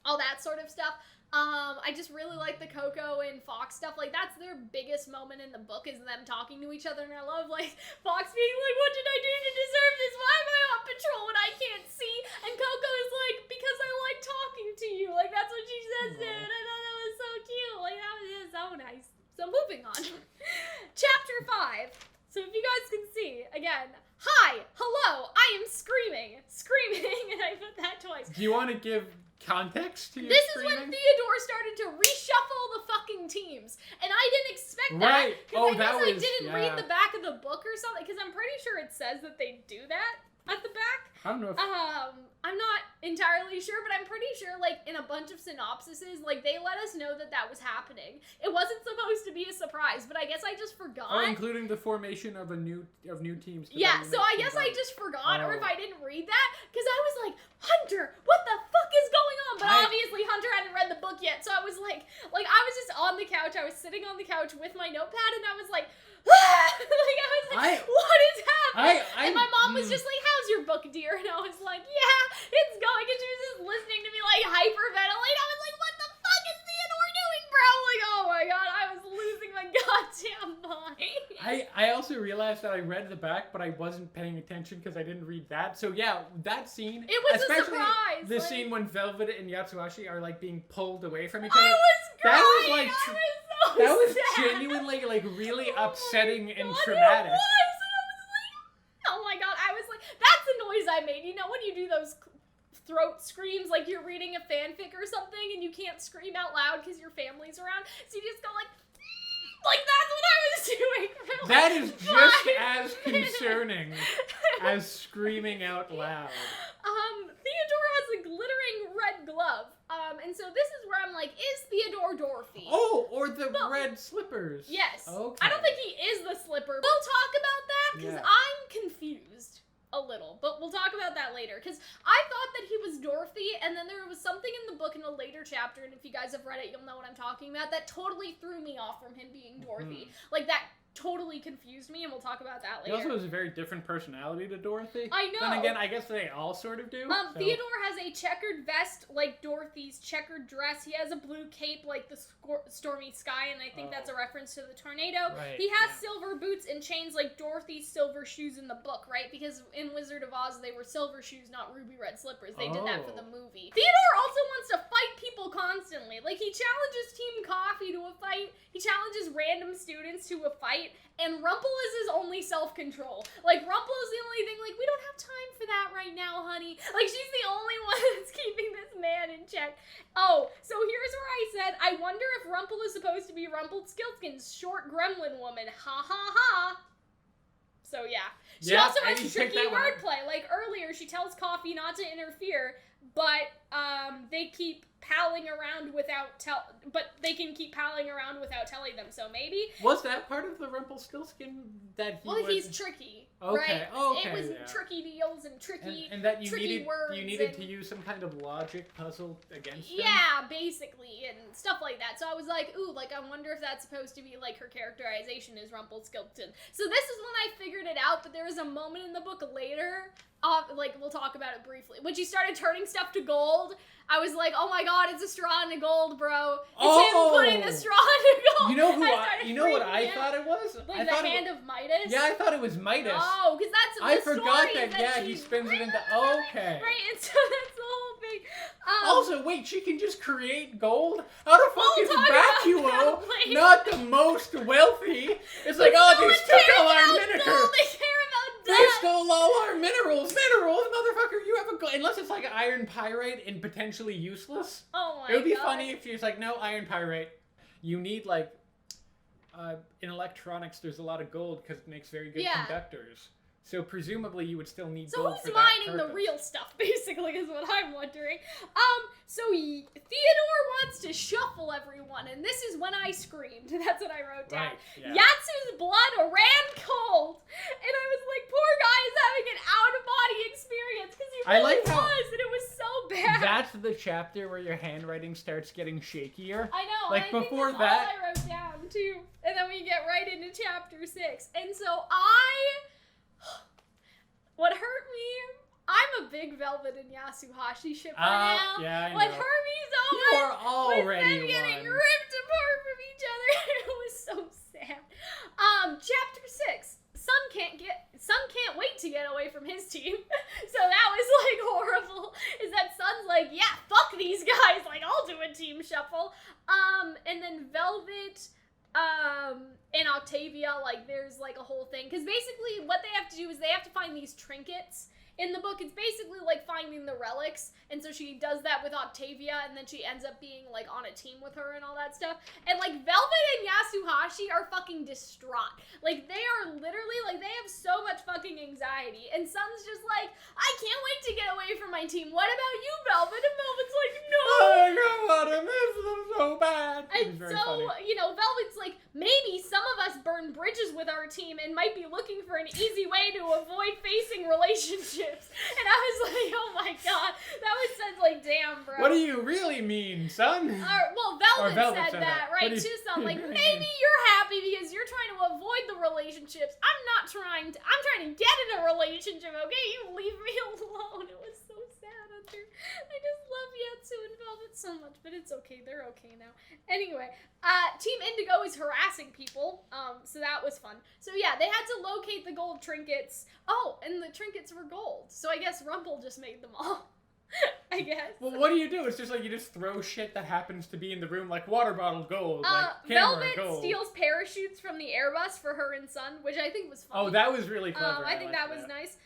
Speaker 1: all that sort of stuff. I just really like the Coco and Fox stuff. Like, that's their biggest moment in the book is them talking to each other. And I love, like, Fox being like, what did I do to deserve this? Why am I on patrol when I can't see? And Coco is like, because I like talking to you. Like, that's what she says to him. And I thought that was so cute. Like, that was just so nice. So, moving on. Chapter 5. So, if you guys can see, again, hi, hello, I am screaming, and I put that twice.
Speaker 2: Do you want to give context to your
Speaker 1: This
Speaker 2: screaming?
Speaker 1: is when Theodore started to reshuffle the fucking teams, and I didn't expect that because I didn't read the back of the book or something. Because I'm pretty sure it says that they do that at the back.
Speaker 2: I don't know.
Speaker 1: I'm not entirely sure, but I'm pretty sure, like in a bunch of synopsises, like they let us know that that was happening. It wasn't supposed to be a surprise, but I guess I just forgot.
Speaker 2: Oh, including the formation of new teams.
Speaker 1: Yeah, so I guess I just forgot, or if I didn't read that, because I was like, Hunter, what the fuck is going on? But obviously Hunter hadn't read the book yet, so I was like I was just on the couch. I was sitting on the couch with my notepad, and I was like, like I was like, what is happening? And my mom was just like, how's your book, dear? And I was like, yeah, it's going. And she was just listening to me like hyperventilate. I was like, what the fuck is Theodore doing, bro? Like, oh my god, I was losing my goddamn mind.
Speaker 2: I also realized that I read the back, but I wasn't paying attention because I didn't read that. So yeah, that scene.
Speaker 1: It was a surprise.
Speaker 2: The scene when Velvet and Yatsuhashi are like being pulled away from each other.
Speaker 1: I was crying.
Speaker 2: That was like
Speaker 1: that was
Speaker 2: genuinely like really upsetting and
Speaker 1: It
Speaker 2: traumatic.
Speaker 1: was, and I was like, oh my god, I was like, that's the noise I made. You know when you do those throat screams like you're reading a fanfic or something and you can't scream out loud because your family's around, so you just go like that's what I was doing.
Speaker 2: That is just as concerning as screaming out loud.
Speaker 1: Theodore has a glittering red glove. And so this is where I'm like, is Theodore Dorothy?
Speaker 2: Oh, or the red slippers.
Speaker 1: Yes.
Speaker 2: Okay.
Speaker 1: I don't think he is the slipper. We'll talk about that because I'm confused a little, but we'll talk about that later. Because I thought that he was Dorothy, and then there was something in the book in a later chapter, and if you guys have read it, you'll know what I'm talking about, that totally threw me off from him being Dorothy. Like that totally confused me, and we'll talk about that
Speaker 2: He
Speaker 1: later.
Speaker 2: also has a very different personality to Dorothy.
Speaker 1: I know.
Speaker 2: Then again, I guess they all sort of do. So.
Speaker 1: Theodore has a checkered vest like Dorothy's, checkered dress. He has a blue cape like the stormy sky, and I think that's a reference to the tornado.
Speaker 2: Right,
Speaker 1: He has silver boots and chains like Dorothy's silver shoes in the book, right? Because in Wizard of Oz, they were silver shoes, not ruby red slippers. They did that for the movie. Theodore also wants to fight people constantly. Like, he challenges Team Coffee to a fight. He challenges random students to a fight. And Rumple is his only self-control. Like, Rumple is the only thing, like, we don't have time for that right now, honey. Like, she's the only one that's keeping this man in check. Oh, so here's where I said, I wonder if Rumple is supposed to be Rumpelstiltskin's short gremlin woman. Ha ha ha. So, yeah. She also has tricky wordplay. Like, earlier, she tells Coffee not to interfere, but they keep palling around without they can keep palling around without telling them. So maybe
Speaker 2: was that part of the Rumpelstiltskin that he?
Speaker 1: Well, he's tricky.
Speaker 2: Okay.
Speaker 1: Right?
Speaker 2: Okay.
Speaker 1: It was tricky deals and tricky.
Speaker 2: And that you
Speaker 1: tricky words.
Speaker 2: You needed to use some kind of logic puzzle against him?
Speaker 1: Yeah, basically, and stuff like that. So I was like, ooh, like I wonder if that's supposed to be like her characterization is Rumpelstiltskin. So this is when I figured it out. But there was a moment in the book later. Like, we'll talk about it briefly. When she started turning stuff to gold, I was like, oh my god, it's a straw into gold, bro. It's him putting the straw into gold.
Speaker 2: You know what I thought it was?
Speaker 1: Like the hand of Midas?
Speaker 2: Yeah, I thought it was Midas.
Speaker 1: Oh, because that's the story.
Speaker 2: I forgot that, he spins it into, okay.
Speaker 1: Right, and so that's the whole thing.
Speaker 2: Also, wait, she can just create gold? How the fuck is Vacuo not the most wealthy? It's like, they took all our minerals. They stole all our minerals, motherfucker. You have a gold. Unless it's like iron pyrite and potentially useless.
Speaker 1: Oh my god.
Speaker 2: It would be funny if she was like, no, iron pyrite. You need like, in electronics, there's a lot of gold because it makes very good conductors. So presumably you would still need gold for that purpose. So who's mining
Speaker 1: the real stuff, basically, is what I'm wondering. So Theodore wants to shuffle everyone, and this is when I screamed. That's what I wrote down.
Speaker 2: Right, yeah.
Speaker 1: Yatsu's blood ran cold, and I was like, poor guy is having an out-of-body experience, because he really was, and it was so bad.
Speaker 2: That's the chapter where your handwriting starts getting shakier.
Speaker 1: I know,
Speaker 2: like
Speaker 1: and
Speaker 2: before
Speaker 1: I think that's all I wrote down, too. And then we get right into chapter 6. And so what hurt me, I'm a big Velvet and Yasuhashi shipper now.
Speaker 2: Yeah, I know.
Speaker 1: What hurt me so much was them getting ripped apart from each other. It was so sad. Chapter 6. Sun can't wait to get away from his team. So that was like horrible. Is that Sun's like, yeah, fuck these guys. Like, I'll do a team shuffle. And then Velvet and Octavia, like, there's like a whole thing. Because basically what they have to do is they have to find these trinkets. In the book, it's basically like finding the relics, and so she does that with Octavia, and then she ends up being like on a team with her and all that stuff. And like Velvet and Yasuhashi are fucking distraught. Like, they are literally like, they have so much fucking anxiety. And Sun's just like, I can't wait to get away from my team. What about you, Velvet? And Velvet's like, no.
Speaker 2: I don't want to miss them so bad.
Speaker 1: And so, funny. Velvet's like, maybe some of us burn bridges with our team and might be looking for an easy way to avoid facing relationships. And I was like, oh my god, that was such like, damn, bro.
Speaker 2: What do you really mean, Sun?
Speaker 1: Velvet said that, right, to Sun. Like, maybe you're happy because you're trying to avoid the relationships. I'm trying to get in a relationship, okay? You leave me alone. It was so sad, Hunter. I just love Yatsu and Velvet so much, but it's okay. They're okay now. Anyway, Team Indigo is harassing people, so that was fun. So yeah, they had to locate the gold trinkets. Oh, and the trinkets were gold, so I guess Rumple just made them all. I guess.
Speaker 2: Well, what do? It's just like you just throw shit that happens to be in the room, like water bottle gold, like camera
Speaker 1: Velvet
Speaker 2: gold.
Speaker 1: steals parachutes from the Airbus for her and Sun, which I think was funny.
Speaker 2: Oh, that was really clever.
Speaker 1: I think that was nice.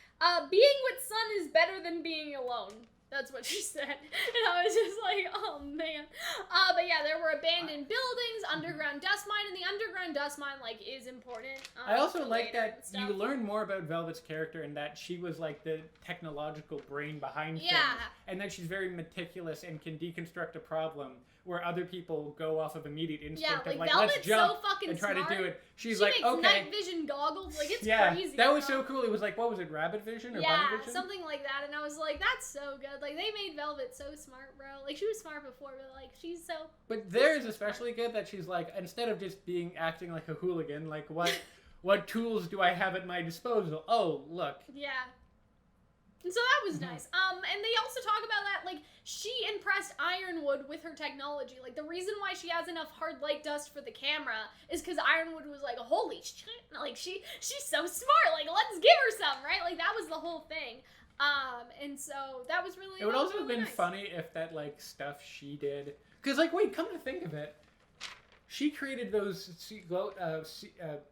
Speaker 1: Being with Sun is better than being alone. That's what she said. And I was just like, oh man. But yeah, there were abandoned buildings, underground dust mine, and the underground dust mine, like, is important.
Speaker 2: I also like that you learn more about Velvet's character and that she was like the technological brain behind things. And that she's very meticulous and can deconstruct a problem where other people go off of immediate instinct and like, let's jump
Speaker 1: so
Speaker 2: and try
Speaker 1: smart.
Speaker 2: to do it. She makes
Speaker 1: night vision goggles. Like, it's crazy.
Speaker 2: That was so cool. It was like, what was it, rabbit vision or bunny vision?
Speaker 1: Yeah, something like that. And I was like, that's so good. Like, they made Velvet so smart, bro. Like, she was smart before, but like, she's so...
Speaker 2: But theirs especially good that she's like, instead of just acting like a hooligan, like, what tools do I have at my disposal? Oh, look.
Speaker 1: Yeah. And so that was nice. And they also talk about that, like, she impressed Ironwood with her technology. Like, the reason why she has enough hard light dust for the camera is because Ironwood was like, holy shit, like, she's so smart, like, let's give her some, right? Like, that was the whole thing. And so that was really,
Speaker 2: it would also
Speaker 1: really
Speaker 2: have been
Speaker 1: nice.
Speaker 2: funny if that, like, stuff she did, because, like, wait, come to think of it, she created those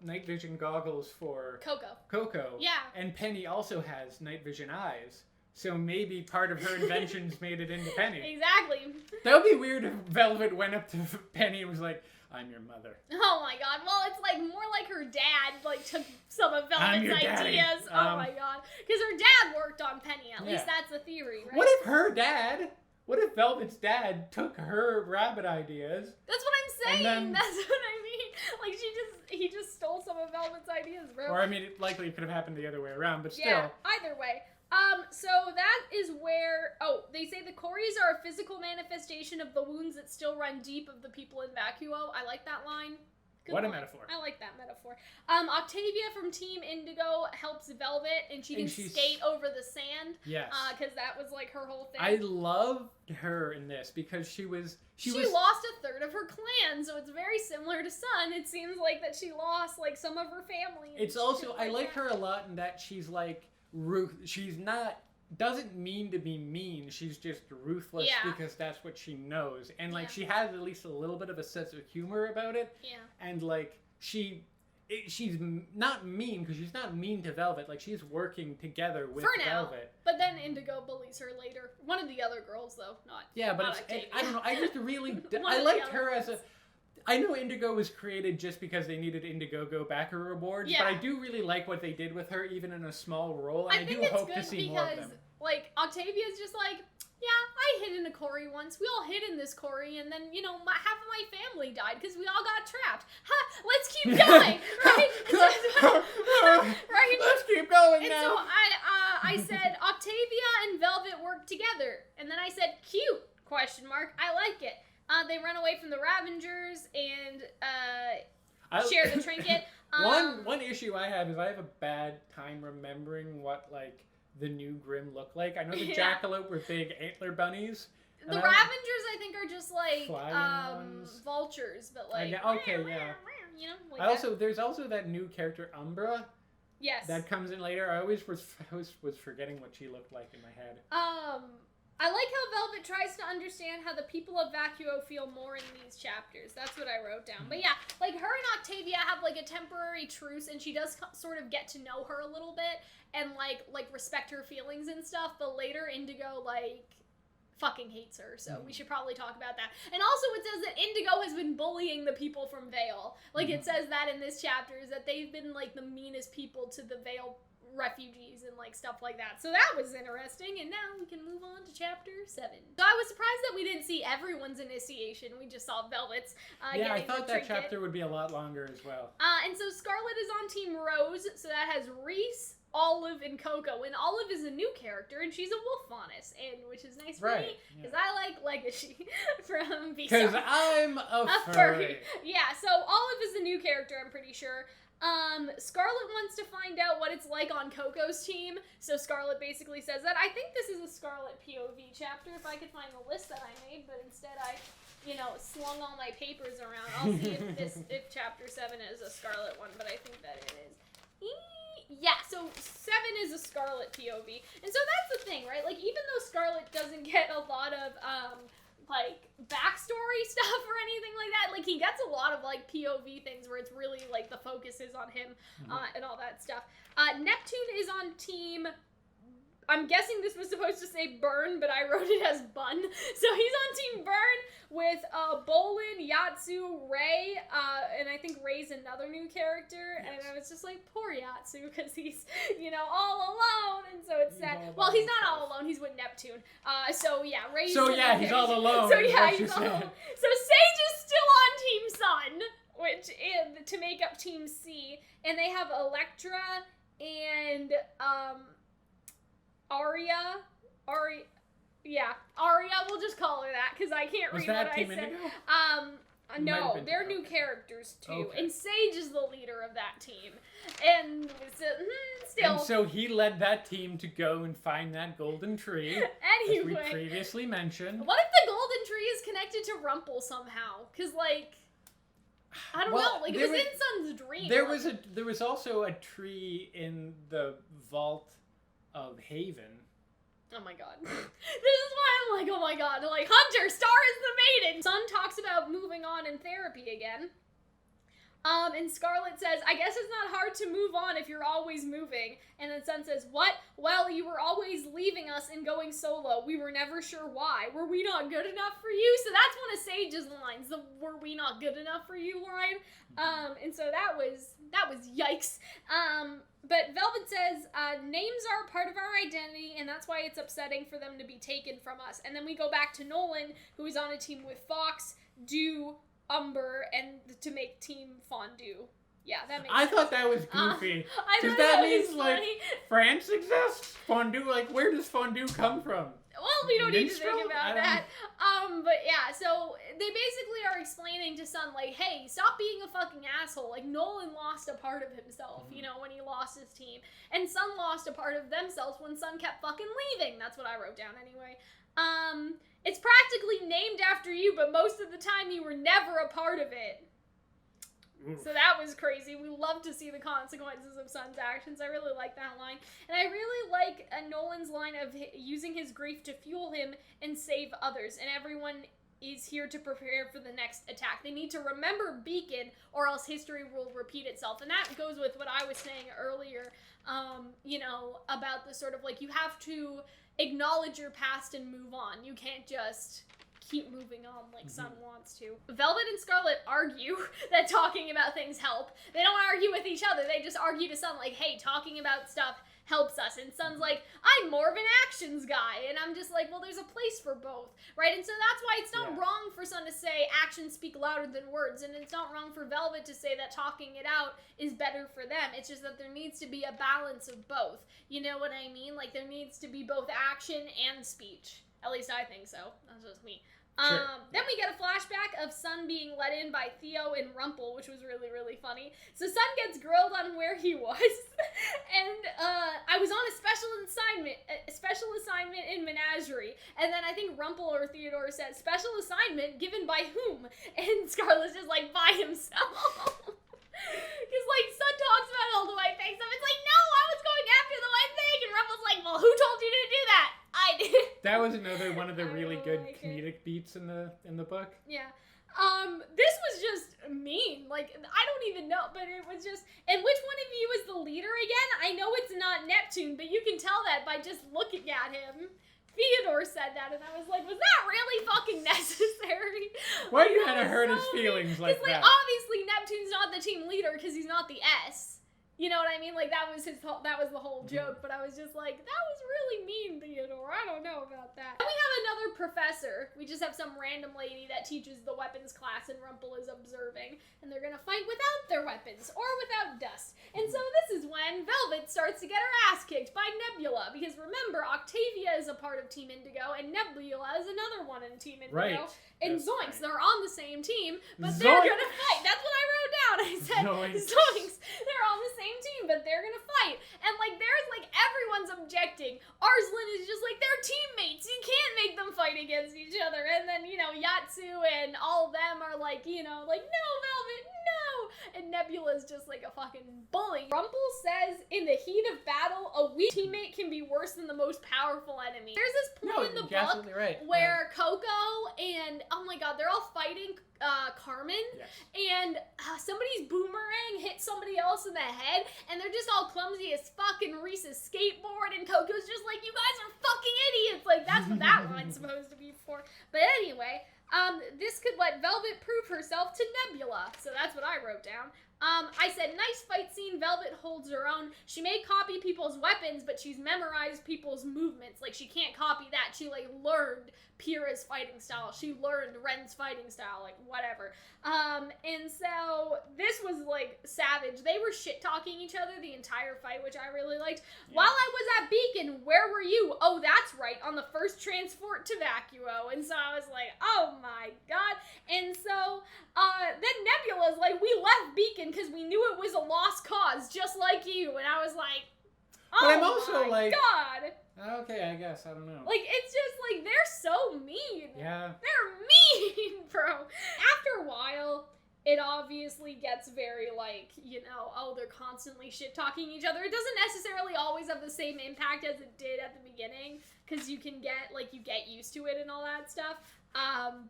Speaker 2: night vision goggles for Coco.
Speaker 1: Yeah.
Speaker 2: And Penny also has night vision eyes. So maybe part of her inventions made it into Penny.
Speaker 1: Exactly.
Speaker 2: That would be weird if Velvet went up to Penny and was like, I'm your mother.
Speaker 1: Oh my god. Well, it's like more like her dad like took some of Velvet's ideas. Oh my god. Because her dad worked on Penny. At least that's the theory, right?
Speaker 2: What if Velvet's dad took her rabbit ideas?
Speaker 1: That's what I'm saying. That's what I mean. Like he just stole some of Velvet's ideas, bro.
Speaker 2: Or I mean, it likely could have happened the other way around, but still.
Speaker 1: Yeah, either way. So that is where, they say the Coreys are a physical manifestation of the wounds that still run deep of the people in Vacuo. I like that line.
Speaker 2: What a metaphor.
Speaker 1: I like that metaphor. Octavia from Team Indigo helps Velvet, and she can skate over the sand.
Speaker 2: Yes.
Speaker 1: Because that was like her whole thing.
Speaker 2: I loved her in this because she lost
Speaker 1: a third of her clan, so it's very similar to Sun. It seems like that she lost like some of her family.
Speaker 2: It's also, I like her a lot in that she's like, she's not, doesn't mean to be mean, she's just ruthless because that's what she knows, and like she has at least a little bit of a sense of humor about it, and like she's not mean because she's not mean to Velvet, like she's working together with Velvet.
Speaker 1: But then Indigo bullies her later. One of the other girls though, not
Speaker 2: I don't know, I just really I liked her as a, I know Indigo was created just because they needed Indiegogo backer rewards, but I do really like what they did with her, even in a small role, and I do hope to see more of them.
Speaker 1: Like, Octavia's just like, yeah, I hid in a quarry once. We all hid in this quarry, and then, half of my family died because we all got trapped. Let's keep going, right? Right?
Speaker 2: Let's keep going now.
Speaker 1: And so I said, Octavia and Velvet work together, and then I said, cute, ? I like it. They run away from the Ravengers and share the trinket.
Speaker 2: One issue I have is I have a bad time remembering what like the new Grimm look like. I know the Jackalope were big antler bunnies.
Speaker 1: The Ravengers, I think, are just like vultures, but like
Speaker 2: there's also that new character Umbra.
Speaker 1: Yes.
Speaker 2: That comes in later. I always was forgetting what she looked like in my head.
Speaker 1: I like how Velvet tries to understand how the people of Vacuo feel more in these chapters. That's what I wrote down. But yeah, like her and Octavia have like a temporary truce, and she does sort of get to know her a little bit and like respect her feelings and stuff. But later, Indigo like fucking hates her, so we should probably talk about that. And also, it says that Indigo has been bullying the people from Vale. Like it says that in this chapter is that they've been like the meanest people to the Vale refugees and like stuff like that. So that was interesting, and now we can move on to chapter 7. So I was surprised that we didn't see everyone's initiation. We just saw Velvet's
Speaker 2: I thought that chapter would be a lot longer as well.
Speaker 1: And so Scarlet is on Team Rose, so that has Reese, Olive, and Coco, and Olive is a new character, and she's a wolf-faunus, and which is nice for me, because I like Legacy from
Speaker 2: Because I'm a furry.
Speaker 1: Yeah, so Olive is a new character, I'm pretty sure. Scarlet wants to find out what it's like on Coco's team, so Scarlet basically says that. I think this is a Scarlet POV chapter, if I could find the list that I made, but instead I, slung all my papers around. I'll see if chapter 7 is a Scarlet one, but I think that it is. Yeah, so 7 is a Scarlet POV, and so that's the thing, right? Like, even though Scarlet doesn't get a lot of, backstory stuff or anything like that. Like, he gets a lot of, POV things where it's really, the focus is on him, and all that stuff. Neptune is on team... I'm guessing this was supposed to say Burn, but I wrote it as Bun. So he's on Team Burn with Bolin, Yatsu, Ray, and I think Ray's another new character. Yes. And I was just like, poor Yatsu, because he's, all alone, and so it's sad. Well, he's not all alone, he's with Neptune. So yeah, Ray's...
Speaker 2: So yeah, he's all alone.
Speaker 1: So yeah, he's all alone. So Sage is still on Team Sun, which is to make up Team C, and they have Electra and, Aria, we'll just call her that, because I can't read what I said.
Speaker 2: Indigo?
Speaker 1: No, they're new characters too. Okay. And Sage is the leader of that team. And still.
Speaker 2: And so he led that team to go and find that golden tree.
Speaker 1: Anyway.
Speaker 2: As we previously mentioned.
Speaker 1: What if the golden tree is connected to Rumple somehow? Because, like, I don't know. Like, it was in Sun's dream.
Speaker 2: There was also a tree in the vault of Haven.
Speaker 1: Oh my god. This is why I'm like, oh my god. Like, Hunter, Star is the maiden! Sun talks about moving on in therapy again. And Scarlet says, I guess it's not hard to move on if you're always moving. And then Sun says, what? Well, you were always leaving us and going solo. We were never sure why. Were we not good enough for you? So that's one of Sage's lines, the were we not good enough for you line. And so that was yikes. But Velvet says, names are part of our identity, and that's why it's upsetting for them to be taken from us. And then we go back to Nolan, who is on a team with Fox, Dew, Umber, and to make Team Fondue. Yeah, that makes sense.
Speaker 2: I thought that was goofy. Because that means, like, France exists? Fondue, like, where does fondue come from?
Speaker 1: Well, we don't need to think about that. But yeah, so they basically are explaining to Sun, like, hey, stop being a fucking asshole. Like, Nolan lost a part of himself, you know, when he lost his team. And Sun lost a part of themselves when Sun kept fucking leaving. That's what I wrote down anyway. It's practically named after you, but most of the time you were never a part of it. Oof. So that was crazy. We love to see the consequences of Sun's actions. I really like that line. And I really like Nolan's line of using his grief to fuel him and save others. And everyone is here to prepare for the next attack. They need to remember Beacon or else history will repeat itself. And that goes with what I was saying earlier, you know, about the sort of like you have to acknowledge your past and move on. You can't just keep moving on like Sun wants to. Velvet and Scarlet argue that talking about things help. They don't argue with each other. They just argue to Sun like, hey, talking about stuff helps us. And Sun's like, I'm more of an actions guy. And I'm just like, well, there's a place for both, right? And so that's why it's not wrong for Sun to say actions speak louder than words. And it's not wrong for Velvet to say that talking it out is better for them. It's just that there needs to be a balance of both. You know what I mean? Like, there needs to be both action and speech. At least I think so. That's just me.
Speaker 2: Sure.
Speaker 1: Then we get a flashback of Sun being let in by Theo and Rumple, which was really, really funny. So Sun gets grilled on where he was, and I was on a special assignment in Menagerie, and then I think Rumple or Theodore said, special assignment given by whom? And Scarlet's just like, by himself. Because, like, Sun talks about all the white fang stuff. It's like, no, I was going after the white fang. And Rumple's like, well, who told you to do that? I did.
Speaker 2: That was another one of the really good comedic beats in the book.
Speaker 1: Yeah. This was just mean. Like, I don't even know, but it was just... And which one of you is the leader again? I know it's not Neptune, but you can tell that by just looking at him. Theodore said that, and I was like, was that really fucking necessary?
Speaker 2: Why you had to hurt his feelings like that?
Speaker 1: Because, like, obviously Neptune's not the team leader because he's not the S. You know what I mean? Like, that was the whole joke, but I was just like, that was really mean, Theodore. I don't know about that. And we have another professor. We just have some random lady that teaches the weapons class, and Rumple is observing, and they're gonna fight without their weapons, or without dust. And so this is when Velvet starts to get her ass kicked by Nebula, because remember, Octavia is a part of Team Indigo, and Nebula is another one in Team Indigo.
Speaker 2: Right.
Speaker 1: And Zoinks, they're on the same team, but they're gonna fight. That's what I wrote down. I said, Zoinks. They're on the same team, but they're gonna fight. And, like, there's, like, everyone's objecting. Arslan is just like, they're teammates. You can't make them fight against each other. And then, you know, Yatsu and all of them are like, you know, like, no, Velvet, no. And Nebula's just like a fucking bully. Rumple says, in the heat of battle, a weak teammate can be worse than the most powerful enemy. There's this point in the book where Coco and, oh my god, they're all fighting Carmen, and somebody's boomerang hits somebody else in the head, and they're just all clumsy as fucking Reese's skateboard, and Coco's just like, you guys are fucking idiots! Like, that's what that line's supposed to be for. But anyway, this could let Velvet prove herself to Nebula, so that's what I wrote down. I said, nice fight scene. Velvet holds her own. She may copy people's weapons, but she's memorized people's movements. Like, she can't copy that. She, like, learned Pyrrha's fighting style. She learned Ren's fighting style. Like, whatever. And so, this was, like, savage. They were shit-talking each other the entire fight, which I really liked. Yeah. While I was at Beacon, where were you? Oh, that's right, on the first transport to Vacuo. And so, I was like, oh my god. And so, then Nebula's like, we left Beacon because we knew it was a lost cause, just like you. And I was like, oh but I'm also my god.
Speaker 2: Okay, I guess. I don't know.
Speaker 1: Like, it's just like, they're so mean.
Speaker 2: Yeah.
Speaker 1: They're mean, bro. After a while, it obviously gets very, like, you know, oh, they're constantly shit-talking each other. It doesn't necessarily always have the same impact as it did at the beginning, because you can get, like, you get used to it and all that stuff.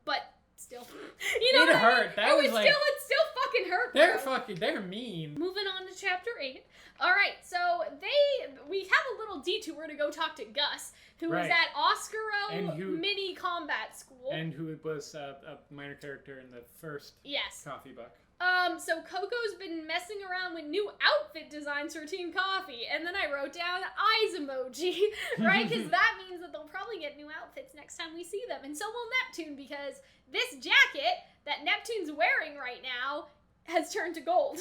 Speaker 1: But still, you know,
Speaker 2: it hurt. That was like,
Speaker 1: it still fucking hurt.
Speaker 2: They're mean.
Speaker 1: Moving on to chapter 8. All right, so we have a little detour to go talk to Gus, who was at Oscaro Mini Combat School,
Speaker 2: and who was a minor character in the first Coffee book.
Speaker 1: So Coco's been messing around with new outfit designs for Team Coffee, and then I wrote down eyes emoji, right? Because that means that they'll probably get new outfits next time we see them, and so will Neptune, because this jacket that Neptune's wearing right now has turned to gold.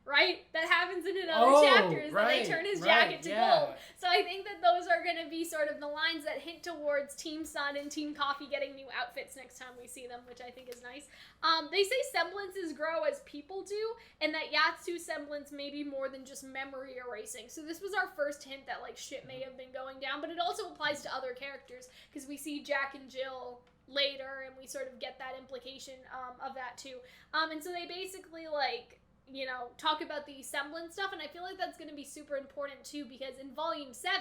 Speaker 1: Right? That happens in another chapters, that they turn his jacket to gold. So I think that those are going to be sort of the lines that hint towards Team Sun and Team Coffee getting new outfits next time we see them, which I think is nice. They say semblances grow as people do, and that Yatsu's semblance may be more than just memory erasing. So this was our first hint that, like, shit may have been going down, but it also applies to other characters, because we see Jack and Jill later, and we sort of get that implication of that too. And so they basically, like, you know, talk about the semblance stuff, and I feel like that's going to be super important too, because in Volume 7,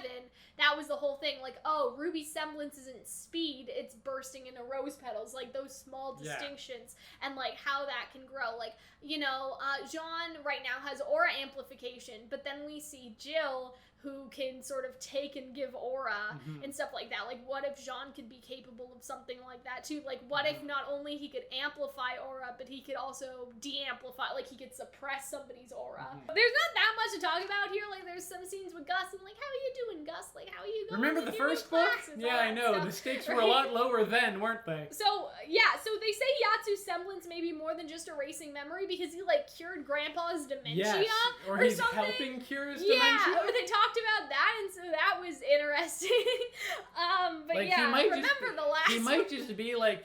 Speaker 1: that was the whole thing, like, oh, Ruby's semblance isn't speed, it's bursting into rose petals, like, those small distinctions, and, like, how that can grow, like, you know, Jean right now has aura amplification, but then we see Jill, who can sort of take and give aura and stuff like that. Like, what if Jean could be capable of something like that too? Like, what if not only he could amplify aura, but he could also de-amplify, like he could suppress somebody's aura. There's not that much to talk about here. Like, there's some scenes with Gus, and like, how are you doing, Gus? Like, how are you going?
Speaker 2: Remember the first book? Yeah, I know. Stuff, the stakes were a lot lower then, weren't they?
Speaker 1: So, yeah, so they say Yatsu's semblance may be more than just erasing memory, because he, like, cured Grandpa's dementia.
Speaker 2: Yes, or he's something. Helping cure his dementia.
Speaker 1: Yeah, or they talked about that, and so that was interesting. But like, yeah, remember the last.
Speaker 2: He might just be like,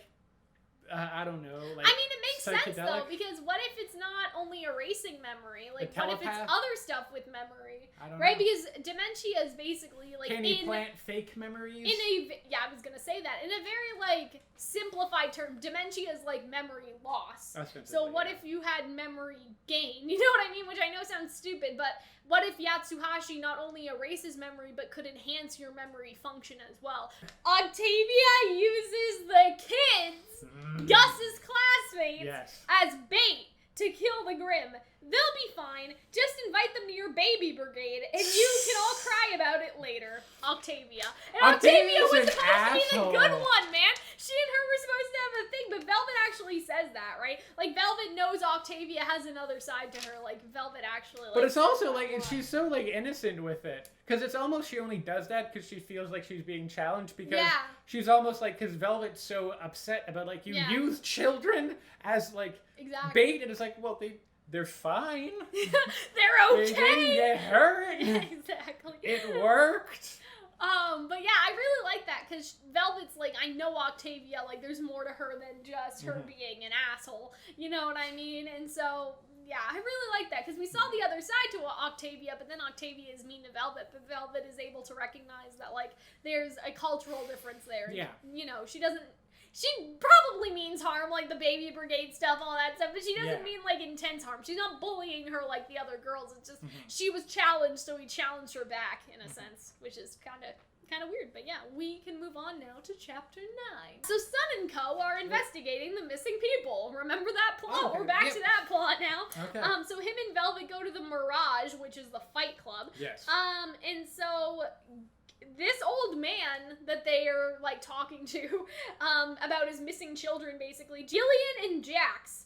Speaker 2: I don't know. Like,
Speaker 1: I mean, it makes sense though, because what if it's not only erasing memory? Like, what if it's other stuff with memory?
Speaker 2: I don't
Speaker 1: know.
Speaker 2: Because
Speaker 1: dementia is basically like
Speaker 2: can he plant fake memories?
Speaker 1: I was gonna say that in a very like simplified term. Dementia is like memory loss. So what if you had memory gain? You know what I mean? Which I know sounds stupid, but what if Yatsuhashi not only erases memory but could enhance your memory function as well? Octavia uses the kids, Gus's classmates, as bait to kill the Grimm. They'll be fine. Just invite them to your baby brigade, and you can all cry about it later. Octavia. And Octavia was supposed to be the good one, man. She and her were supposed to have a thing, but Velvet actually says that, right? Like, Velvet knows Octavia has another side to her. Like, Velvet actually, like...
Speaker 2: But it's also, like, she's so, like, innocent with it. Because it's almost she only does that because she feels like she's being challenged, because she's almost, like, because Velvet's so upset about, like, you use children as, like, bait, and it's like, well, they're fine.
Speaker 1: They're okay.
Speaker 2: They didn't get hurt.
Speaker 1: Exactly.
Speaker 2: It worked.
Speaker 1: But yeah, I really like that, because Velvet's like, I know Octavia, like, there's more to her than just her being an asshole. You know what I mean? And so, yeah, I really like that, because we saw the other side to Octavia, but then Octavia is mean to Velvet, but Velvet is able to recognize that, like, there's a cultural difference there.
Speaker 2: Yeah.
Speaker 1: You know, she probably means harm, like the baby brigade stuff, all that stuff, but she doesn't mean, like, intense harm. She's not bullying her like the other girls. It's just, she was challenged, so he challenged her back, in a sense, which is kind of weird. But yeah, we can move on now to chapter 9. So Sun and Co. are investigating the missing people. Remember that plot? Okay. We're back to that plot now.
Speaker 2: Okay.
Speaker 1: So him and Velvet go to the Mirage, which is the fight club.
Speaker 2: Yes.
Speaker 1: And so... this old man that they are, like, talking to about his missing children, basically, Jillian and Jax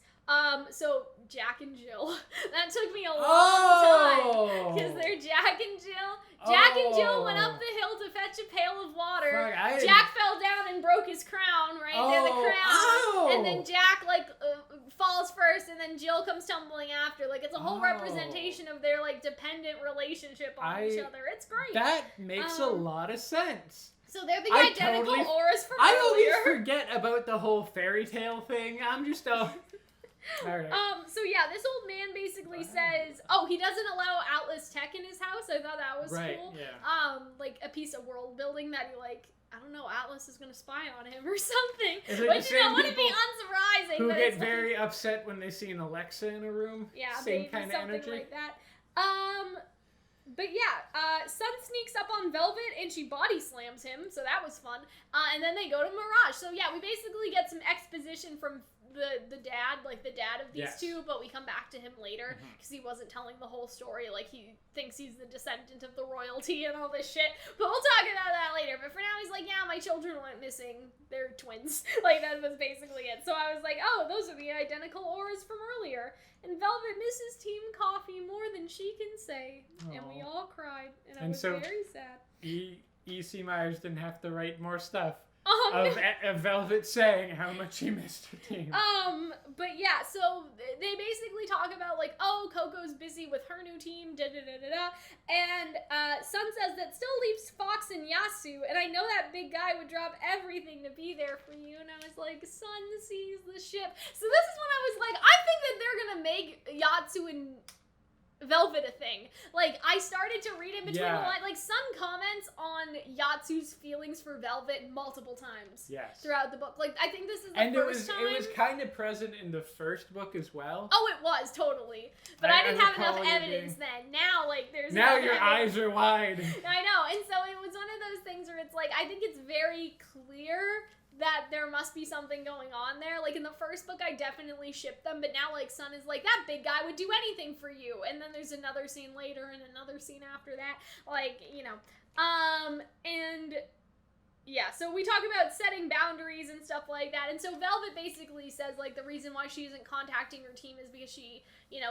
Speaker 1: So Jack and Jill. That took me a long time. Because they're Jack and Jill. Jack and Jill went up the hill to fetch a pail of water. Jack fell down and broke his crown, right? They're the crown. And then Jack, falls first, and then Jill comes tumbling after. Like, it's a whole representation of their, dependent relationship on each other. It's great.
Speaker 2: That makes a lot of sense.
Speaker 1: So they're the identical auras from earlier.
Speaker 2: I always forget about the whole fairy tale thing. I'm just Alright.
Speaker 1: So yeah, this old man basically says, he doesn't allow Atlas tech in his house. I thought that was cool.
Speaker 2: Yeah.
Speaker 1: Like a piece of world building that he I don't know, Atlas is gonna spy on him or something. Which, wouldn't be unsurprising.
Speaker 2: Who get very upset when they see an Alexa in a room.
Speaker 1: Yeah,
Speaker 2: same kind of
Speaker 1: something
Speaker 2: energy.
Speaker 1: Like that. But yeah, Sun sneaks up on Velvet and she body slams him, so that was fun. And then they go to Mirage. So yeah, we basically get some exposition from the dad, the dad of these two, but we come back to him later because he wasn't telling the whole story. He thinks he's the descendant of the royalty and all this shit. But we'll talk about that later. But for now, he's like, yeah, my children went missing. They're twins. That was basically it. So I was like, oh, those are the identical auras from earlier. And Velvet misses Team Coffee more than she can say. Aww. And we all cried. And I was very sad.
Speaker 2: E.C. Myers didn't have to write more stuff. Of Velvet saying how much she missed her team.
Speaker 1: But yeah, so they basically talk about Coco's busy with her new team, and Sun says that still leaves Fox and Yasu, and I know that big guy would drop everything to be there for you, and I was like, Sun sees the ship. So this is when I was like, I think that they're gonna make Yasu and Velvet a thing. I started to read in between the lines. Sun comments on Yatsu's feelings for Velvet multiple times throughout the book. I think this is the first time.
Speaker 2: And it was kind of present in the first book as well.
Speaker 1: Oh, it was, totally. But I didn't have enough evidence then. Now, there's
Speaker 2: now your eyes are wide.
Speaker 1: I know. And so it was one of those things where it's I think it's very clear that there must be something going on there. In the first book, I definitely shipped them, but now, Sun is that big guy would do anything for you. And then there's another scene later and another scene after that. And yeah, so we talk about setting boundaries and stuff like that. And so Velvet basically says, the reason why she isn't contacting her team is because she,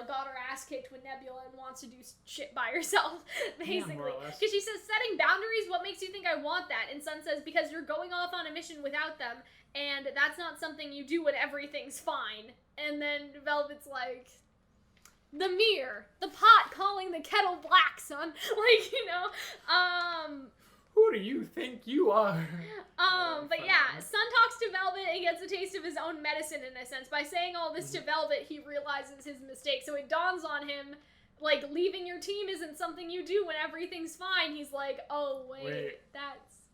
Speaker 1: got her ass kicked with Nebula and wants to do shit by herself, basically. Because she says, setting boundaries, what makes you think I want that? And Sun says, because you're going off on a mission without them, and that's not something you do when everything's fine. And then Velvet's like, the mirror, the pot calling the kettle black, son.
Speaker 2: Who do you think you are?
Speaker 1: But yeah, Sun talks to Velvet and gets a taste of his own medicine in a sense. By saying all this to Velvet, he realizes his mistake. So it dawns on him, leaving your team isn't something you do when everything's fine. He's like, oh, wait. That's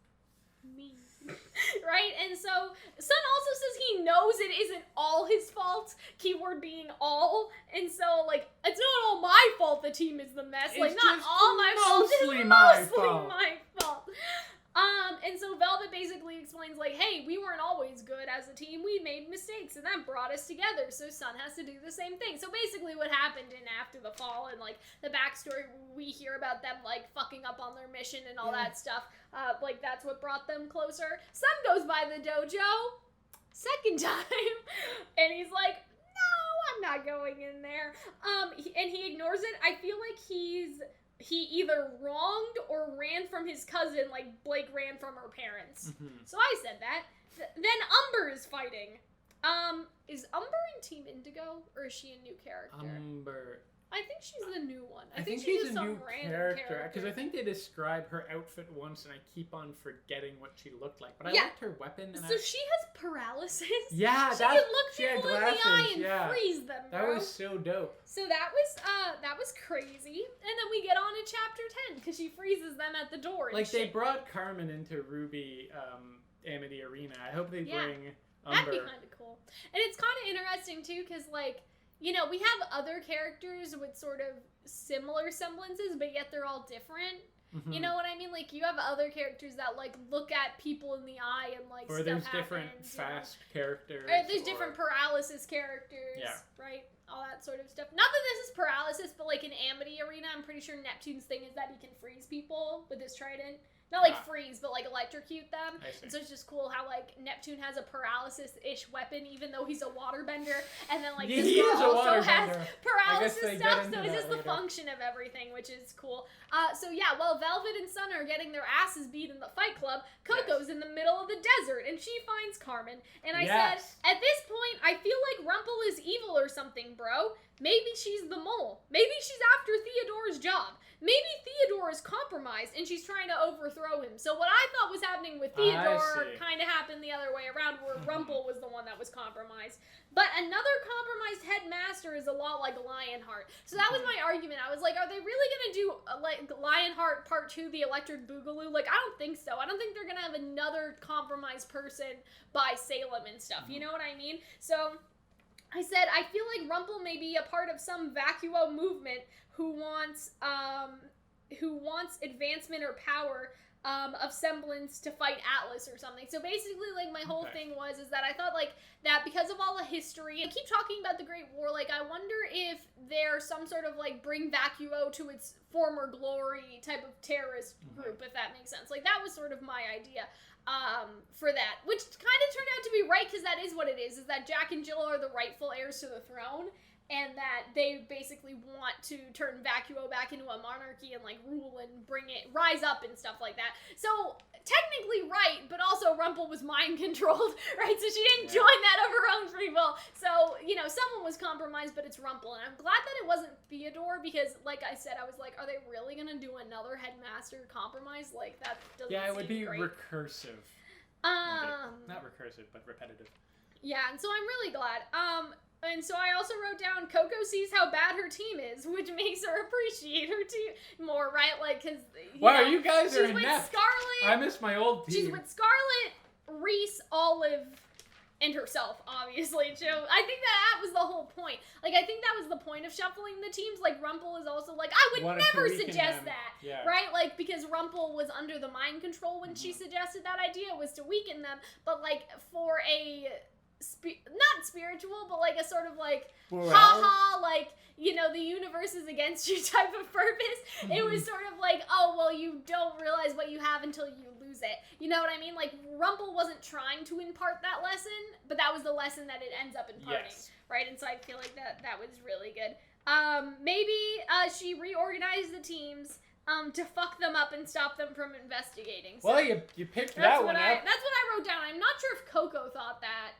Speaker 1: me. Right? And so Sun also says he knows it isn't all his fault, keyword being all, and so it's not all my fault the team is the mess.
Speaker 2: It's
Speaker 1: not all my fault, it's mostly my fault. And so Velvet basically explains hey, we weren't always good as a team, we made mistakes and that brought us together, so Sun has to do the same thing. So basically what happened in After the Fall and the backstory, we hear about them fucking up on their mission and all that stuff, that's what brought them closer. Sun goes by the dojo second time and he's like, no, I'm not going in there, and he ignores it. I feel like he either wronged or ran from his cousin like Blake ran from her parents. So I said that. Then Umber is fighting. Is Umber in Team Indigo, or is she a new character?
Speaker 2: Umber.
Speaker 1: I think she's the new one.
Speaker 2: I think she's a new character. Because I think they describe her outfit once, and I keep on forgetting what she looked like. But I liked her weapon. And
Speaker 1: so she has paralysis?
Speaker 2: Yeah,
Speaker 1: she could look people in the eye and freeze them, bro.
Speaker 2: That was so dope.
Speaker 1: So that was crazy. And then we get on to chapter 10, because she freezes them at the door and
Speaker 2: they brought Carmen into RWBY Amity Arena. I hope they bring Umber.
Speaker 1: That'd be kind of cool. And it's kind of interesting, too, because, we have other characters with sort of similar semblances, but yet they're all different. You know what I mean? You have other characters that, look at people in the eye and,
Speaker 2: or
Speaker 1: stuff
Speaker 2: there's
Speaker 1: happens,
Speaker 2: different fast characters.
Speaker 1: Or there's different paralysis characters.
Speaker 2: Yeah.
Speaker 1: Right? All that sort of stuff. Not that this is paralysis, but, in Amity Arena, I'm pretty sure Neptune's thing is that he can freeze people with his trident. Not like freeze, but like electrocute them.
Speaker 2: I see.
Speaker 1: And so it's just cool how like Neptune has a paralysis-ish weapon, even though he's a waterbender, and then like this girl also has paralysis stuff. So it's just the function of everything, which is cool. So yeah, while Velvet and Sun are getting their asses beat in the Fight Club, Coco's in the middle of the desert, and she finds Carmen. And I said, at this point, I feel like Rumple is evil or something, bro. Maybe she's the mole. Maybe she's after Theodore's job. Maybe Theodore is compromised and she's trying to overthrow him. So what I thought was happening with Theodore kind of happened the other way around, where Rumple was the one that was compromised. But another compromised headmaster is a lot like Lionheart. So that was my argument. I was like, are they really going to do like Lionheart Part 2, the Electric Boogaloo? Like, I don't think so. I don't think they're going to have another compromised person by Salem and stuff. You know what I mean? So I said, I feel like Rumple may be a part of some vacuo movement who wants advancement or power of semblance to fight Atlas or something. So basically, like, my whole thing was that I thought, like, that because of all the history, I keep talking about the Great War, like, I wonder if there's some sort of, like, bring vacuo to its former glory type of terrorist group, if that makes sense. Like, that was sort of my idea. For that, which kind of turned out to be right, because that is what it is that Jack and Jill are the rightful heirs to the throne, and that they basically want to turn Vacuo back into a monarchy and, like, rule and rise up and stuff like that. So, technically right, but also Rumple was mind-controlled, right? So she didn't join that of her own free will. So, you know, someone was compromised, but it's Rumple. And I'm glad that it wasn't Theodore, because, like I said, I was like, are they really gonna do another headmaster compromise? Like, that doesn't seem
Speaker 2: it would be
Speaker 1: great.
Speaker 2: Recursive. Not recursive, but repetitive.
Speaker 1: Yeah, and so I'm really glad. And so I also wrote down Coco sees how bad her team is, which makes her appreciate her team more, right? Like, because
Speaker 2: you guys are inept.
Speaker 1: Scarlet.
Speaker 2: I miss my old team.
Speaker 1: She's with Scarlet, Reese, Olive, and herself, obviously. So I think that was the whole point. Like, I think that was the point of shuffling the teams. Like, Rumple is also like, I would never suggest that, right? Like, because Rumple was under the mind control when she suggested that idea, was to weaken them. But, like, for a not spiritual, but like a sort of like ha-ha, like, you know, the universe is against you type of purpose. It was sort of like, oh, well, you don't realize what you have until you lose it. You know what I mean? Like, Rumple wasn't trying to impart that lesson, but that was the lesson that it ends up imparting, right? And so I feel like that was really good. Maybe she reorganized the teams to fuck them up and stop them from investigating. So
Speaker 2: well, you picked that one up.
Speaker 1: That's what I wrote down. I'm not sure if Coco thought that.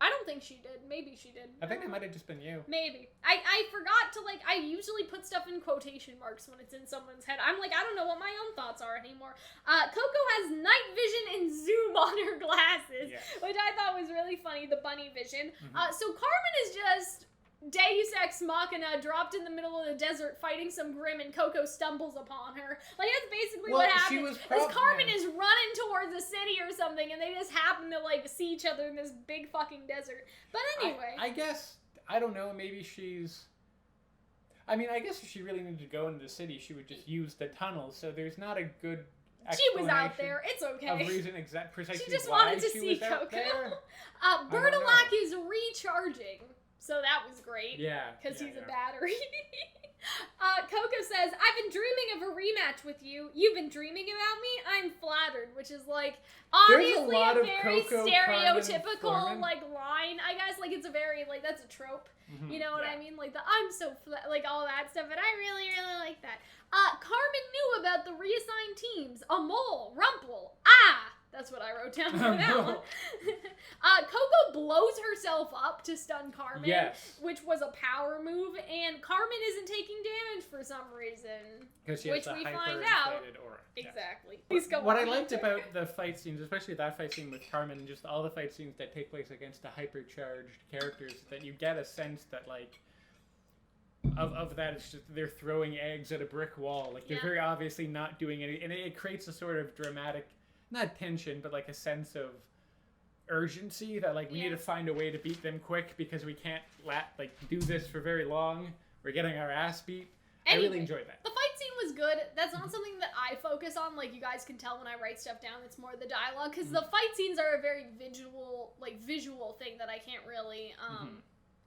Speaker 1: I don't think she did. Maybe she did.
Speaker 2: I think it might have just been you.
Speaker 1: Maybe. I forgot to, like, I usually put stuff in quotation marks when it's in someone's head. I'm like, I don't know what my own thoughts are anymore. Coco has night vision and zoom on her glasses, which I thought was really funny, the bunny vision. So Carmen is just Deus Ex Machina, dropped in the middle of the desert fighting some Grim, and Coco stumbles upon her. Like, that's basically what happened. Carmen is running towards the city or something, and they just happen to, like, see each other in this big fucking desert. But anyway.
Speaker 2: I guess, I don't know, maybe she's... I mean, I guess if she really needed to go into the city, she would just use the tunnel, so there's not a good explanation.
Speaker 1: She was out there. It's okay.
Speaker 2: Of reason precisely
Speaker 1: she just
Speaker 2: why
Speaker 1: wanted to
Speaker 2: she
Speaker 1: see
Speaker 2: was out there.
Speaker 1: Bertolac is recharging. So that was great.
Speaker 2: Yeah.
Speaker 1: Because he's a battery. Coco says, I've been dreaming of a rematch with you. You've been dreaming about me? I'm flattered. Which is, like, obviously a very stereotypical, like, line. I guess, like, it's a very, like, that's a trope. You know what I mean? Like, I'm so like, all that stuff. And I really, really like that. Carmen knew about the reassigned teams. A mole. Rumple. That's what I wrote down for that one. Coco blows herself up to stun Carmen, which was a power move, and Carmen isn't taking damage for some reason, which we find out.
Speaker 2: Aura.
Speaker 1: Exactly.
Speaker 2: What I liked about the fight scenes, especially that fight scene with Carmen, and just all the fight scenes that take place against the hypercharged characters, that you get a sense that, like, of that, it's just they're throwing eggs at a brick wall. Like, they're very obviously not doing anything, and it creates a sort of dramatic, not tension, but, like, a sense of urgency that, like, we need to find a way to beat them quick because we can't do this for very long. We're getting our ass beat. Anyway, I really enjoyed that.
Speaker 1: The fight scene was good. That's not something that I focus on. Like, you guys can tell when I write stuff down, it's more the dialogue, because the fight scenes are a very visual thing that I can't really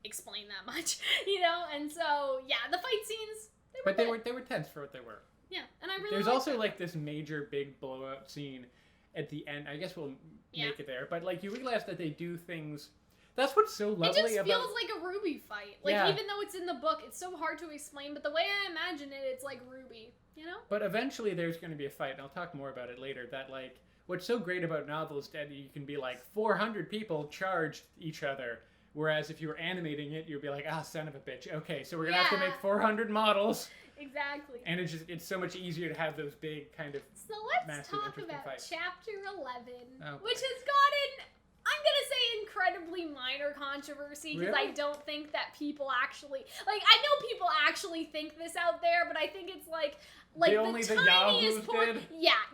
Speaker 1: explain that much, you know. And so, yeah, the fight scenes, they were tense for what they were. Yeah, and I really
Speaker 2: There's also, like, this major big blowout scene at the end. I guess we'll make it there. But, like, you realize that they do things... That's what's so lovely about...
Speaker 1: It just feels like a RWBY fight. Like, even though it's in the book, it's so hard to explain. But the way I imagine it, it's like RWBY, you know?
Speaker 2: But eventually there's going to be a fight, and I'll talk more about it later, that, like... What's so great about novels is that you can be like, 400 people charged each other. Whereas if you were animating it, you'd be like, son of a bitch. Okay, so we're going to have to make 400 models.
Speaker 1: Exactly.
Speaker 2: And it's so much easier to have those big kind of
Speaker 1: So let's talk about
Speaker 2: fights.
Speaker 1: Chapter 11, which has gotten, I'm going to say, incredibly minor controversy, because I don't think that people actually, like, I know people actually think this out there, but I think it's like the tiniest portion,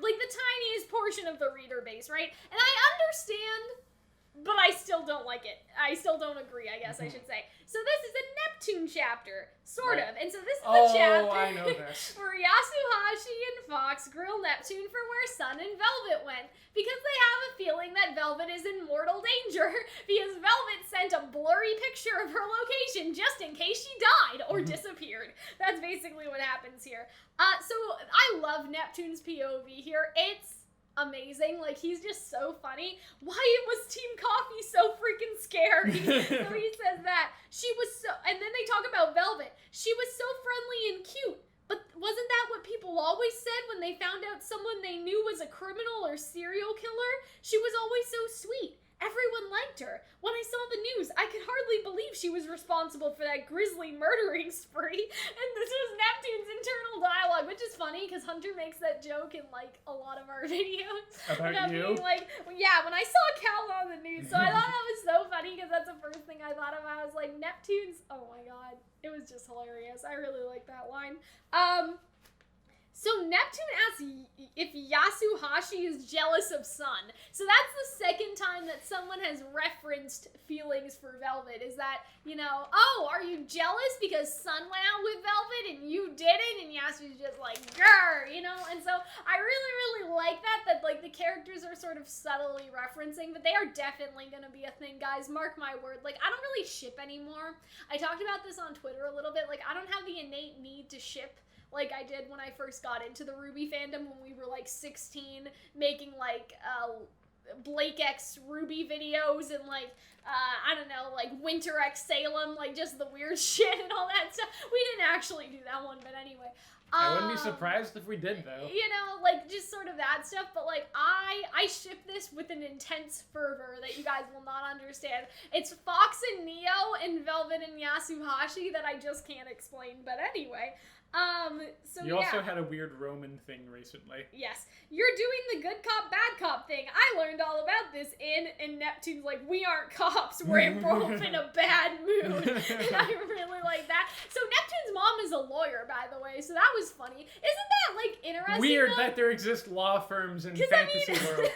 Speaker 1: like the tiniest portion of the reader base, right? And I understand, but I still don't like it. I still don't agree, I guess I should say. So this is a Neptune chapter, sort of. And so this is the chapter
Speaker 2: I know this.
Speaker 1: where Yasuhashi and Fox grill Neptune for where Sun and Velvet went, because they have a feeling that Velvet is in mortal danger, because Velvet sent a blurry picture of her location just in case she died or disappeared. That's basically what happens here. So I love Neptune's POV here. It's amazing. Like, he's just so funny. Why was Team Coffee so freaking scary? So he says that. She was so... And then they talk about Velvet. She was so friendly and cute. But wasn't that what people always said when they found out someone they knew was a criminal or serial killer? She was always so sweet. Everyone liked her. When I saw the news, I could hardly believe she was responsible for that grisly murdering spree. And this was Neptune's internal dialogue, which is funny because Hunter makes that joke in, like, a lot of our videos.
Speaker 2: About you?
Speaker 1: Being like, yeah, when I saw Cal on the news. So I thought that was so funny because that's the first thing I thought of. I was like, Neptune's, oh my god. It was just hilarious. I really like that line. So Neptune asks if Yasuhashi is jealous of Sun. So that's the second time that someone has referenced feelings for Velvet, is that, you know, oh, are you jealous because Sun went out with Velvet and you didn't? And Yasu's just like, grr, you know? And so I really, really like that, like, the characters are sort of subtly referencing, but they are definitely gonna be a thing, guys. Mark my word. Like, I don't really ship anymore. I talked about this on Twitter a little bit. Like, I don't have the innate need to ship like I did when I first got into the RWBY fandom when we were like 16, making like Blake X RWBY videos and like I don't know, like Winter X Salem, like just the weird shit and all that stuff. We didn't actually do that one, but anyway.
Speaker 2: I wouldn't be surprised if we did, though.
Speaker 1: You know, like, just sort of that stuff, but, like, I ship this with an intense fervor that you guys will not understand. It's Fox and Neo and Velvet and Yasuhashi that I just can't explain, but anyway. So
Speaker 2: you also had a weird Roman thing recently.
Speaker 1: Yes. You're doing the good cop, bad cop thing. I learned all about this and Neptune's like, we aren't cops, we're both in a bad mood. And I really like that. So Neptune's mom is a lawyer, by the way, so that was funny. Isn't that, like, interesting?
Speaker 2: Weird
Speaker 1: though?
Speaker 2: That there exist law firms in fantasy world.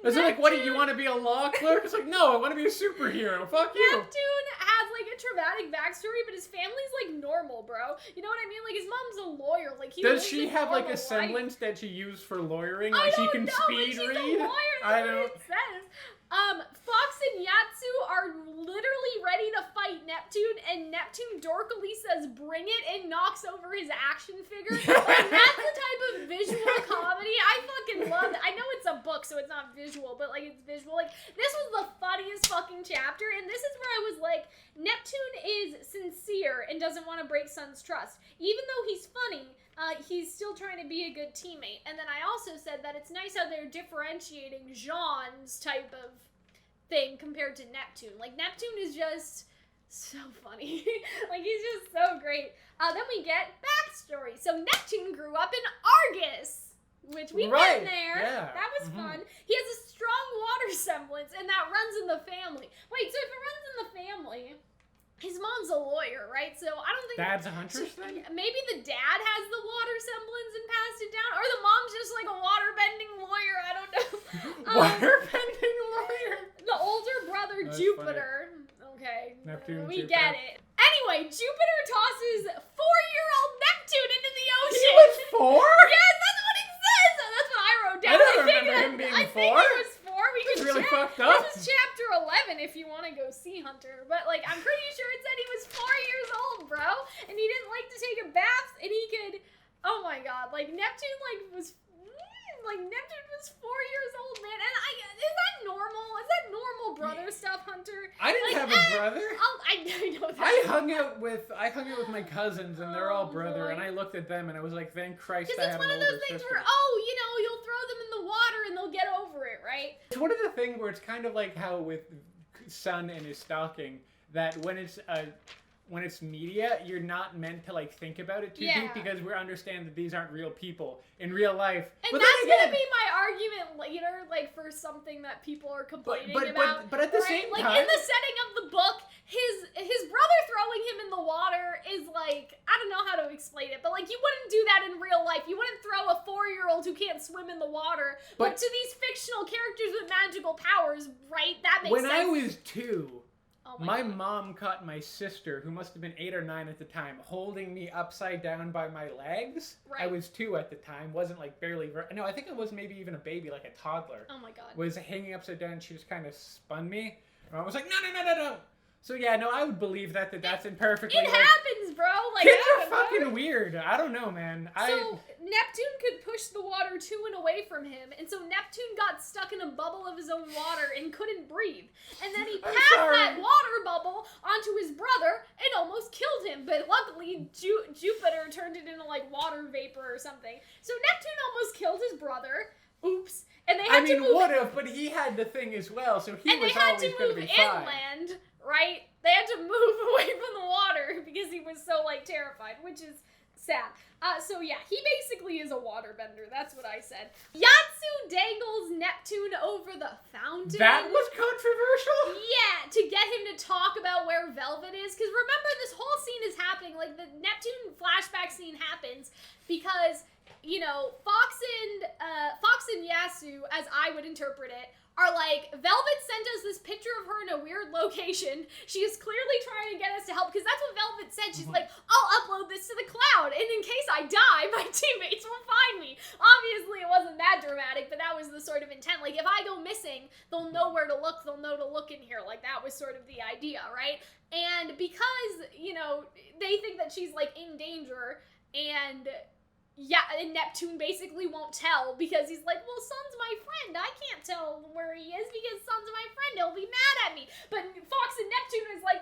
Speaker 2: Is it
Speaker 1: Neptune,
Speaker 2: like, what, do you want to be a law clerk? It's like, no, I want to be a superhero. Fuck you.
Speaker 1: Neptune has, like, a traumatic backstory, but his family's, like, normal, bro. You know what I mean? Like, his mom's a lawyer. Like, he
Speaker 2: Does she have, like, a semblance that she used for lawyering? Like, she can speed read?
Speaker 1: A lawyer. That's what it says. Fox and Yatsu are literally ready to fight Neptune, and Neptune dorkily says, bring it, and knocks over his action figure. Like, that's the type of visual comedy I fucking love. I know it's a book, so it's not visual, but, like, it's visual. Like, this was the funniest fucking chapter, and this is where I was like, Neptune is sincere and doesn't want to break Sun's trust. Even though he's funny, he's still trying to be a good teammate. And then I also said that it's nice how they're differentiating Jean's type of thing compared to Neptune. Like, Neptune is just so funny. Like, he's just so great. Then we get backstory. So Neptune grew up in Argus, which we've been there.
Speaker 2: Yeah.
Speaker 1: That was fun. He has a strong water semblance, and that runs in the family. Wait, so if it runs in the family, his mom's a lawyer, right? So I don't think...
Speaker 2: Dad's a hunter's thing?
Speaker 1: Maybe the dad has the water semblance and passed it down, or the mom's just like a water-bending lawyer, I don't know.
Speaker 2: Water-bending lawyer?
Speaker 1: The older brother,
Speaker 2: That's
Speaker 1: Jupiter. Funny. Okay.
Speaker 2: Neptune,
Speaker 1: we
Speaker 2: Jupiter.
Speaker 1: get it. Anyway, Jupiter tosses 4-year-old Neptune into the ocean.
Speaker 2: He was 4?
Speaker 1: Yes, that's what it says. That's what I wrote down.
Speaker 2: I don't remember him being 4.
Speaker 1: I think it was 4. We
Speaker 2: That's
Speaker 1: can
Speaker 2: really
Speaker 1: check.
Speaker 2: fucked up.
Speaker 1: This is chapter 11 if you want to go see Hunter. But, like, I'm pretty sure it said he was 4 years old, bro. And he didn't like to take a bath, and he could Oh my god, like, Neptune, Neptune was 4 years old, man, and is that normal? Is that normal brother stuff, Hunter?
Speaker 2: I didn't have a brother.
Speaker 1: I know that.
Speaker 2: I hung out with my cousins, and they're all brother,
Speaker 1: boy.
Speaker 2: and I looked at them, and I was like, thank Christ I
Speaker 1: Because
Speaker 2: have
Speaker 1: it's
Speaker 2: an
Speaker 1: one of
Speaker 2: older
Speaker 1: those things
Speaker 2: sister.
Speaker 1: where, you'll throw them in the water and they'll get over it, right?
Speaker 2: It's one of the things where it's kind of like how with Sun and his stalking, that when it's media, you're not meant to like think about it too deep because we understand that these aren't real people in real life.
Speaker 1: And that's gonna be my argument later, like for something that people are complaining about.
Speaker 2: But at the same time,
Speaker 1: in the setting of the book, his brother throwing him in the water is like, I don't know how to explain it, but like you wouldn't do that in real life. You wouldn't throw a 4-year-old who can't swim in the water, but to these fictional characters with magical powers, right? That makes sense.
Speaker 2: When I was 2. My mom caught my sister, who must have been 8 or 9 at the time, holding me upside down by my legs. Right. I was 2 at the time, wasn't like barely... No, I think I was maybe even a baby, like a toddler.
Speaker 1: Oh my god.
Speaker 2: Was hanging upside down, and she just kind of spun me. And I was like, no. So yeah, no, I would believe that's imperfectly...
Speaker 1: It happens, bro! Like,
Speaker 2: kids are fucking weird. I don't know, man.
Speaker 1: So, Neptune could push the water to and away from him, and so Neptune got stuck in a bubble of his own water and couldn't breathe. And then he passed that water bubble onto his brother and almost killed him, but luckily Jupiter turned it into like water vapor or something. So Neptune almost killed his brother. Oops. And they had to move...
Speaker 2: would have, but he had the thing as well, so he was always going to be fine.
Speaker 1: Inland, right? They had to move away from the water because he was so, like, terrified, which is sad. So yeah, he basically is a waterbender. That's what I said. Yatsu dangles Neptune over the fountain.
Speaker 2: That was controversial?
Speaker 1: Yeah, to get him to talk about where Velvet is. Because remember, this whole scene is happening, like, the Neptune flashback scene happens because... Fox and Yasu, as I would interpret it, are like, Velvet sent us this picture of her in a weird location. She is clearly trying to get us to help, because that's what Velvet said. She's like, I'll upload this to the cloud, and in case I die, my teammates will find me. Obviously, it wasn't that dramatic, but that was the sort of intent. Like, if I go missing, they'll know where to look. They'll know to look in here. Like, that was sort of the idea, right? And because, they think that she's, like, in danger, and Neptune basically won't tell because he's like, well, Sun's my friend. I can't tell where he is because Sun's my friend. He'll be mad at me. But Fox and Neptune is like,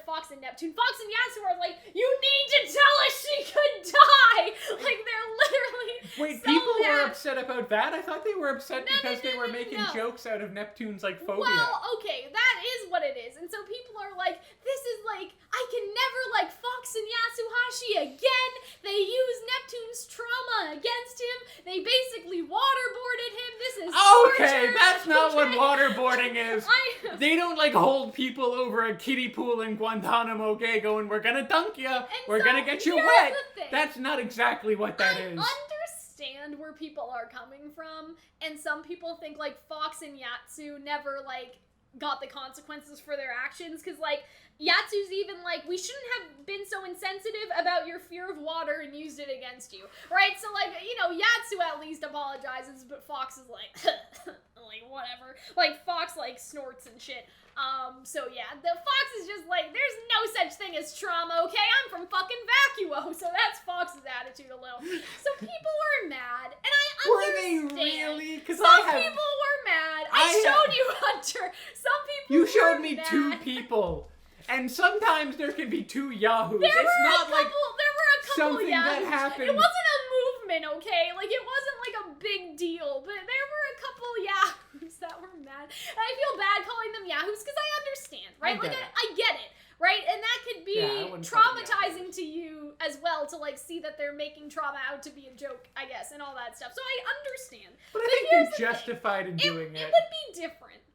Speaker 1: Fox and Yasu are like, you need to tell us she could die. Like, they're literally
Speaker 2: Wait, people were upset about that? I thought they were upset because they were making jokes out of Neptune's, like, phobia.
Speaker 1: Well, okay, that is what it is. And so people are like, this is like, I can never like Fox and Yasuhashi again. They use Neptune's trauma against him. They basically waterboarded him. This is
Speaker 2: okay, that's not what waterboarding is. They don't like hold people over a kiddie pool in Guantanamo Bay going, we're gonna dunk you. We're gonna get you wet. That's not exactly what that is.
Speaker 1: I understand where people are coming from, and some people think like Fox and Yatsu never like got the consequences for their actions, because like Yatsu's even like, we shouldn't have been so insensitive about your fear of water and used it against you, right? So like, Yatsu at least apologizes, but Fox is like, like whatever. Like Fox like snorts and shit. So yeah, the Fox is just like, there's no such thing as trauma, okay? I'm from fucking Vacuo, so that's Fox's attitude a little. So people were mad, and I understand.
Speaker 2: Were they really? Because
Speaker 1: some people were mad. I showed you, Hunter. Some people
Speaker 2: You showed me mad. 2 people. And sometimes there can be 2 Yahoos.
Speaker 1: There
Speaker 2: were a couple
Speaker 1: something
Speaker 2: Yahoos.
Speaker 1: That happened. It wasn't a movement, okay? Like, it wasn't like a big deal, but there were a couple Yahoos that were mad. And I feel bad calling them Yahoos because I understand, right? I get it, right? And that could be traumatizing to you as well, to like see that they're making trauma out to be a joke, I guess, and all that stuff. So I understand.
Speaker 2: But I think they're justified in doing it.
Speaker 1: It would be different.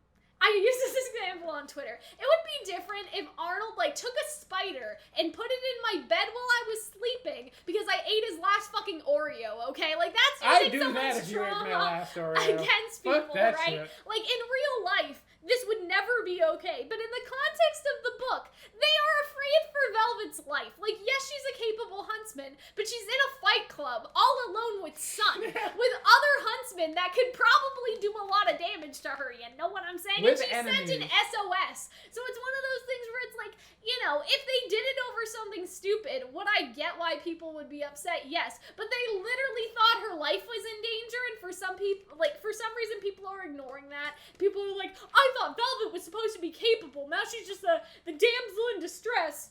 Speaker 1: I used this example on Twitter. It would be different if Arnold, like, took a spider and put it in my bed while I was sleeping because I ate his last fucking Oreo, okay? Like, that's using someone's trauma against people, right? Shit. Like, in real life, this would never be okay. But in the context of the book, They are afraid for Velvet's life. Like, yes, she's a capable huntsman, but she's in a fight club all alone with Sun, with other huntsmen that could probably do a lot of damage to her. You know what I'm saying?
Speaker 2: With
Speaker 1: and she
Speaker 2: enemies.
Speaker 1: sent an SOS. So it's one of those things where it's like, you know, if they did it over something stupid, would I get why people would be upset? Yes. But they literally thought her life was in danger, and for some people, like, for some reason, people are ignoring that. People are like, I thought Velvet was supposed to be capable. Now she's just the damsel in distress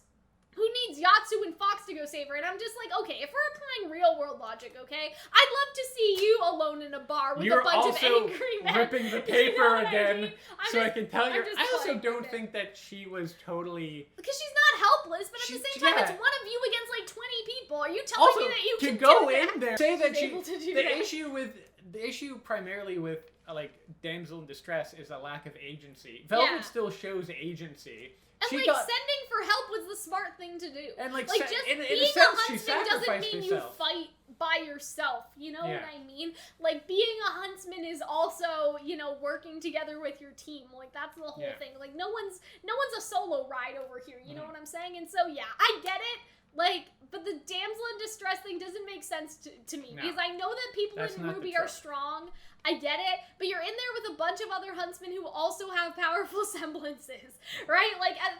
Speaker 1: who needs Yatsu and Fox to go save her. And I'm just like, okay, if we're applying real world logic, okay, I'd love to see you alone in a bar with a bunch of angry men.
Speaker 2: You're ripping the paper
Speaker 1: you know
Speaker 2: again,
Speaker 1: I mean?
Speaker 2: so I can tell you. I also
Speaker 1: playing
Speaker 2: don't think that she was totally...
Speaker 1: Because she's not helpless, but at the same time, it's one of you against like 20 people. Are you telling me that you can do that?
Speaker 2: To go in there, say that the issue primarily with like damsel in distress is a lack of agency. Velvet still shows agency.
Speaker 1: And sending for help was the smart thing to do.
Speaker 2: And just
Speaker 1: being
Speaker 2: in a sense,
Speaker 1: a huntsman doesn't mean you fight by yourself. You know what I mean? Like, being a huntsman is also, you know, working together with your team. Like, that's the whole thing. Like, no one's a solo ride over here. You know what I'm saying? And so, yeah, I get it. Like, but the damsel in distress thing doesn't make sense to me. Because I know that people in RWBY are strong. I get it, but you're in there with a bunch of other huntsmen who also have powerful semblances, right? Like, at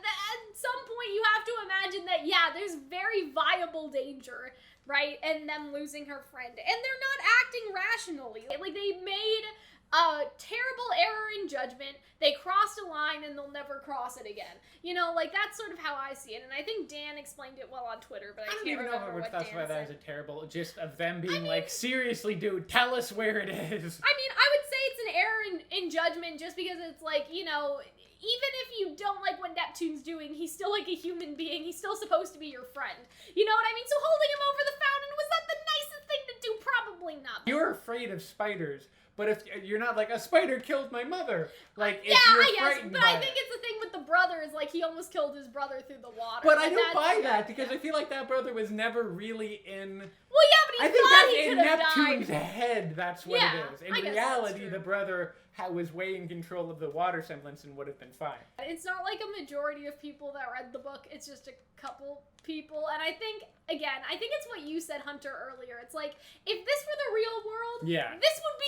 Speaker 1: some point you have to imagine that, yeah, there's very viable danger, right? And them losing her friend. And they're not acting rationally. Like, they made a terrible error in judgment. They crossed a line and they'll never cross it again. You know, like, that's sort of how I see it. And I think Dan explained it well on Twitter, but I can't remember what Dan said.
Speaker 2: That was a terrible, just of them being like, seriously, dude, tell us where it is.
Speaker 1: I mean, I would say it's an error in judgment just because it's like, you know, even if you don't like what Neptune's doing, he's still like a human being. He's still supposed to be your friend. You know what I mean? So holding him over the fountain, was that the nicest thing to do? Probably not.
Speaker 2: You're afraid of spiders. But if you're not like, a spider killed my mother, like, if
Speaker 1: you're
Speaker 2: frightened
Speaker 1: but I think it's the thing with the brother is like he almost killed his brother through the water.
Speaker 2: But I don't buy that because I feel like that brother was never really in.
Speaker 1: Well, yeah, but he thought he could have died.
Speaker 2: I think that's in Neptune's head. That's what it is. In reality, the brother was way in control of the water semblance and would have been fine.
Speaker 1: It's not like a majority of people that read the book. It's just a couple people, and I think it's what you said, Hunter, earlier. It's like, if this were the real world, this would be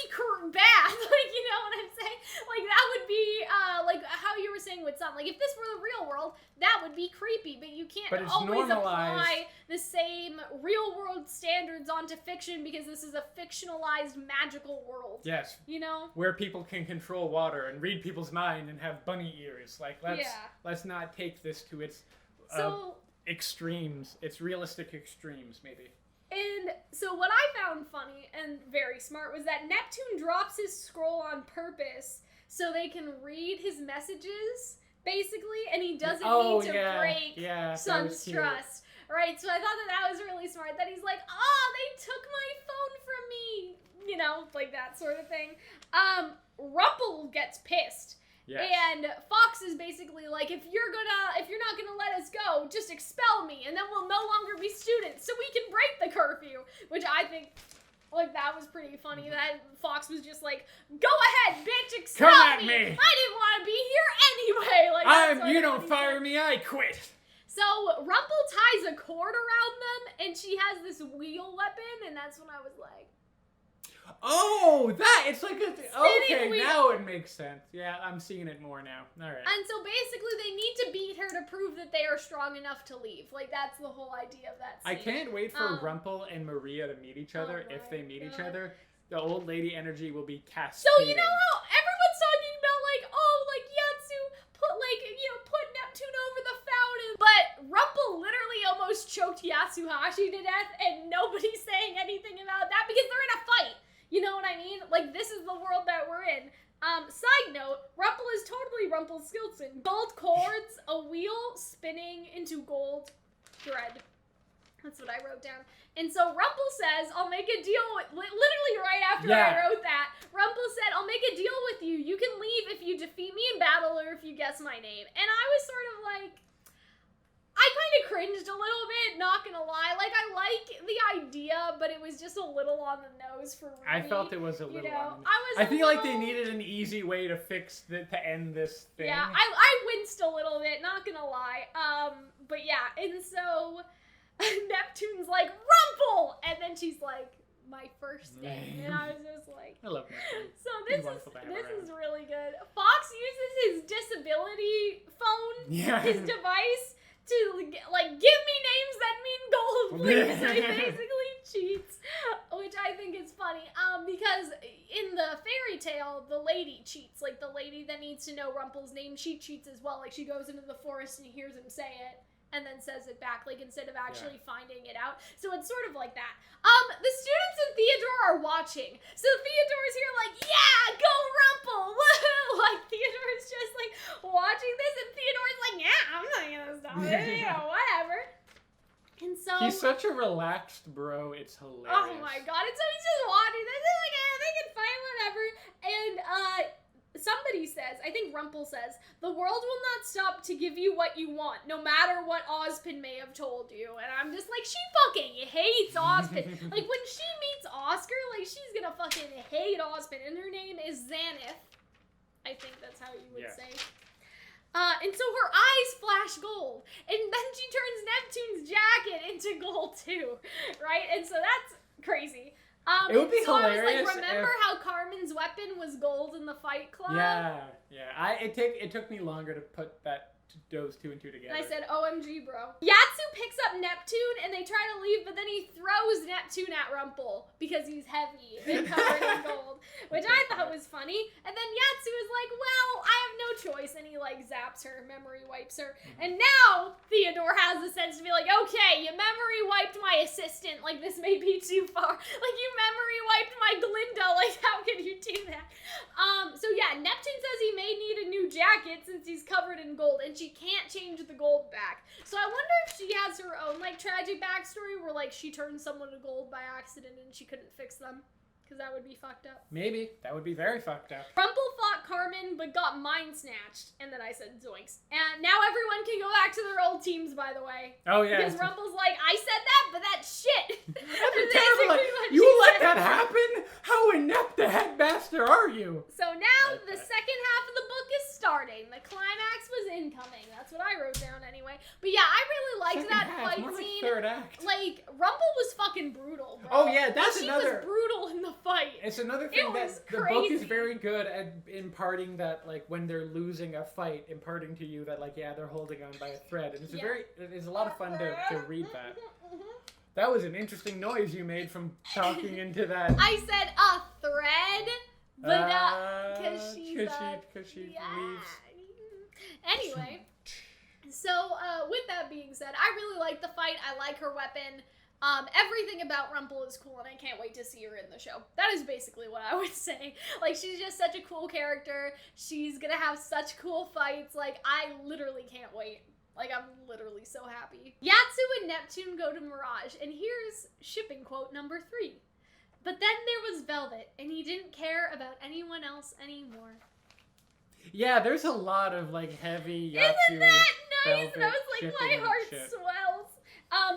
Speaker 1: bad. Like, you know what I'm saying? Like, that would be, like, how you were saying with Sun. Like, if this were the real world, that would be creepy, but you can't always apply the same real world standards onto fiction because this is a fictionalized magical world.
Speaker 2: Yes.
Speaker 1: You know?
Speaker 2: Where people can control water and read people's mind and have bunny ears. Like, let's not take this to its extremes. It's realistic extremes, maybe.
Speaker 1: And so what I found funny and very smart was that Neptune drops his scroll on purpose so they can read his messages, basically, and he doesn't need to break Sun's trust. Right? So I thought that was really smart, that he's like, they took my phone from me. You know, like that sort of thing. Rumple gets pissed. Yes. And Fox is basically like, if you're not gonna let us go, just expel me, and then we'll no longer be students, so we can break the curfew. Which I think, like, that was pretty funny. That Fox was just like, go ahead, bitch, expel me. I didn't want to be here anyway. Like,
Speaker 2: you don't fire me, I quit.
Speaker 1: So Rumple ties a cord around them, and she has this wheel weapon, and that's when I was like,
Speaker 2: oh, it's like okay, wheel. Now it makes sense. Yeah, I'm seeing it more now. All right.
Speaker 1: And so basically they need to beat her to prove that they are strong enough to leave. Like, that's the whole idea of that scene.
Speaker 2: I can't wait for Rumple and Maria to meet each other. If they meet each other, the old lady energy will be cascading.
Speaker 1: So, you know how everyone's talking about, like, Yatsu put Neptune over the fountain, but Rumple literally almost choked Yatsuhashi to death, and nobody's saying anything about that because they're in a fight. You know what I mean? Like, this is the world that we're in. Side note, Rumple is totally Rumpelstiltskin. Gold cords, a wheel spinning into gold thread. That's what I wrote down. And so Rumple says, I'll make a deal with, literally right after I wrote that, Rumple said, I'll make a deal with you. You can leave if you defeat me in battle or if you guess my name. And I was sort of like, I kind of cringed a little bit, not gonna lie. Like, I like the idea, but it was just a little on the nose for RWBY.
Speaker 2: I felt it was a little on the nose. I feel like they needed an easy way to end this thing.
Speaker 1: Yeah, I winced a little bit, not gonna lie. But yeah, and so Neptune's like, Rumple! And then she's like, my first name. And I was just like...
Speaker 2: I love Neptune.
Speaker 1: So this is really good. Fox uses his disability phone, his device, to, like, give me names that mean gold, please. So he basically cheats, which I think is funny. Because in the fairy tale, the lady cheats. Like, the lady that needs to know Rumple's name, she cheats as well. Like, she goes into the forest and hears him say it, and then says it back, like, instead of actually finding it out. So it's sort of like that. The students in Theodore are watching. So Theodore's here like, yeah, go Rumple! Woohoo! Like, Theodore's just, like, watching this, and Theodore's like, yeah, I'm not gonna stop it, you know, whatever. And so...
Speaker 2: He's such a relaxed bro, it's hilarious.
Speaker 1: Oh my god, and so he's just watching this, and like, they can fight, whatever. And, somebody says, I think Rumple says, the world will not stop to give you what you want, no matter what Ozpin may have told you. And I'm just like, she fucking hates Ozpin. Like, when she meets Oscar, like, she's gonna fucking hate Ozpin. And her name is Xanith. I think that's how you would say. And so her eyes flash gold. And then she turns Neptune's jacket into gold, too. Right? And so that's crazy.
Speaker 2: It would be hilarious.
Speaker 1: I was like, remember how Carmen's weapon was gold in the Fight Club?
Speaker 2: Yeah. It took me longer to put those two and two together.
Speaker 1: And I said, OMG, bro. Yatsu picks up Neptune, and they try to leave, but then he throws Neptune at Rumple because he's heavy and covered in gold, which I thought was funny. And then Yatsu is like, well, I have no choice, and he, like, zaps her, memory wipes her. And now Theodore has the sense to be like, okay, you memory wiped my assistant. Like, this may be too far. Like, you memory wiped my Glinda. Like, how could you do that? So yeah, Neptune says he may need a new jacket since he's covered in gold, and she can't change the gold back. So I wonder if she has her own, like, tragic backstory where, like, she turned someone to gold by accident and she couldn't fix them. Because that would be fucked up.
Speaker 2: Maybe. That would be very fucked up.
Speaker 1: Rumple fought Carmen, but got mind snatched. And then I said, zoinks. And now everyone can go back to their old teams, by the way.
Speaker 2: Oh, yeah.
Speaker 1: Because Rumple's like, I said that, but that's shit.
Speaker 2: That's terrible. You let that happen? How inept the headmaster are you?
Speaker 1: So now the second half of the book is starting. The climax was incoming. That's what I wrote down anyway. But yeah, I really liked that fight scene.
Speaker 2: Third act.
Speaker 1: Like, Rumple was fucking brutal, bro.
Speaker 2: Oh, yeah, that's
Speaker 1: she
Speaker 2: another...
Speaker 1: was brutal in the fight.
Speaker 2: It's another thing that the book is very good at imparting that, like, when they're losing a fight, imparting to you that, like, yeah, they're holding on by a thread. And it's a lot of fun to read that. That was an interesting noise you made from talking into that.
Speaker 1: I said a thread, but because she leaves. Anyway, so with that being said, I really like the fight. I like her weapon. Everything about Rumple is cool, and I can't wait to see her in the show. That is basically what I would say. Like, she's just such a cool character. She's gonna have such cool fights. Like, I literally can't wait. Like, I'm literally so happy. Yatsu and Neptune go to Mirage, and here's shipping quote number 3. But then there was Velvet, and he didn't care about anyone else anymore.
Speaker 2: Yeah, there's a lot of, like, heavy Yatsu.
Speaker 1: Isn't that nice?
Speaker 2: Velvet
Speaker 1: And I was like, my heart swells.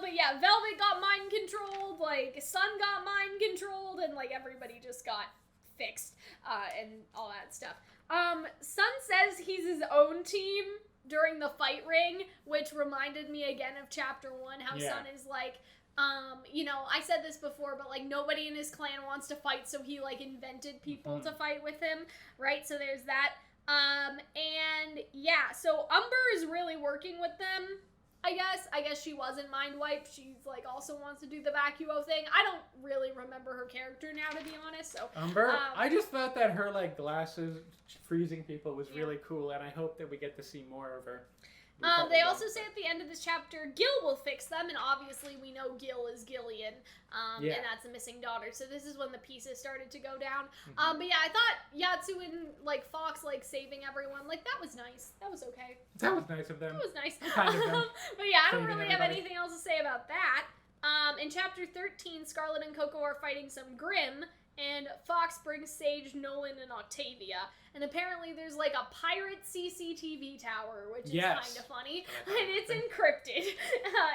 Speaker 1: But yeah, Velvet got mind controlled, like, Sun got mind controlled, and, like, everybody just got fixed, and all that stuff. Sun says he's his own team during the fight ring, which reminded me again of chapter 1, how Sun is like, you know, I said this before, but, like, nobody in his clan wants to fight, so he, like, invented people to fight with him, right? So there's that. And yeah, so Umber is really working with them, I guess she wasn't mind wiped. She's, like, also wants to do the vacuo thing. I don't really remember her character now, to be honest, so.
Speaker 2: Umber? I just thought that her, like, glasses freezing people was really cool, and I hope that we get to see more of her.
Speaker 1: They also say at the end of this chapter, Gil will fix them, and obviously we know Gil is Gillian, and that's a missing daughter. So this is when the pieces started to go down. But yeah, I thought Yatsu and, like, Fox, like, saving everyone, like, that was nice. That was okay.
Speaker 2: That was nice of them.
Speaker 1: That was nice.
Speaker 2: Kind of them.
Speaker 1: But yeah, I don't really have anything else to say about that. In chapter 13, Scarlet and Coco are fighting some Grimm, and Fox brings Sage, Nolan, and Octavia. And apparently there's like a pirate CCTV tower, which is kind of funny. And it's encrypted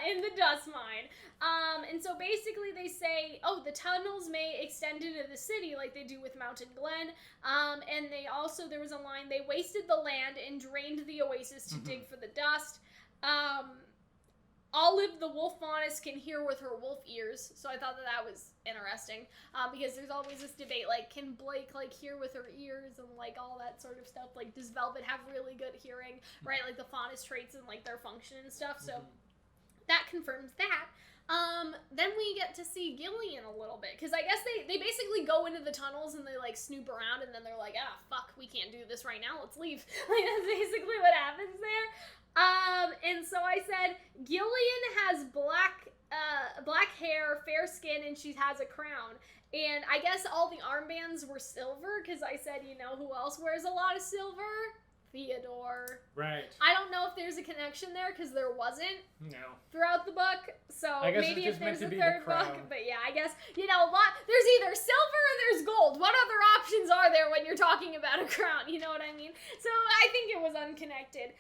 Speaker 1: in the dust mine. And so basically they say, oh, the tunnels may extend into the city like they do with Mountain Glen. And they also, there was a line, they wasted the land and drained the oasis to dig for the dust. Olive the wolf faunus can hear with her wolf ears, so I thought that was interesting, because there's always this debate, like, can Blake, like, hear with her ears and, like, all that sort of stuff, like, does Velvet have really good hearing, right, like, the faunus traits and, like, their function and stuff, so that confirms that. Then we get to see Gillian a little bit, because I guess they basically go into the tunnels and they, like, snoop around, and then they're like, fuck, we can't do this right now, let's leave. Like, that's basically what happens there. And so I said, Gillian has black hair, fair skin, and she has a crown. And I guess all the armbands were silver, because I said, you know who else wears a lot of silver? Theodore.
Speaker 2: Right.
Speaker 1: I don't know if there's a connection there, because there wasn't.
Speaker 2: No.
Speaker 1: Throughout the book, so maybe if there's a third book, but yeah, I guess, you know, there's either silver or there's gold. What other options are there when you're talking about a crown, you know what I mean? So I think it was unconnected.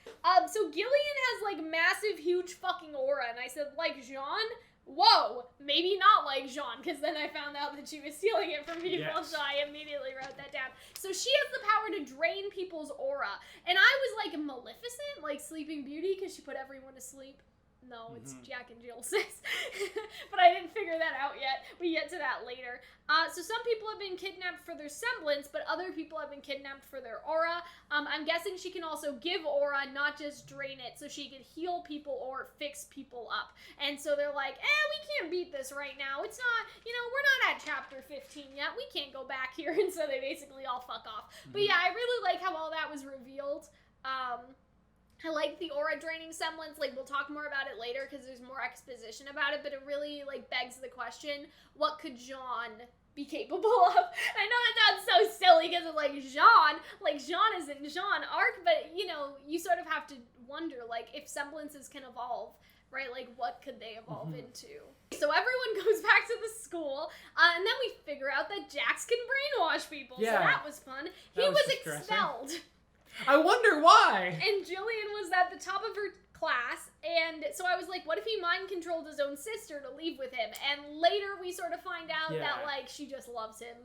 Speaker 1: So Gillian has, like, massive, huge fucking aura, and I said, like Jean? Whoa, maybe not like Jean, because then I found out that she was stealing it from people, so I immediately wrote that down. So she has the power to drain people's aura, and I was like, Maleficent, like Sleeping Beauty, because she put everyone to sleep. No, it's Jack and Jill, sis. But I didn't figure that out yet. We get to that later. So some people have been kidnapped for their semblance, but other people have been kidnapped for their aura. I'm guessing she can also give aura, not just drain it, so she can heal people or fix people up. And so they're like, we can't beat this right now. It's not, you know, we're not at chapter 15 yet. We can't go back here. And so they basically all fuck off. But yeah, I really like how all that was revealed. I like the aura draining semblance, like, we'll talk more about it later because there's more exposition about it, but it really, like, begs the question, what could Jean be capable of? I know that sounds so silly because it's like, Jean isn't Jean Arc, but, you know, you sort of have to wonder, like, if semblances can evolve, right, like, what could they evolve into? So everyone goes back to the school, and then we figure out that Jax can brainwash people, so that was fun. He was expelled.
Speaker 2: I wonder why!
Speaker 1: And Jillian was at the top of her class, and so I was like, what if he mind controlled his own sister to leave with him? And later we sort of find out that, like, she just loves him.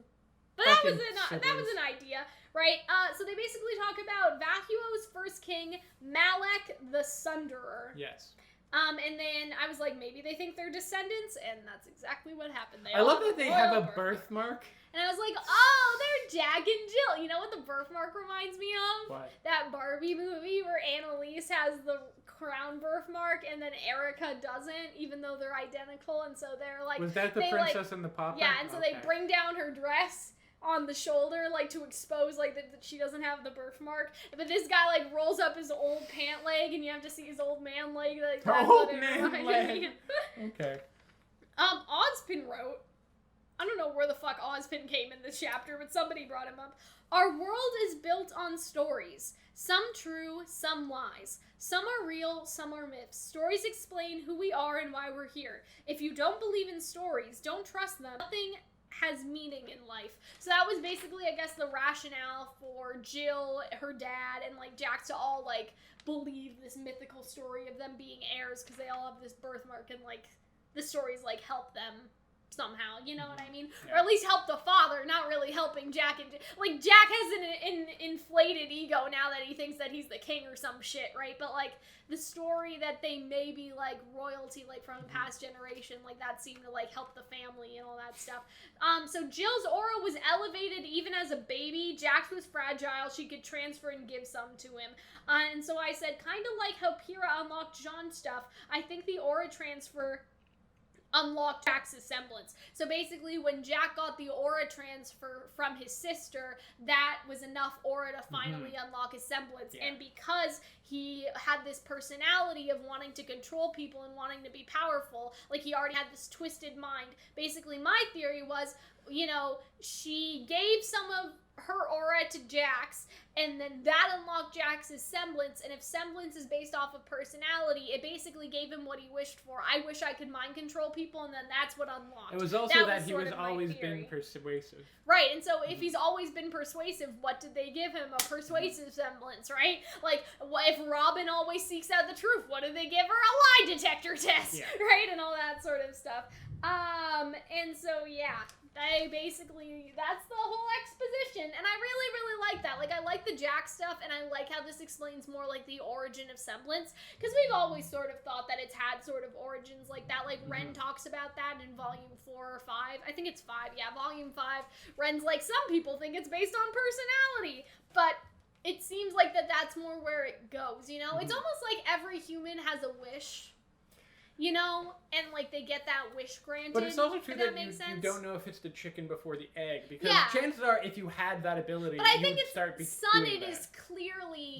Speaker 1: But that was an idea, right? So they basically talk about Vacuo's first king, Malek the Sunderer.
Speaker 2: Yes.
Speaker 1: And then I was like, maybe they think they're descendants, and that's exactly what happened.
Speaker 2: I love that they have a birthmark.
Speaker 1: And I was like, oh, they're Jack and Jill. You know what the birthmark reminds me of?
Speaker 2: What?
Speaker 1: That Barbie movie where Annalise has the crown birthmark and then Erica doesn't, even though they're identical. And so they're like...
Speaker 2: Was that the Princess and the Pauper?
Speaker 1: Yeah, and so they bring down her dress on the shoulder, like, to expose, like, that she doesn't have the birthmark. But this guy, like, rolls up his old pant leg, and you have to see his old man leg. Like, that's
Speaker 2: old man leg. Okay.
Speaker 1: Ozpin wrote, I don't know where the fuck Ozpin came in this chapter, but somebody brought him up. Our world is built on stories. Some true, some lies. Some are real, some are myths. Stories explain who we are and why we're here. If you don't believe in stories, don't trust them. Nothing has meaning in life. So that was basically, I guess, the rationale for Jill, her dad, and, like, Jack to all, like, believe this mythical story of them being heirs because they all have this birthmark, and, like, the stories, like, help them somehow, you know what I mean? Yeah. Or at least help the father, not really helping Jack. And like, Jack has an inflated ego now that he thinks that he's the king or some shit, right? But like, the story that they may be like royalty, like from a past generation, like that seemed to like help the family and all that stuff. So Jill's aura was elevated even as a baby. Jack's was fragile. She could transfer and give some to him. And so I said, kind of like how Pyrrha unlocked Jean's stuff, I think the aura transfer unlocked Jack's semblance. So basically, when Jack got the aura transfer from his sister, that was enough aura to finally unlock his semblance. Yeah. And because he had this personality of wanting to control people and wanting to be powerful, like he already had this twisted mind. Basically, my theory was, you know, she gave some of her aura to Jax, and then that unlocked Jax's semblance, and if semblance is based off of personality, it basically gave him what he wished for. I wish I could mind control people, and then that's what unlocked.
Speaker 2: It was also that he was always been persuasive.
Speaker 1: Right, and so if he's always been persuasive, what did they give him? A persuasive semblance, right? Like, if Robin always seeks out the truth, what did they give her? A lie detector test, right? And all that sort of stuff. And so, yeah. That's the whole exposition, and I really, really like that. Like, I like the Jax stuff, and I like how this explains more, like, the origin of semblance, because we've always sort of thought that it's had sort of origins like that. Like, Ren talks about that in Volume 4 or 5. I think it's 5, yeah, Volume 5. Ren's like, some people think it's based on personality, but it seems like that's more where it goes, you know? It's almost like every human has a wish, you know, and like they get that wish granted.
Speaker 2: But it's also true that you don't know if it's the chicken before the egg, because chances are, if you had that ability,
Speaker 1: but I think
Speaker 2: would start
Speaker 1: Sun, it is clearly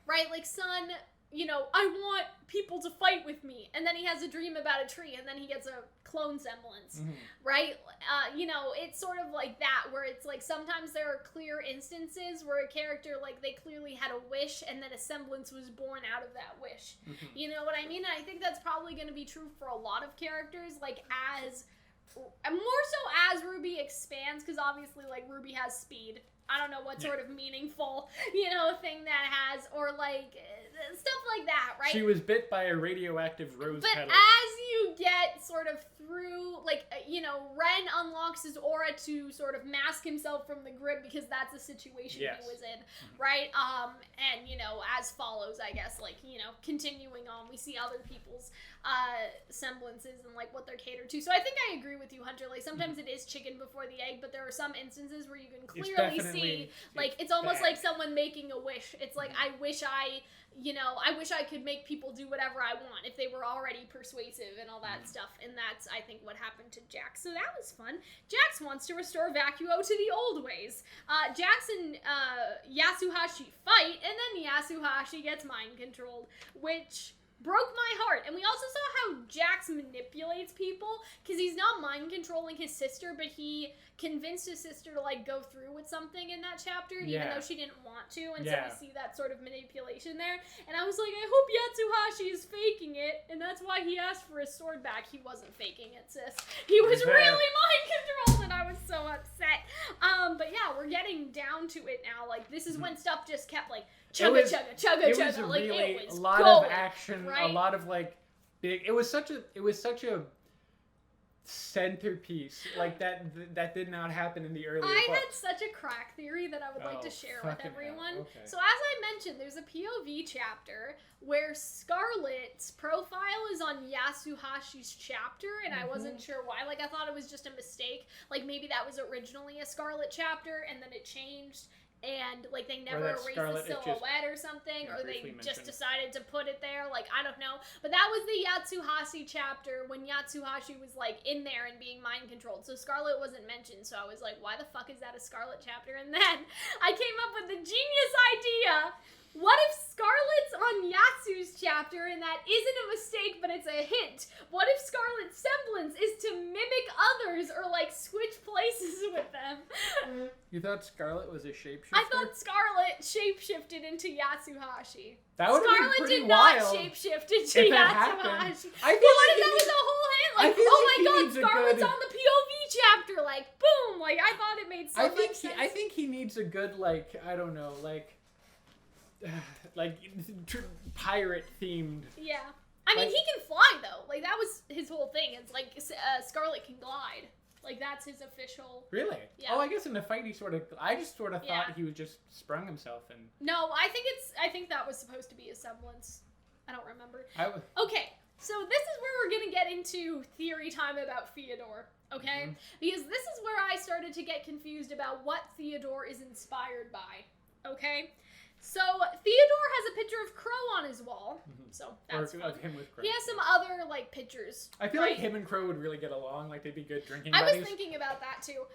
Speaker 1: right. Like Sun, you know, I want people to fight with me, and then he has a dream about a tree, and then he gets a clone semblance, right? You know, it's sort of like that, where it's like sometimes there are clear instances where a character, like, they clearly had a wish, and then a semblance was born out of that wish. You know what I mean? And I think that's probably going to be true for a lot of characters, like, more so as RWBY expands, because obviously, like, RWBY has speed. I don't know what sort of meaningful, you know, thing that has, or like stuff like that, right?
Speaker 2: She was bit by a radioactive rose petal.
Speaker 1: But as you get sort of through, like, you know, Ren unlocks his aura to sort of mask himself from the grid, because that's the situation he was in, right? And, you know, as follows, I guess, like, you know, continuing on, we see other people's semblances and, like, what they're catered to. So I think I agree with you, Hunter. Like, sometimes it is chicken before the egg, but there are some instances where you can clearly see, like, it's almost like someone making a wish. It's like, I wish I could make people do whatever I want if they were already persuasive and all that stuff. And that's, I think, what happened to Jax. So that was fun. Jax wants to restore Vacuo to the old ways. Jax and Yasuhashi fight, and then Yasuhashi gets mind controlled, which broke my heart. And we also saw how Jax manipulates people, because he's not mind controlling his sister, but he convinced his sister to, like, go through with something in that chapter, even though she didn't want to, and so we see that sort of manipulation there. And I was like, I hope Yatsuhashi is faking it, and that's why he asked for his sword back. He wasn't faking it, sis. He was really mind controlled, and I was so upset. But yeah, we're getting down to it now. Like, this is when stuff just kept, like, chugga. Like,
Speaker 2: it was a lot
Speaker 1: going,
Speaker 2: of action,
Speaker 1: right?
Speaker 2: A lot of, like, big. It was such a centerpiece, like that did not happen in the earlier books.
Speaker 1: I had such a crack theory that I would like to share with everyone.
Speaker 2: Okay.
Speaker 1: So as I mentioned, there's a POV chapter where Scarlet's profile is on Yasuhashi's chapter, and I wasn't sure why. Like, I thought it was just a mistake. Like, maybe that was originally a Scarlet chapter, and then it changed. And, like, they never erased the silhouette or something, or they just decided to put it there. Like, I don't know. But that was the Yatsuhashi chapter when Yatsuhashi was, like, in there and being mind-controlled. So Scarlet wasn't mentioned, so I was like, why the fuck is that a Scarlet chapter? And then I came up with the genius idea. What if Scarlet's on Yatsu's chapter and that isn't a mistake, but it's a hint? What if Scarlet's semblance is to mimic others or, like, switch places with them?
Speaker 2: You thought Scarlet was a shapeshifter?
Speaker 1: I thought Scarlet shapeshifted into Yatsuhashi.
Speaker 2: That would have been pretty
Speaker 1: wild.
Speaker 2: Scarlet
Speaker 1: did not shapeshift into Yatsuhashi.
Speaker 2: I feel like
Speaker 1: that was a whole hint. Like, oh my god, Scarlet's on the POV chapter. Like, boom. Like, I thought it made so much sense.
Speaker 2: I think he needs a good, like, I don't know, like pirate themed.
Speaker 1: Yeah. I mean, he can fly, though. Like, that was his whole thing. It's like, Scarlet can glide. Like, that's his official...
Speaker 2: Really?
Speaker 1: Yeah.
Speaker 2: Oh, I guess in the fight I just sort of thought he was just sprung himself and...
Speaker 1: No, I think that was supposed to be a semblance. I don't remember. Okay, so this is where we're gonna get into theory time about Theodore, okay? Because this is where I started to get confused about what Theodore is inspired by, okay? So, Theodore has a picture of Crow on his wall, so that's fun.
Speaker 2: Of him with Crow.
Speaker 1: He has some other, like, pictures.
Speaker 2: I feel like him and Crow would really get along, like they'd be good drinking
Speaker 1: buddies.
Speaker 2: buddies.
Speaker 1: I was thinking about that, too,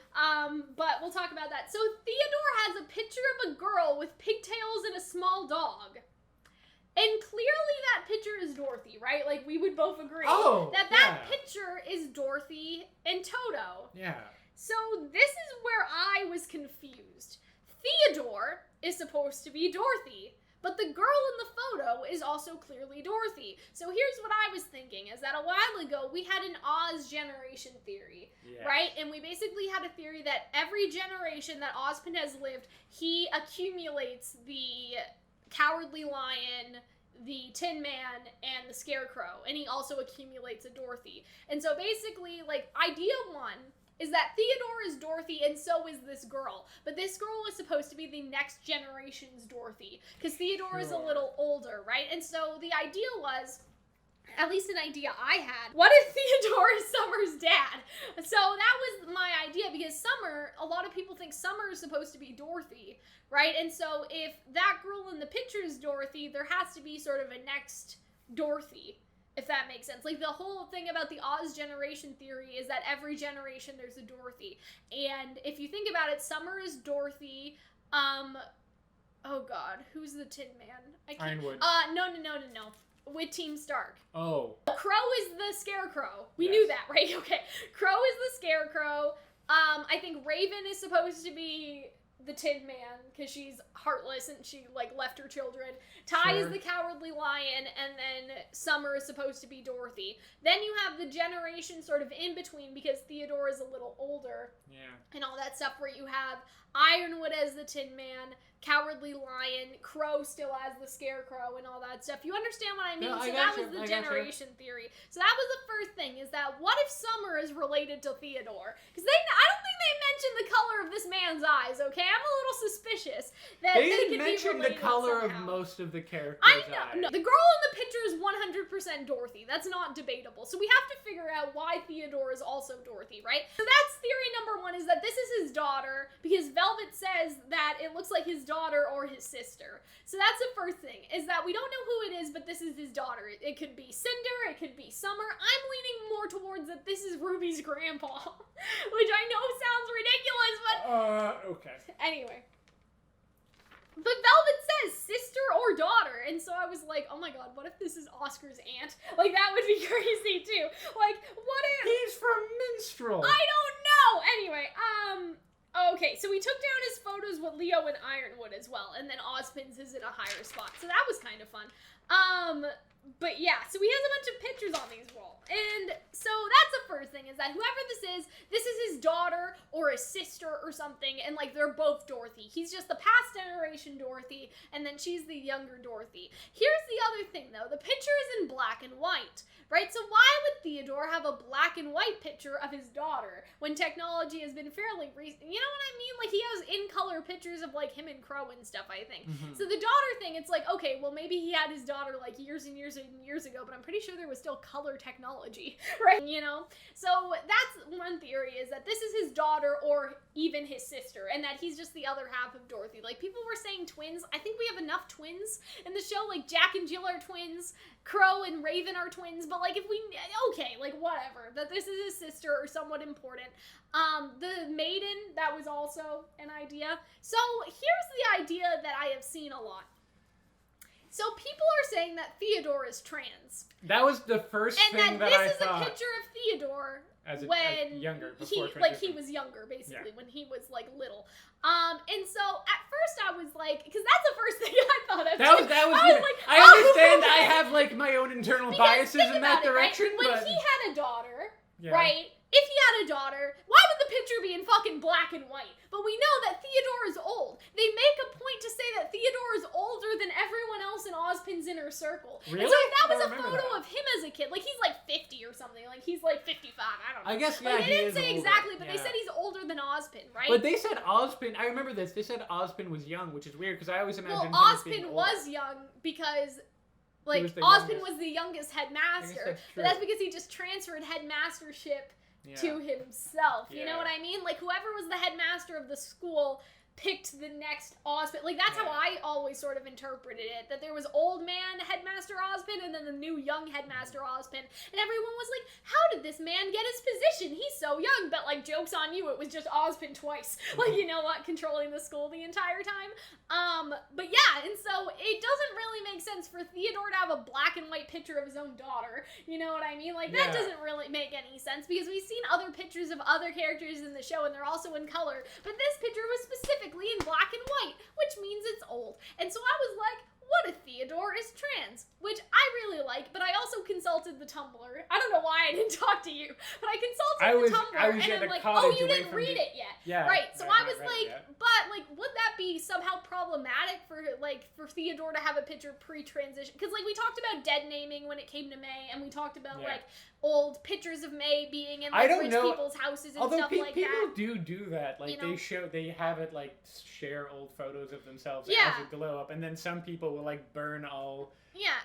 Speaker 1: but we'll talk about that. So, Theodore has a picture of a girl with pigtails and a small dog. And clearly that picture is Dorothy, right? Like, we would both agree that picture is Dorothy and Toto.
Speaker 2: Yeah.
Speaker 1: So, this is where I was confused. Theodore is supposed to be Dorothy, but the girl in the photo is also clearly Dorothy. So here's what I was thinking, is that a while ago we had an Oz generation theory, right? And we basically had a theory that every generation that Ozpin has lived, he accumulates the Cowardly Lion, the Tin Man, and the Scarecrow, and he also accumulates a Dorothy. And so basically, like, idea one is that Theodore is Dorothy, and so is this girl. But this girl was supposed to be the next generation's Dorothy, because Theodore is a little older, right? And so the idea was, at least an idea I had, what if Theodore is Summer's dad? So that was my idea, because Summer, a lot of people think Summer is supposed to be Dorothy, right? And so if that girl in the picture is Dorothy, there has to be sort of a next Dorothy, if that makes sense. Like, the whole thing about the Oz generation theory is that every generation there's a Dorothy. And if you think about it, Summer is Dorothy. Oh god, who's the Tin Man?
Speaker 2: Ironwood.
Speaker 1: No. With Team Stark.
Speaker 2: Oh.
Speaker 1: Crow is the Scarecrow. We knew that, right? Okay. Crow is the Scarecrow. I think Raven is supposed to be the Tin Man, because she's heartless and she, like, left her children. Ty is the Cowardly Lion, and then Summer is supposed to be Dorothy. Then you have the generation sort of in between, because Theodore is a little older. And all that stuff, where you have Ironwood as the Tin Man, Cowardly Lion, Crow still as the Scarecrow, and all that stuff. You understand what I mean?
Speaker 2: No,
Speaker 1: so that was the generation theory. So that was the first thing, is that what if Summer is related to Theodore? Because I don't think they mentioned the color of this man's eyes, okay? I'm a little suspicious that they
Speaker 2: didn't
Speaker 1: could
Speaker 2: mention
Speaker 1: be related
Speaker 2: the color
Speaker 1: somehow.
Speaker 2: of most of the characters'
Speaker 1: I know.
Speaker 2: eyes.
Speaker 1: No, the girl in the picture is 100% Dorothy. That's not debatable. So we have to figure out why Theodore is also Dorothy, right? So that's theory number one, is that this is his daughter, because Velvet says that it looks like his daughter or his sister. So that's the first thing, is that we don't know who it is, but this is his daughter. It could be Cinder, it could be Summer. I'm leaning more towards that this is Ruby's grandpa, which I know sounds ridiculous, but...
Speaker 2: okay.
Speaker 1: Anyway. But Velvet says sister or daughter, and so I was like, oh my god, what if this is Oscar's aunt? Like, that would be crazy, too. Like, what if...
Speaker 2: He's from Minstrel.
Speaker 1: I don't know! Anyway, okay, so we took down his photos with Leo and Ironwood as well, and then Ozpin's is in a higher spot, so that was kind of fun. But yeah, so he has a bunch of pictures on these walls, and so that's the first thing, is that whoever this is his daughter or his sister or something, and, like, they're both Dorothy. He's just the past generation Dorothy, and then she's the younger Dorothy. Here's the other thing, though. The picture is in black and white, right? So why would Theodore have a black and white picture of his daughter when technology has been fairly recent? You know what I mean? Like, he has in-color pictures of, like, him and Crow and stuff, I think. So the daughter thing, it's like, okay, well, maybe he had his daughter, like, years and years and years ago, but I'm pretty sure there was still color technology, right? You know? So that's one theory, is that this is his daughter or even his sister, and that he's just the other half of Dorothy. Like, people were saying twins. I think we have enough twins in the show. Like, Jack and Jill are twins, Crow and Raven are twins, but, like, if we... Okay, like, whatever. That this is his sister or somewhat important. The maiden, that was also an idea. So here's the idea that I have seen a lot. So people are saying that Theodore is trans.
Speaker 2: That was the first thing that I thought.
Speaker 1: And that this is a picture of Theodore
Speaker 2: as
Speaker 1: younger,
Speaker 2: before
Speaker 1: he was younger, basically, when he was, like, little. And so at first I was like, because that's the first thing I thought of.
Speaker 2: I understand I have, like, my own internal biases in that direction,
Speaker 1: right? When he had a daughter, right? If he had a daughter, why would the picture be in fucking black and white? But we know that Theodore is old. They make a point to say that Theodore is older than everyone else in Ozpin's inner circle.
Speaker 2: Really?
Speaker 1: And so if that was a photo of him as a kid, like, he's like 50 or something, like, he's like 55, I don't know.
Speaker 2: I guess,
Speaker 1: like, they didn't say exactly, but they said he's older than Ozpin, right?
Speaker 2: But they said Ozpin, I remember this, they said Ozpin was young, which is weird, because I always imagined him as being
Speaker 1: Ozpin
Speaker 2: older.
Speaker 1: was young because... Like,
Speaker 2: youngest.
Speaker 1: Ozpin was the youngest headmaster, but that's because he just transferred headmastership to himself. You know what I mean? Like, whoever was the headmaster of the school picked the next Ozpin. Like, that's how I always sort of interpreted it. That there was old man Headmaster Ozpin and then the new young Headmaster Ozpin. And everyone was like, how did this man get his position? He's so young. But, like, joke's on you, it was just Ozpin twice. Like, you know what? Controlling the school the entire time. But yeah, and so it doesn't really make sense for Theodore to have a black and white picture of his own daughter. You know what I mean? Like, that doesn't really make any sense because we've seen other pictures of other characters in the show and they're also in color. But this picture was specific specifically in black and white, which means it's old. And so I was like, what if Theodore is trans? Which I really like, but I also consulted the Tumblr. I don't know why I didn't talk to you, but I consulted the Tumblr, and I'm like, oh, you didn't read it yet.
Speaker 2: Yeah.
Speaker 1: Right, so I was like, but, like, would that be somehow problematic for Theodore to have a picture pre-transition? Because, like, we talked about dead naming when it came to May, and we talked about, like, old pictures of May being in, like, rich people's houses and stuff like that.
Speaker 2: Although people do that. Like, they have it, like, share old photos of themselves as a glow up, and then some people will, like, burn all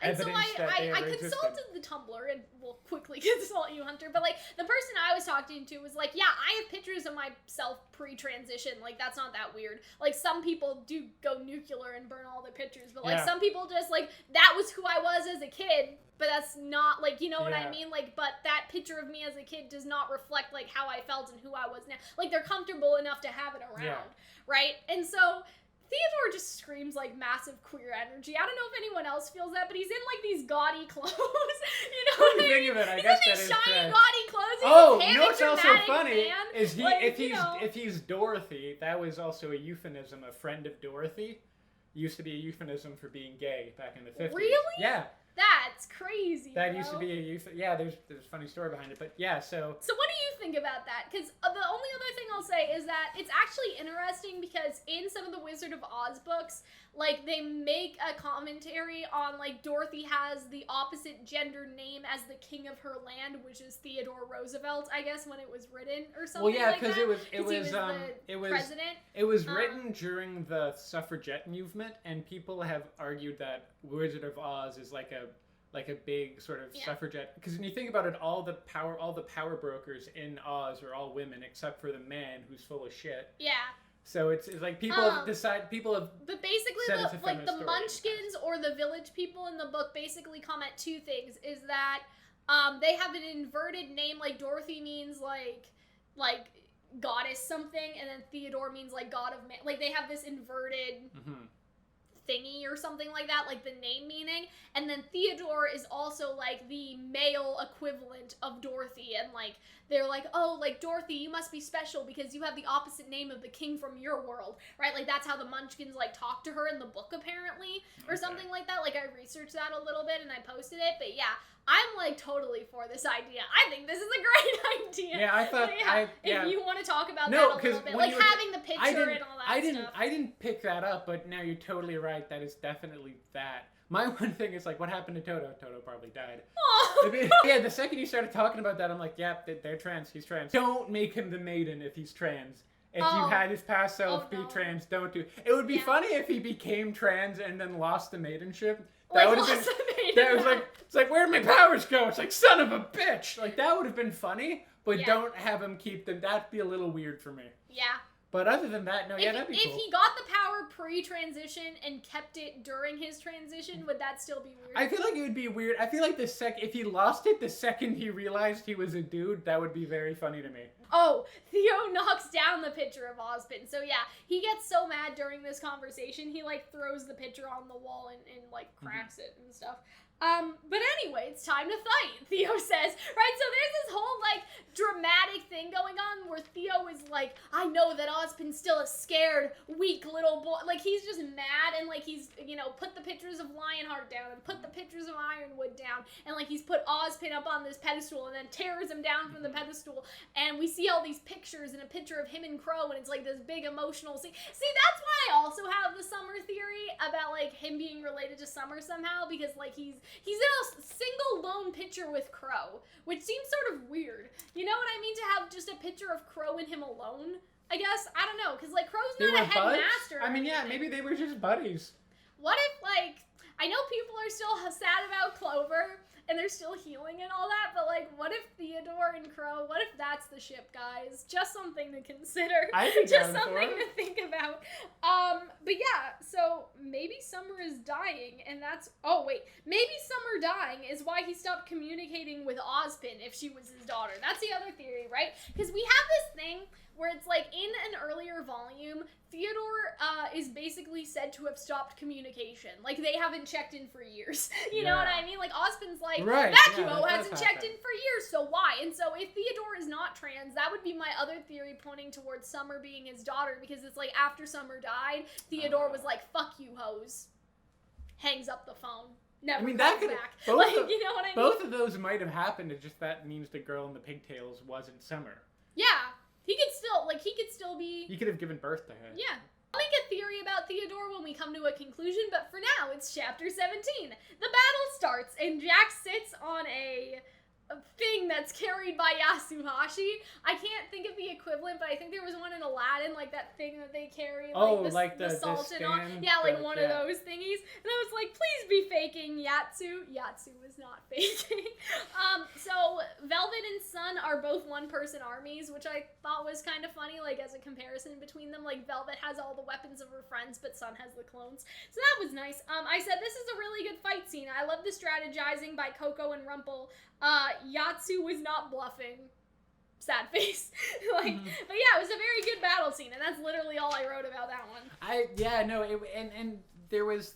Speaker 2: evidence that they ever existed. I consulted the Tumblr, and we'll quickly consult you, Hunter, but, like, the person I was talking to was like, yeah, I have pictures of myself pre-transition, like, that's not that weird. Like, some people do go nuclear and burn all their pictures, but, like, some people just, like, that was who I was as a kid, but that's not, like, you know what I mean? Like, but that picture of me as a kid does not reflect, like, how I felt and who I was now. Like, they're comfortable enough to have it around, right? And so Theodore just screams, like, massive queer energy. I don't know if anyone else feels that, but he's in, like, these gaudy clothes. You know what I mean? Think of it, I
Speaker 1: he's
Speaker 2: guess
Speaker 1: in
Speaker 2: that
Speaker 1: these
Speaker 2: is
Speaker 1: shiny,
Speaker 2: correct.
Speaker 1: gaudy clothes.
Speaker 2: Oh, you know what's also funny
Speaker 1: man.
Speaker 2: is
Speaker 1: like,
Speaker 2: if he's Dorothy, that was also a euphemism. A friend of Dorothy used to be a euphemism for being gay back in the 50s.
Speaker 1: Really?
Speaker 2: Yeah.
Speaker 1: That's crazy.
Speaker 2: That used to be a there's a funny story behind it, but yeah, so
Speaker 1: what do you think about that? Because the only other thing I'll say is that it's actually interesting because in some of the Wizard of Oz books, like, they make a commentary on, like, Dorothy has the opposite gender name as the king of her land, which is Theodore Roosevelt, I guess, when it was written or something. Well, yeah, because
Speaker 2: it was written during the suffragette movement, and people have argued that Wizard of Oz is like a big sort of suffragette, because when you think about it, all the power brokers in Oz are all women except for the man who's full of shit.
Speaker 1: Yeah.
Speaker 2: So it's like people have.
Speaker 1: But basically, the Munchkins or the village people in the book basically comment two things: is that they have an inverted name, like Dorothy means like goddess something, and then Theodore means like god of man. Like, they have this inverted thingy or something like that, like the name meaning, and then Theodore is also like the male equivalent of Dorothy, and like they're like, oh, like, Dorothy, you must be special because you have the opposite name of the king from your world, right? Like, that's how the Munchkins like talk to her in the book, apparently, or something like that. Like, I researched that a little bit and I posted it, but yeah, I'm like totally for this idea. I think this is a great idea.
Speaker 2: Yeah, I thought.
Speaker 1: If you want to talk about that a little bit, like having the picture and all that stuff. I
Speaker 2: didn't pick that up, but now you're totally right. That is definitely that. My one thing is, like, what happened to Toto? Toto probably died. Yeah, the second you started talking about that, I'm like, yeah, they're trans. He's trans. Don't make him the maiden if he's trans. If you had his past self be trans, don't do. It would be funny if he became trans and then lost the maidenship. That would have been. That was like, it's like, where'd my powers go? It's like, son of a bitch. Like, that would have been funny, but don't have him keep them. That'd be a little weird for me.
Speaker 1: Yeah.
Speaker 2: But other than that, no, that'd be cool.
Speaker 1: If he got the power pre-transition and kept it during his transition, would that still be weird?
Speaker 2: I feel like it would be weird. I feel like if he lost it the second he realized he was a dude, that would be very funny to me.
Speaker 1: Oh, Theo knocks down the picture of Ozpin. So yeah, he gets so mad during this conversation, he like throws the picture on the wall and like cracks it and stuff. But anyway, it's time to fight, Theo says, right? So there's this whole, like, dramatic thing going on where Theo is like, I know that Ozpin's still a scared, weak little boy. Like, he's just mad, and, like, he's, you know, put the pictures of Lionheart down and put the pictures of Ironwood down, and, like, he's put Ozpin up on this pedestal and then tears him down from the pedestal, and we see all these pictures and a picture of him and Crow, and it's, like, this big emotional scene. See, that's why I also have the Summer theory about, like, him being related to Summer somehow, because, like, he's in a single lone picture with Crow, which seems sort of weird. You know what I mean? To have just a picture of Crow and him alone, I guess. I don't know, because, like, Crow's not a headmaster.
Speaker 2: I mean, yeah, maybe they were just buddies.
Speaker 1: What if, like, I know people are still sad about Clover, and they're still healing and all that, but, like, what if Theodore and Crow, what if that's the ship, guys? Just something to consider.
Speaker 2: I think
Speaker 1: just something to think about. But yeah, so maybe Summer is dying, and that's, maybe Summer dying is why he stopped communicating with Ozpin if she was his daughter. That's the other theory, right? Because we have this thing where it's like in an earlier volume, Theodore is basically said to have stopped communication. Like, they haven't checked in for years. You know what I mean? Like, Ozpin's like, Vacuo hasn't checked in for years, so why? And so if Theodore is not trans, that would be my other theory pointing towards Summer being his daughter, because it's like after Summer died, Theodore was like, fuck you, hoes. Hangs up the phone. Never comes back. Like, you know what I mean?
Speaker 2: Both of those might have happened, it's just that means the girl in the pigtails wasn't Summer.
Speaker 1: Yeah. He could still be...
Speaker 2: He could have given birth to her.
Speaker 1: Yeah. I'll make a theory about Theodore when we come to a conclusion, but for now, it's chapter 17. The battle starts, and Jack sits on a thing that's carried by Yasuhashi. I can't think of the equivalent, but I think there was one in Aladdin, like that thing that they carry, like the salt and all. Yeah, like one of those thingies. And I was like, please be faking Yatsu. Yatsu was not faking. So Velvet and Sun are both one-person armies, which I thought was kind of funny, like as a comparison between them. Like Velvet has all the weapons of her friends, but Sun has the clones. So that was nice. I said this is a really good fight scene. I love the strategizing by Coco and Rumple. Yatsu was not bluffing. Sad face. But yeah, it was a very good battle scene, and that's literally all I wrote about that one.
Speaker 2: And there was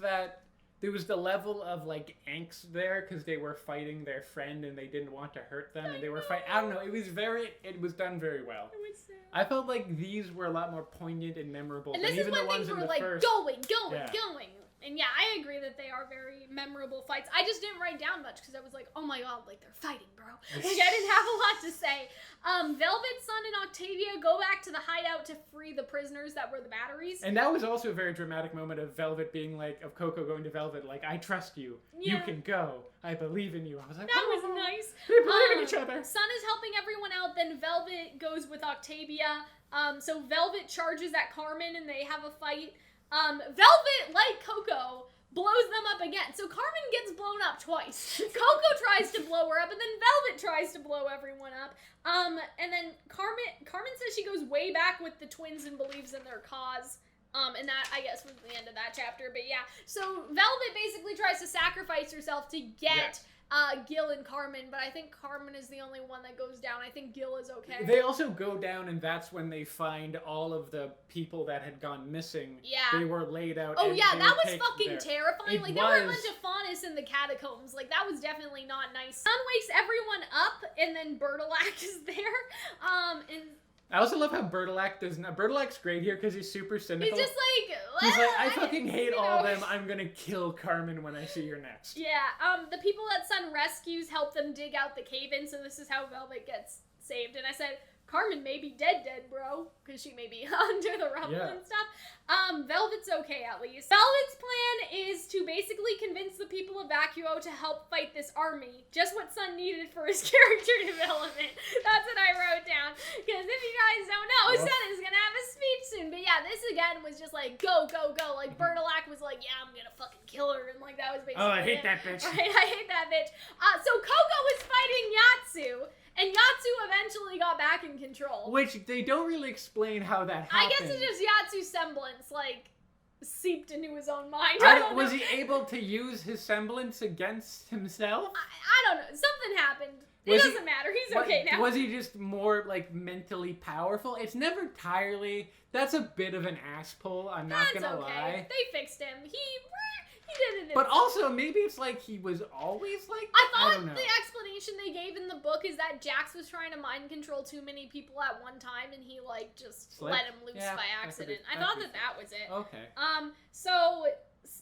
Speaker 2: the level of like angst there because they were fighting their friend and they didn't want to hurt them, and they were fighting. I don't know. It was done very well.
Speaker 1: It was sad.
Speaker 2: I felt like these were a lot more poignant and memorable than even the ones in the first.
Speaker 1: And this is when things were like going. And yeah, I agree that they are very memorable fights. I just didn't write down much because I was like, oh my god, like they're fighting, bro. Like I didn't have a lot to say. Velvet, Sun, and Octavia go back to the hideout to free the prisoners that were the batteries.
Speaker 2: And that was also a very dramatic moment of Velvet being like, of Coco going to Velvet, like, I trust you. Yeah. You can go. I believe in you. I was like,
Speaker 1: that was nice.
Speaker 2: They believe in each other.
Speaker 1: Sun is helping everyone out, then Velvet goes with Octavia. So Velvet charges at Carmen and they have a fight. Velvet, like Coco, blows them up again. So Carmen gets blown up twice. Coco tries to blow her up, and then Velvet tries to blow everyone up. And then Carmen says she goes way back with the twins and believes in their cause. And that, I guess, was the end of that chapter. But yeah, so Velvet basically tries to sacrifice herself to get... Gil and Carmen, but I think Carmen is the only one that goes down. I think Gil is okay.
Speaker 2: They also go down, and that's when they find all of the people that had gone missing. Yeah. They were laid out.
Speaker 1: Oh, yeah, that was fucking terrifying. Like, there were a bunch of faunus in the catacombs. Like, that was definitely not nice. Sun wakes everyone up, and then Bertilac is there. And...
Speaker 2: I also love how Bertilac does not... Bertilac's great here because he's super cynical.
Speaker 1: He's just like...
Speaker 2: He's like, I fucking hate all of them. I'm gonna kill Carmen when I see her next.
Speaker 1: Yeah, the people that Sun rescues help them dig out the cave-in, so this is how Velvet gets saved. And I said, Carmen may be dead, bro, because she may be under the rubble and stuff. Velvet's okay, at least. Velvet's plan is to basically convince the people of Vacuo to help fight this army. Just what Sun needed for his character development. That's what I wrote down. Because if you guys don't know, Sun is gonna have a speech soon. But yeah, this again was just like, go, go, go. Like, Bertilac was like, yeah, I'm gonna fucking kill her. And like, that was basically
Speaker 2: I hate that bitch.
Speaker 1: Right, I hate that bitch. So Coco was fighting Yatsu. And Yatsu eventually got back in control.
Speaker 2: Which, they don't really explain how that happened.
Speaker 1: I guess it's just Yatsu's semblance, like, seeped into his own mind.
Speaker 2: Was he able to use his semblance against himself?
Speaker 1: I don't know. Something happened. It doesn't matter. He's okay now.
Speaker 2: Was he just more, like, mentally powerful? It's never entirely... That's a bit of an ass pull, I'm not gonna lie.
Speaker 1: They fixed him. He did it.
Speaker 2: But also, maybe it's like he was always like
Speaker 1: that. I thought the explanation they gave in the book is that Jax was trying to mind control too many people at one time, and he like just let him loose by accident. I thought that was it.
Speaker 2: Okay.
Speaker 1: So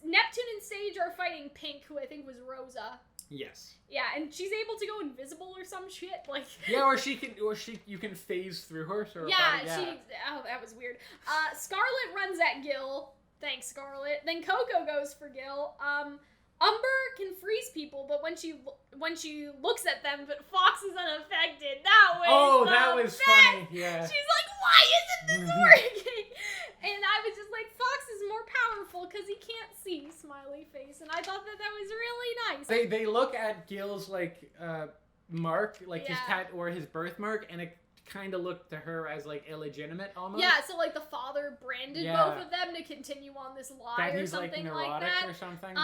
Speaker 1: Neptune and Sage are fighting Pink, who I think was Rosa.
Speaker 2: Yes.
Speaker 1: Yeah, and she's able to go invisible or some shit. Like.
Speaker 2: Yeah, you can phase through her. So
Speaker 1: that was weird. Scarlet runs at Gil. Thanks, Scarlet. Then Coco goes for Gil. Umber can freeze people, but when she looks at them, but Fox is unaffected. That was
Speaker 2: funny. Yeah.
Speaker 1: She's like, why isn't this working? And I was just like, Fox is more powerful because he can't see. Smiley face. And I thought that was really nice.
Speaker 2: They look at Gil's like mark, like his tat or his birthmark, and it kind of looked to her as like illegitimate almost.
Speaker 1: Yeah, so like the father branded both of them to continue on this lie
Speaker 2: that
Speaker 1: or
Speaker 2: he's
Speaker 1: something
Speaker 2: like neurotic
Speaker 1: like that.
Speaker 2: Or something.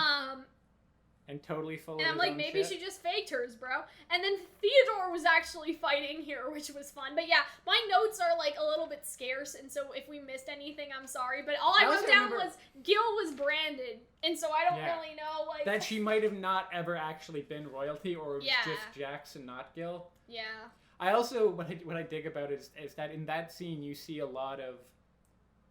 Speaker 2: and totally full of
Speaker 1: And
Speaker 2: his
Speaker 1: I'm like,
Speaker 2: own
Speaker 1: maybe
Speaker 2: shit.
Speaker 1: she just faked hers, bro. And then Theodore was actually fighting here, which was fun. But yeah, my notes are like a little bit scarce, and so if we missed anything, I'm sorry. But all I wrote down was Gil was branded, and so I don't really know, like...
Speaker 2: That she might have not ever actually been royalty, or it was just Jax and not Gil.
Speaker 1: Yeah.
Speaker 2: I also, what I dig about it is that in that scene you see a lot of...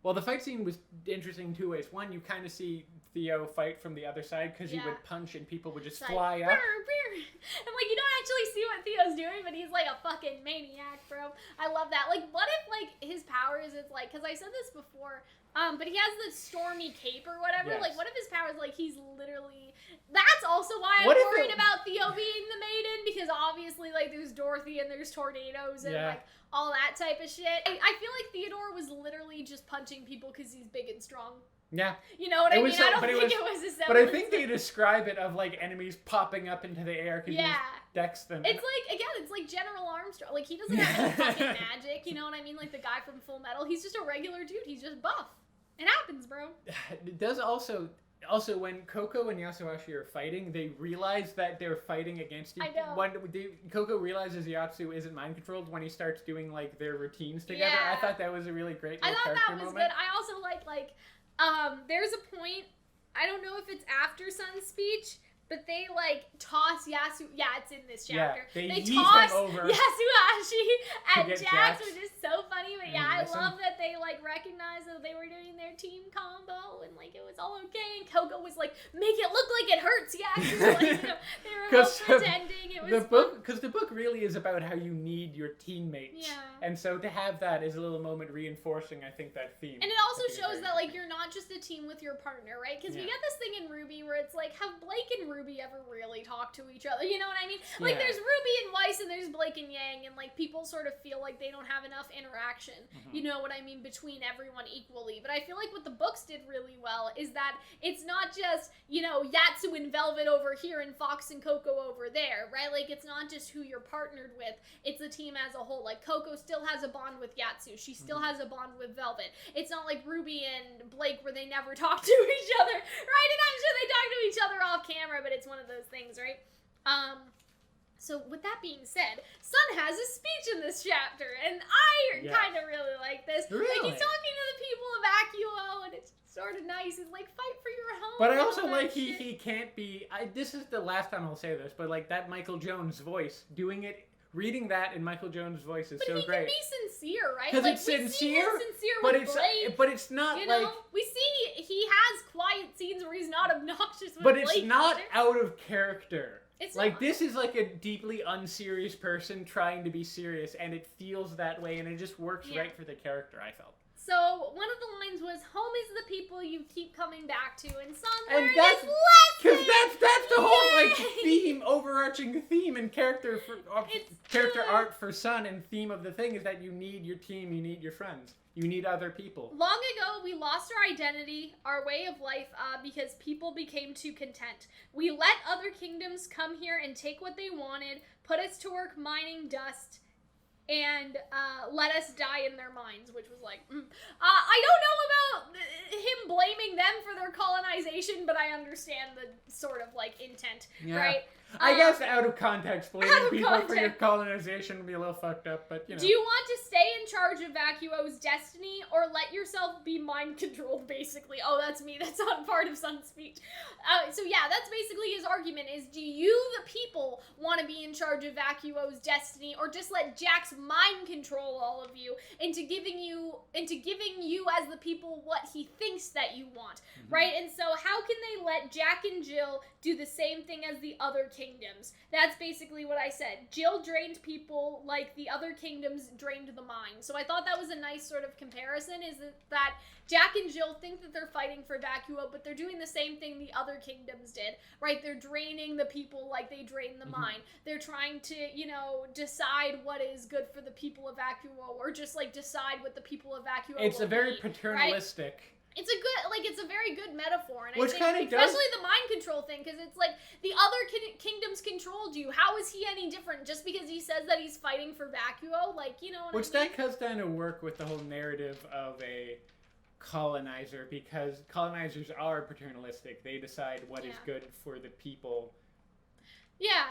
Speaker 2: Well, the fight scene was interesting in two ways. One, you kind of see Theo fight from the other side, because he would punch and people would just fly up.
Speaker 1: And like, you don't actually see what Theo's doing, but he's like a fucking maniac, bro. I love that. Like, what if like his powers is like, because I said this before, but he has the stormy cape or whatever.
Speaker 2: Yes.
Speaker 1: Like, what if his powers like he's literally... That's also why I'm worried about Theo being the maiden, because obviously like there's Dorothy and there's tornadoes and like all that type of shit. I feel like Theodore was literally just punching people because he's big and strong.
Speaker 2: Yeah.
Speaker 1: You know what I mean? I don't think it was a semblance.
Speaker 2: But I think they describe it of like enemies popping up into the air because he decks them.
Speaker 1: It's like, again, it's like General Armstrong. Like, he doesn't have any fucking magic, you know what I mean? Like the guy from Full Metal. He's just a regular dude. He's just buff. It happens, bro.
Speaker 2: It does also when Coco and Yasuhashi are fighting, they realize that they're fighting against each other. I know. Coco realizes Yatsu isn't mind controlled when he starts doing like their routines together. Yeah. I thought that was a really great character moment. I thought that was good.
Speaker 1: I also like there's a point, I don't know if it's after Sun's speech, but they like toss Yasu. Yeah, it's in this chapter.
Speaker 2: Yeah, they
Speaker 1: toss
Speaker 2: him over
Speaker 1: Yasuhashi and Jax, which is so funny. But yeah, I love that they like recognized that they were doing their team combo and like it was all okay. And Coco was like, "Make it look like it hurts, Yax." Like, you know, they were both pretending it was
Speaker 2: because the book really is about how you need your teammates.
Speaker 1: Yeah.
Speaker 2: And so to have that is a little moment reinforcing, I think, that theme.
Speaker 1: And it also shows that like you're not just a team with your partner, right? Because we get this thing in RWBY where it's like, have Blake and RWBY ever really talk to each other? You know what I mean? Like there's RWBY and Weiss and there's Blake and Yang, and like people sort of feel like they don't have enough interaction. You know what I mean? Between everyone equally. But I feel like what the books did really well is that it's not just, you know, Yatsu and Velvet over here and Fox and Coco over there, right? Like it's not just who you're partnered with, it's the team as a whole. Like Coco still has a bond with Yatsu, she still has a bond with Velvet. It's not like RWBY and Blake where they never talk to each other, right? And I'm sure they talk to each other off camera, but it's one of those things, right? So with that being said, Sun has a speech in this chapter, and I kind of really like this.
Speaker 2: Really?
Speaker 1: Like he's talking to the people of Akuo, and it's sort of nice. It's like, fight for your home.
Speaker 2: But I also like he can't be. This is the last time I'll say this, but like that Michael Jones voice doing it. Reading that in Michael Jones' voice is so great.
Speaker 1: But he can be sincere, right?
Speaker 2: Because
Speaker 1: like,
Speaker 2: it's sincere,
Speaker 1: but
Speaker 2: it's not,
Speaker 1: you
Speaker 2: like...
Speaker 1: know, we see he has quiet scenes where he's not obnoxious with
Speaker 2: But
Speaker 1: Blake.
Speaker 2: it's not out of character.
Speaker 1: It's
Speaker 2: like,
Speaker 1: not.
Speaker 2: this is like a deeply unserious person trying to be serious, and it feels that way, and it just works right for the character, I felt.
Speaker 1: So, one of the lines was, home is the people you keep coming back to, and Sun learned his lesson!
Speaker 2: Because that's the whole, like, theme, overarching theme and character art for Sun, and theme of the thing is that you need your team, you need your friends. You need other people.
Speaker 1: Long ago, we lost our identity, our way of life, because people became too content. We let other kingdoms come here and take what they wanted, put us to work mining dust, and let us die in their minds, which was like, I don't know about him blaming them for their colonization, but I understand the sort of, like, intent, right?
Speaker 2: I guess out of context, blaming people for your colonization would be a little fucked up, but, you know.
Speaker 1: Do you want to stay in charge of Vacuo's destiny, or let yourself be mind-controlled, basically? Oh, that's me. That's not part of Sun's speech. So yeah, that's basically his argument, is do you, the people, want to be in charge of Vacuo's destiny, or just let Jax mind control all of you into giving you as the people what he thinks that you want, right? And so how can they let Jack and Jill do the same thing as the other kingdoms? That's basically what I said. Jill drained people like the other kingdoms drained the mine. So I thought that was a nice sort of comparison, is that Jack and Jill think that they're fighting for Vacuo, but they're doing the same thing the other kingdoms did, right? They're draining the people like they drained the mine. They're trying to, you know, decide what is good for the people of Vacuo, or just, like, decide what the people of Vacuo
Speaker 2: It's
Speaker 1: will
Speaker 2: a very
Speaker 1: be,
Speaker 2: paternalistic...
Speaker 1: Right? It's a very good metaphor, and
Speaker 2: which
Speaker 1: I think, especially the mind control thing, because it's like, the other kingdoms controlled you. How is he any different just because he says that he's fighting for Vacuo? Like, you know what I mean?
Speaker 2: Which that comes down to work with the whole narrative of colonizer, because colonizers are paternalistic. They decide what is good for the people.
Speaker 1: Yeah.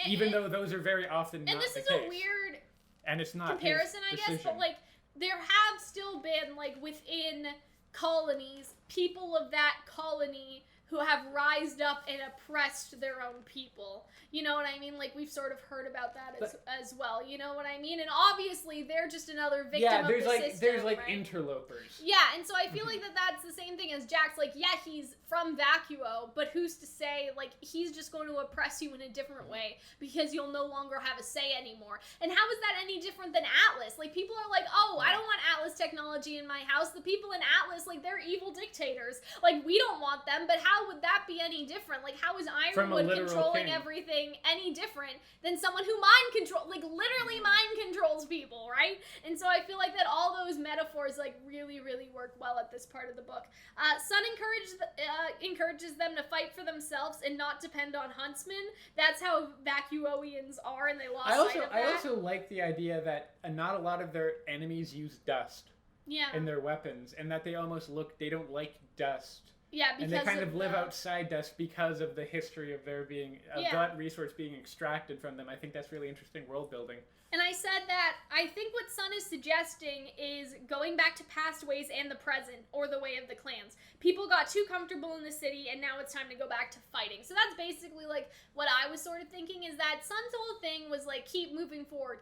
Speaker 2: Even though those are very often not the case.
Speaker 1: And this is a weird
Speaker 2: and it's not
Speaker 1: comparison, I guess, but like there have still been like within colonies, people of that colony who have rised up and oppressed their own people. You know what I mean? Like, we've sort of heard about that as well. You know what I mean? And obviously, they're just another victim of the system,
Speaker 2: there's like
Speaker 1: right?
Speaker 2: interlopers.
Speaker 1: Yeah, and so I feel like that's the same thing as Jax. Like, yeah, he's from Vacuo, but who's to say, like, he's just going to oppress you in a different way because you'll no longer have a say anymore. And how is that any different than Atlas? Like, people are like, oh, I don't want Atlas technology in my house. The people in Atlas, like, they're evil dictators. Like, we don't want them, but how would that be any different? Like, how is Ironwood controlling everything any different than someone who literally mind controls people, right? And so I feel like that all those metaphors, like, really, really work well at this part of the book. Sun encourages them to fight for themselves and not depend on huntsmen. That's how Vacuoians are, and they lost sight of that.
Speaker 2: I also like the idea that not a lot of their enemies use dust in their weapons, and that they don't like dust.
Speaker 1: Yeah, because
Speaker 2: and they kind of live outside dust because of the history of that resource being extracted from them. I think that's really interesting world building.
Speaker 1: And I said that I think what Sun is suggesting is going back to past ways and the present, or the way of the clans. People got too comfortable in the city, and now it's time to go back to fighting. So that's basically, like, what I was sort of thinking, is that Sun's whole thing was, like, keep moving forward,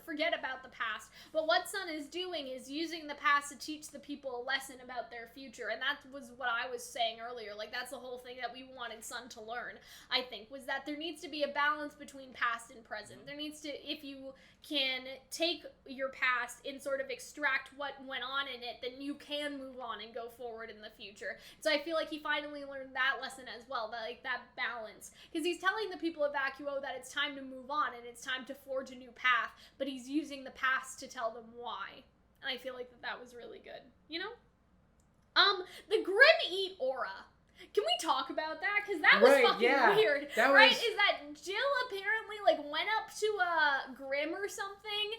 Speaker 1: forget about the past. But what Sun is doing is using the past to teach the people a lesson about their future, and that was what I was saying earlier. Like, that's the whole thing that we wanted Sun to learn, I think, was that there needs to be a balance between past and present. There needs to, if you can take your past and sort of extract what went on in it, then you can move on and go forward in the future. So I feel like he finally learned that lesson as well, that balance. Because he's telling the people of Vacuo that it's time to move on and it's time to forge a new path, but he's using the past to tell them why. And I feel like that was really good, you know? The Grimm eat aura. Can we talk about that? Because that was fucking weird. Is that Jill apparently, like, went up to a Grimm or something,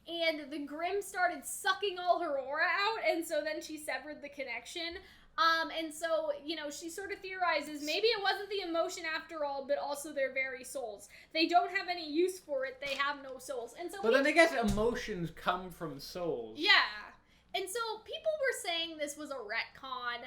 Speaker 1: and the Grimm started sucking all her aura out, and so then she severed the connection. And so, you know, she sort of theorizes maybe it wasn't the emotion after all, but also their very souls. They don't have any use for it. They have no souls. And so
Speaker 2: then I guess emotions come from souls.
Speaker 1: Yeah. And so people were saying this was a retcon.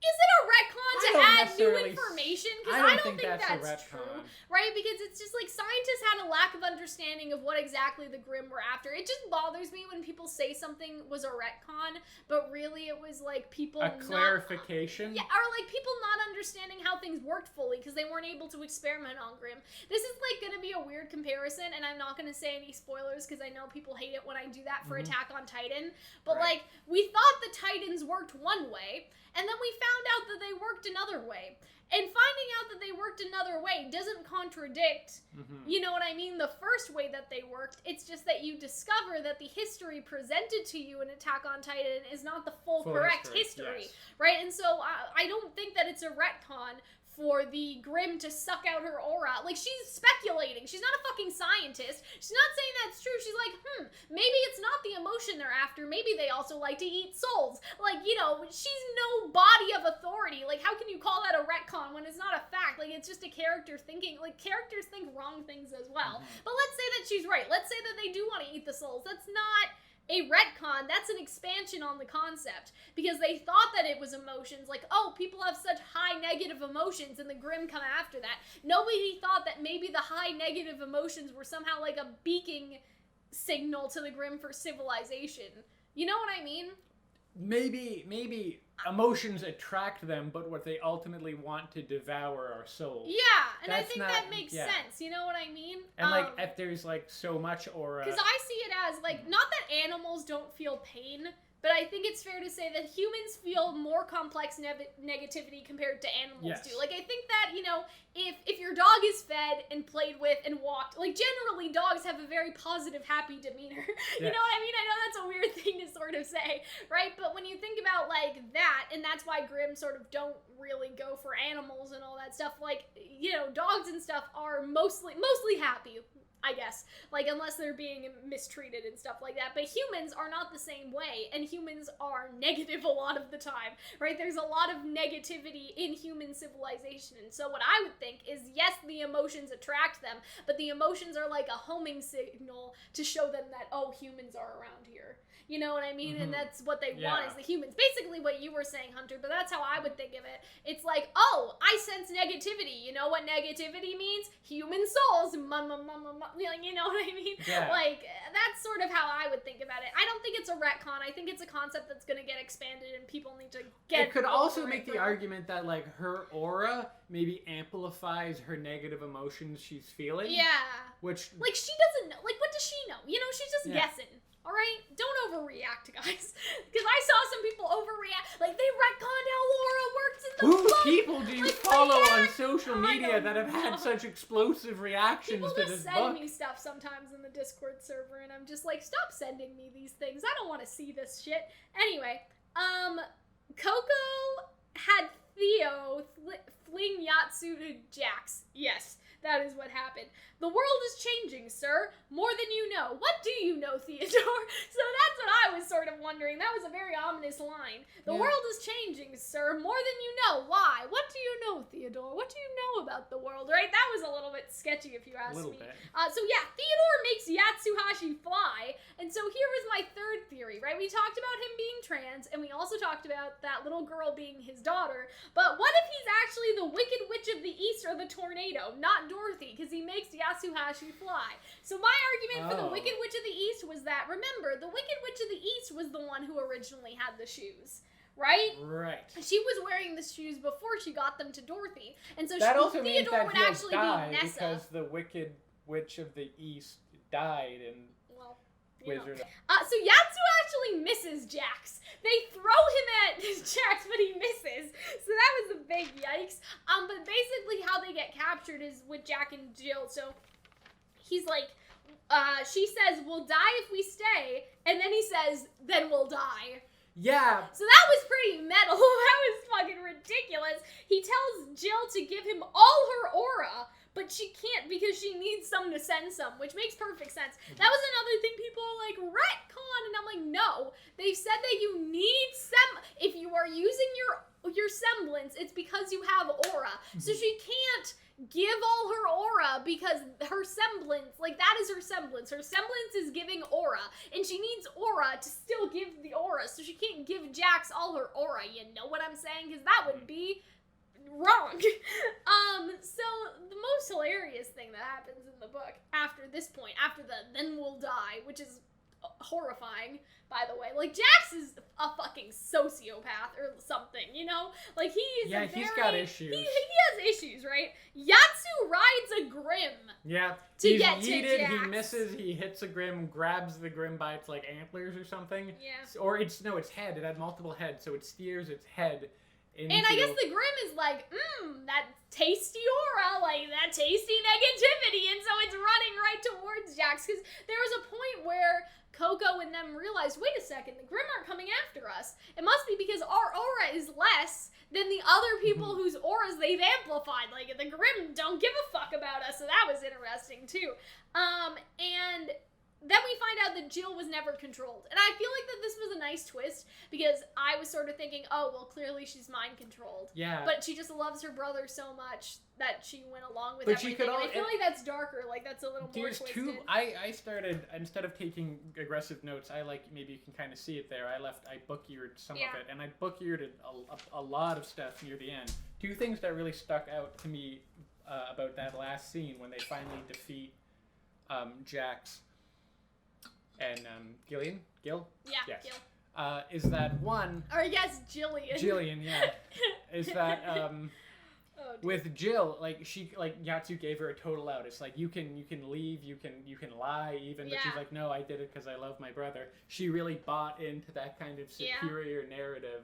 Speaker 1: Is it a retcon to add new information? Because I don't think that's true, right? Because it's just like scientists had a lack of understanding of what exactly the Grimm were after. It just bothers me when people say something was a retcon, but really it was like people
Speaker 2: clarification.
Speaker 1: Yeah, or like people not understanding how things worked fully because they weren't able to experiment on Grimm. This is like going to be a weird comparison, and I'm not going to say any spoilers because I know people hate it when I do that for Attack on Titan. But like, we thought the Titans worked one way, and then we found out that they worked another way. And finding out that they worked another way doesn't contradict, you know what I mean, the first way that they worked. It's just that you discover that the history presented to you in Attack on Titan is not the full correct history, right? And so I don't think that it's a retcon for the Grimm to suck out her aura. Like, she's speculating. She's not a fucking scientist. She's not saying that's true. She's like, maybe it's not the emotion they're after. Maybe they also like to eat souls. Like, you know, she's no body of authority. Like, how can you call that a retcon when it's not a fact? Like, it's just a character thinking. Like, characters think wrong things as well. But let's say that she's right. Let's say that they do want to eat the souls. That's not a retcon. That's an expansion on the concept, because they thought that it was emotions, like, oh, people have such high negative emotions and the Grimm come after that. Nobody thought that maybe the high negative emotions were somehow like a beacon signal to the Grimm for civilization. You know what I mean?
Speaker 2: Maybe emotions attract them, but what they ultimately want to devour are souls.
Speaker 1: Yeah, and I think that makes sense. You know what I mean?
Speaker 2: And like, if there's like so much aura,
Speaker 1: because I see it as like, not that animals don't feel pain, but I think it's fair to say that humans feel more complex negativity compared to animals do. Like, I think that, you know, if your dog is fed and played with and walked, like, generally dogs have a very positive, happy demeanor. You know what I mean? I know that's a weird thing to sort of say, right? But when you think about, like, that, and that's why Grimm sort of don't really go for animals and all that stuff, like, you know, dogs and stuff are mostly happy. I guess. Like, unless they're being mistreated and stuff like that. But humans are not the same way, and humans are negative a lot of the time, right? There's a lot of negativity in human civilization, and so what I would think is, yes, the emotions attract them, but the emotions are like a homing signal to show them that, oh, humans are around here. You know what I mean? And that's what they want is the humans. Basically what you were saying, Hunter, but that's how I would think of it. It's like, oh, I sense negativity. You know what negativity means? Human souls. You know what I mean?
Speaker 2: Yeah.
Speaker 1: Like, that's sort of how I would think about it. I don't think it's a retcon. I think it's a concept that's going to get expanded and people need to get
Speaker 2: it. Could also make the argument that, like, her aura maybe amplifies her negative emotions she's feeling.
Speaker 1: Yeah.
Speaker 2: Which...
Speaker 1: like, she doesn't know. Like, what does she know? You know, she's just guessing. All right? Don't overreact, guys. Because I saw some people overreact. Like, they retconned how Laura works in the book.
Speaker 2: Who people do you follow on social media that have had such explosive reactions to this book?
Speaker 1: People just send me stuff sometimes in the Discord server, and I'm just like, stop sending me these things. I don't want to see this shit. Anyway, Coco had Theo fling Yatsu to Jax. Yes. That is what happened. The world is changing, sir. More than you know. What do you know, Theodore? So that's what I was sort of wondering. That was a very ominous line. The world is changing, sir. More than you know. Why? What do you know, Theodore? What do you know about the world, right? That was a little bit sketchy, if you ask me. So yeah, Theodore makes Yatsuhashi fly. And so here was my third theory, right? We talked about him being trans, and we also talked about that little girl being his daughter. But what if he's actually the Wicked Witch of the East or the Tornado, not Dorothy, because he makes Yatsuhashi fly. So my argument for the Wicked Witch of the East was that, remember, the Wicked Witch of the East was the one who originally had the shoes. Right?
Speaker 2: Right.
Speaker 1: She was wearing the shoes before she got them to Dorothy. And so
Speaker 2: that also
Speaker 1: Theodore
Speaker 2: means that
Speaker 1: would
Speaker 2: he'll
Speaker 1: actually
Speaker 2: die
Speaker 1: be Nessa.
Speaker 2: because the Wicked Witch of the East died in Wizard.
Speaker 1: So Yatsu actually misses Jax. They throw him at Jax, but he misses. So that was a big yikes. But basically how they get captured is with Jack and Jill. So he's like, she says, we'll die if we stay. And then he says, then we'll die.
Speaker 2: Yeah.
Speaker 1: So that was pretty metal. That was fucking ridiculous. He tells Jill to give him all her aura, but she can't because she needs some to send some, which makes perfect sense. That was another thing people are like, retcon, and I'm like, no. They said that you need if you are using your semblance, it's because you have aura. So she can't give all her aura because her semblance, like that is her semblance. Her semblance is giving aura, and she needs aura to still give the aura. So she can't give Jax all her aura. You know what I'm saying? Because that would be wrong. So the most hilarious thing that happens in the book after this point, after the then we'll die, which is horrifying, by the way. Like, Jax is a fucking sociopath or something, you know? Like, he's
Speaker 2: he's got issues.
Speaker 1: He has issues, right? Yatsu rides a Grim.
Speaker 2: Yeah.
Speaker 1: To get to
Speaker 2: yeeted,
Speaker 1: Jax.
Speaker 2: he misses, he hits a Grim, grabs the Grim by its, like, antlers or something.
Speaker 1: Yeah.
Speaker 2: Or its head. It had multiple heads, so it steers its head into...
Speaker 1: And I guess the Grim is like, that tasty aura, like, that tasty negativity, and so it's running right towards Jax, because there was a point where Coco and them realized, wait a second, the Grim aren't coming after us. It must be because our aura is less than the other people whose auras they've amplified. Like, the Grim don't give a fuck about us, so that was interesting, too. And then we find out that Jill was never controlled. And I feel like that this was a nice twist, because I was sort of thinking, oh, well, clearly she's mind-controlled.
Speaker 2: Yeah.
Speaker 1: But she just loves her brother so much that she went along with
Speaker 2: but
Speaker 1: everything. And I feel like that's darker, like, that's a little more twisted.
Speaker 2: I started, instead of taking aggressive notes, maybe you can kind of see it there, I book-eared some of it, and I book-eared a lot of stuff near the end. Two things that really stuck out to me about that last scene, when they finally defeat Jax and Gillian? Gil?
Speaker 1: Yeah,
Speaker 2: yes.
Speaker 1: Gil.
Speaker 2: Is that one...
Speaker 1: Or yes, Jillian.
Speaker 2: Jillian, yeah. Is that, with Jill, like, Yatsu gave her a total out. It's like, you can leave, you can lie even, but she's like, no, I did it because I love my brother. She really bought into that kind of superior narrative,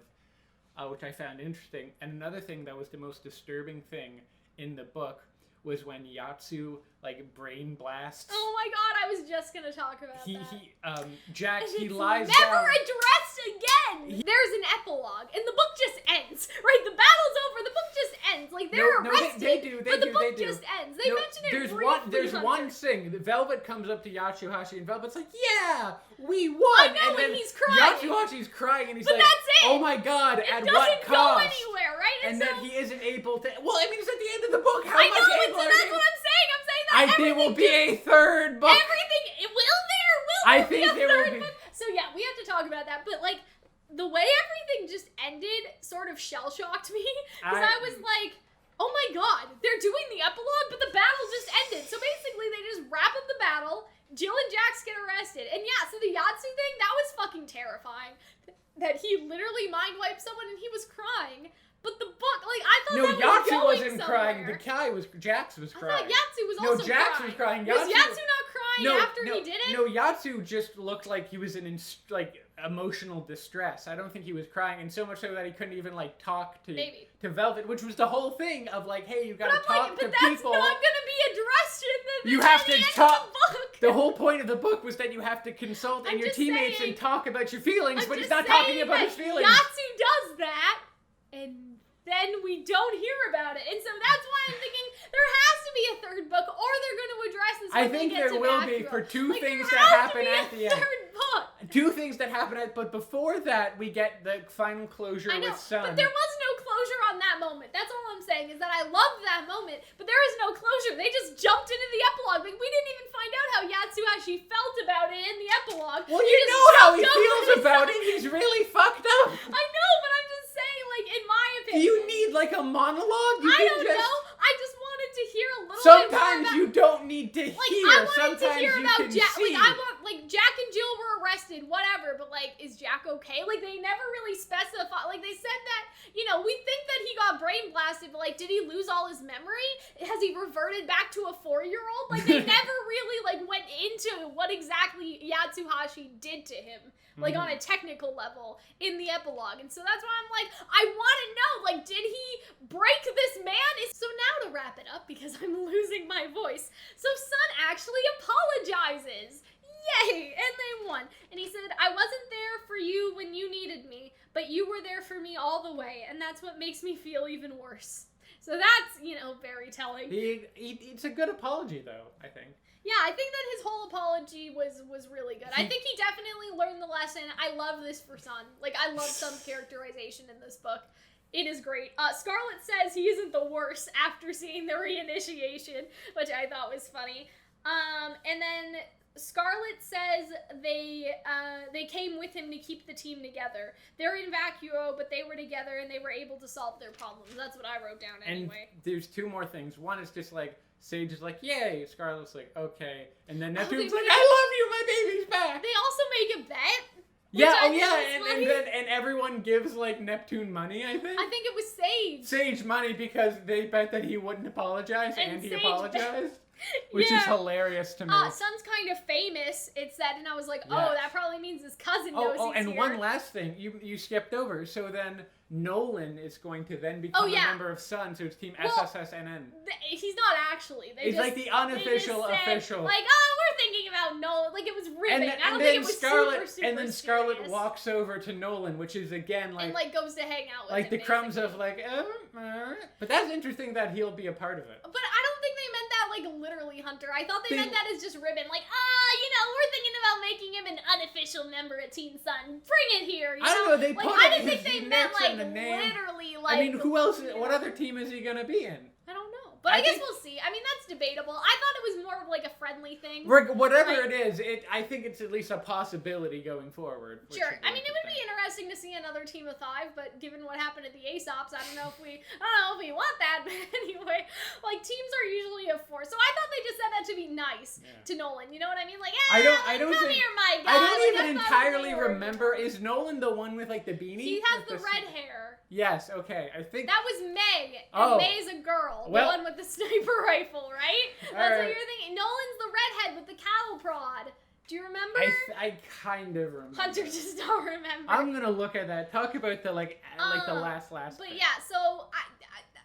Speaker 2: which I found interesting. And another thing that was the most disturbing thing in the book was when Yatsu like brain blasts.
Speaker 1: Oh my god, I was just gonna talk about that.
Speaker 2: Jax, he
Speaker 1: it's
Speaker 2: lies down.
Speaker 1: never addressed again! There's an epilogue, and the book just ends, right? The battle's over, the book just ends. Like, they're arrested, but the book just ends. They mention it briefly.
Speaker 2: There's one thing. Velvet comes up to Yatsuhashi, and Velvet's like, yeah, we won!
Speaker 1: I know, and he's crying.
Speaker 2: Yatsuhashi's crying, and he's
Speaker 1: but
Speaker 2: like,
Speaker 1: that's it.
Speaker 2: oh my god, at what
Speaker 1: doesn't
Speaker 2: cost?
Speaker 1: go anywhere, right?
Speaker 2: And then he isn't able to... Well, I mean, it's at the end of the book. How
Speaker 1: I
Speaker 2: much
Speaker 1: know,
Speaker 2: able
Speaker 1: that's what I'm saying. I'm saying that
Speaker 2: there will be a third book.
Speaker 1: Will there be a third book? So yeah, we have to talk about that. But like, the way everything just ended sort of shell-shocked me. Because I was like, oh my god, they're doing the epilogue, but the battle just ended. So basically, they just wrap up the battle, Jill and Jax get arrested. And yeah, so the Yatsu thing, that was fucking terrifying. That he literally mind-wiped someone and he was crying. But the book, like, I thought that was
Speaker 2: Yatsu
Speaker 1: going
Speaker 2: wasn't
Speaker 1: somewhere.
Speaker 2: crying. Jax was crying.
Speaker 1: I thought Yatsu was also crying.
Speaker 2: No, Jax was crying.
Speaker 1: Was Yatsu not crying after he did it?
Speaker 2: No, Yatsu just looked like he was in emotional distress. I don't think he was crying, and so much so that he couldn't even like talk to Velvet, which was the whole thing of like, hey, you gotta talk to people. But that's not
Speaker 1: gonna be addressed in the
Speaker 2: you have to talk.
Speaker 1: The book.
Speaker 2: The whole point of the book was that you have to consult your teammates and talk about your feelings, but he's not talking about his feelings.
Speaker 1: Yatsu does that, and then we don't hear about it. And so that's why I'm thinking there has to be a third book, or they're going to address this when they get to
Speaker 2: there will be for two things that happen at the end.
Speaker 1: Third book.
Speaker 2: Two things that happen but before that, we get the final closure with Sun.
Speaker 1: But there was no closure on that moment. That's all I'm saying, is that I loved that moment, but there is no closure. They just jumped into the epilogue. Like, we didn't even find out how Yatsuhashi felt about it in the epilogue.
Speaker 2: Well, you know how he feels about it. He's really fucked up.
Speaker 1: I know, but I'm just saying, like, in my opinion.
Speaker 2: Do you need, like, a monologue?
Speaker 1: I don't know. I just wanted to hear a little
Speaker 2: Sometimes
Speaker 1: bit more about...
Speaker 2: you don't need to hear.
Speaker 1: I wanted
Speaker 2: Sometimes
Speaker 1: to hear about Jack.
Speaker 2: See.
Speaker 1: Like, Jack and Jill were arrested, whatever, but, like, is Jack okay? Like, they never really specify. Like, they said that, you know, we think that he got brain blasted, but, like, did he lose all his memory? Has he reverted back to a 4-year-old? Like, they never really, like, went into what exactly Yatsuhashi did to him, like, on a technical level in the epilogue. And so that's why I'm like, I want to know, like, did he break this man? So now to wrap it up, because I'm losing my voice. So Sun actually apologizes. Yay! And they won. And he said, I wasn't there for you when you needed me, but you were there for me all the way, and that's what makes me feel even worse. So that's, you know, very telling.
Speaker 2: It's a good apology, though, I think.
Speaker 1: Yeah, I think that his whole apology was really good. I think he definitely learned the lesson. I love this for Sun. Like, I love Sun's characterization in this book. It is great. Scarlet says he isn't the worst after seeing the reinitiation, which I thought was funny. And then Scarlet says they came with him to keep the team together. They're in Vacuo, but they were together and they were able to solve their problems. That's what I wrote down anyway.
Speaker 2: And there's two more things. One is just like, Sage is like, yay. Scarlet's like, okay. And then Neptune's like, I love you, my baby's back.
Speaker 1: They also make a bet.
Speaker 2: Yeah, and everyone gives, like, Neptune money, I think?
Speaker 1: I think it was Sage.
Speaker 2: Sage money because they bet that he wouldn't apologize, and he apologized. Which is hilarious to me.
Speaker 1: Sun's kind of famous, it said, and I was like, oh, that probably means his cousin knows he's
Speaker 2: and
Speaker 1: here.
Speaker 2: One last thing, you skipped over. So then Nolan is going to then become a member of Sun, so it's Team SSSNN.
Speaker 1: He's not actually.
Speaker 2: It's like the unofficial official.
Speaker 1: Like, we're thinking about Nolan. Like, it was ribbing. I don't think it was super
Speaker 2: And then Scarlet walks over to Nolan, which is again like...
Speaker 1: And like goes to hang out with him.
Speaker 2: Like the crumbs of like... But that's interesting that he'll be a part of it.
Speaker 1: But I don't think they meant that like literally, Hunter. I thought they meant that as just ribbon. Like, we're thinking about making him an unofficial member at Team Sun. Bring it here.
Speaker 2: I don't know. They put
Speaker 1: I didn't think they meant like literally like...
Speaker 2: I mean, who else... What other team is he gonna be in?
Speaker 1: I don't know. But I guess we'll see. I mean, that's debatable. I thought it was more of like a friendly thing.
Speaker 2: Whatever it is, I think it's at least a possibility going forward.
Speaker 1: Sure. I mean, it would be interesting to see another team of 5, but given what happened at the Aesops, I don't know if we want that. But anyway, like teams are usually of 4, so I thought they just said that to be nice to Nolan. You know what I mean? Like,
Speaker 2: I don't
Speaker 1: come
Speaker 2: think,
Speaker 1: here, my guy.
Speaker 2: I don't even entirely remember. Is Nolan the one with like the beanie?
Speaker 1: He has the red hair.
Speaker 2: Yes. Okay. I think
Speaker 1: that was May. And May's a girl. The one with the sniper rifle, right? That's what you're thinking. Nolan's the redhead with the cattle prod. Do you remember?
Speaker 2: I kind of remember.
Speaker 1: Hunter just don't remember.
Speaker 2: I'm gonna look at that. Talk about the the last.
Speaker 1: But yeah, so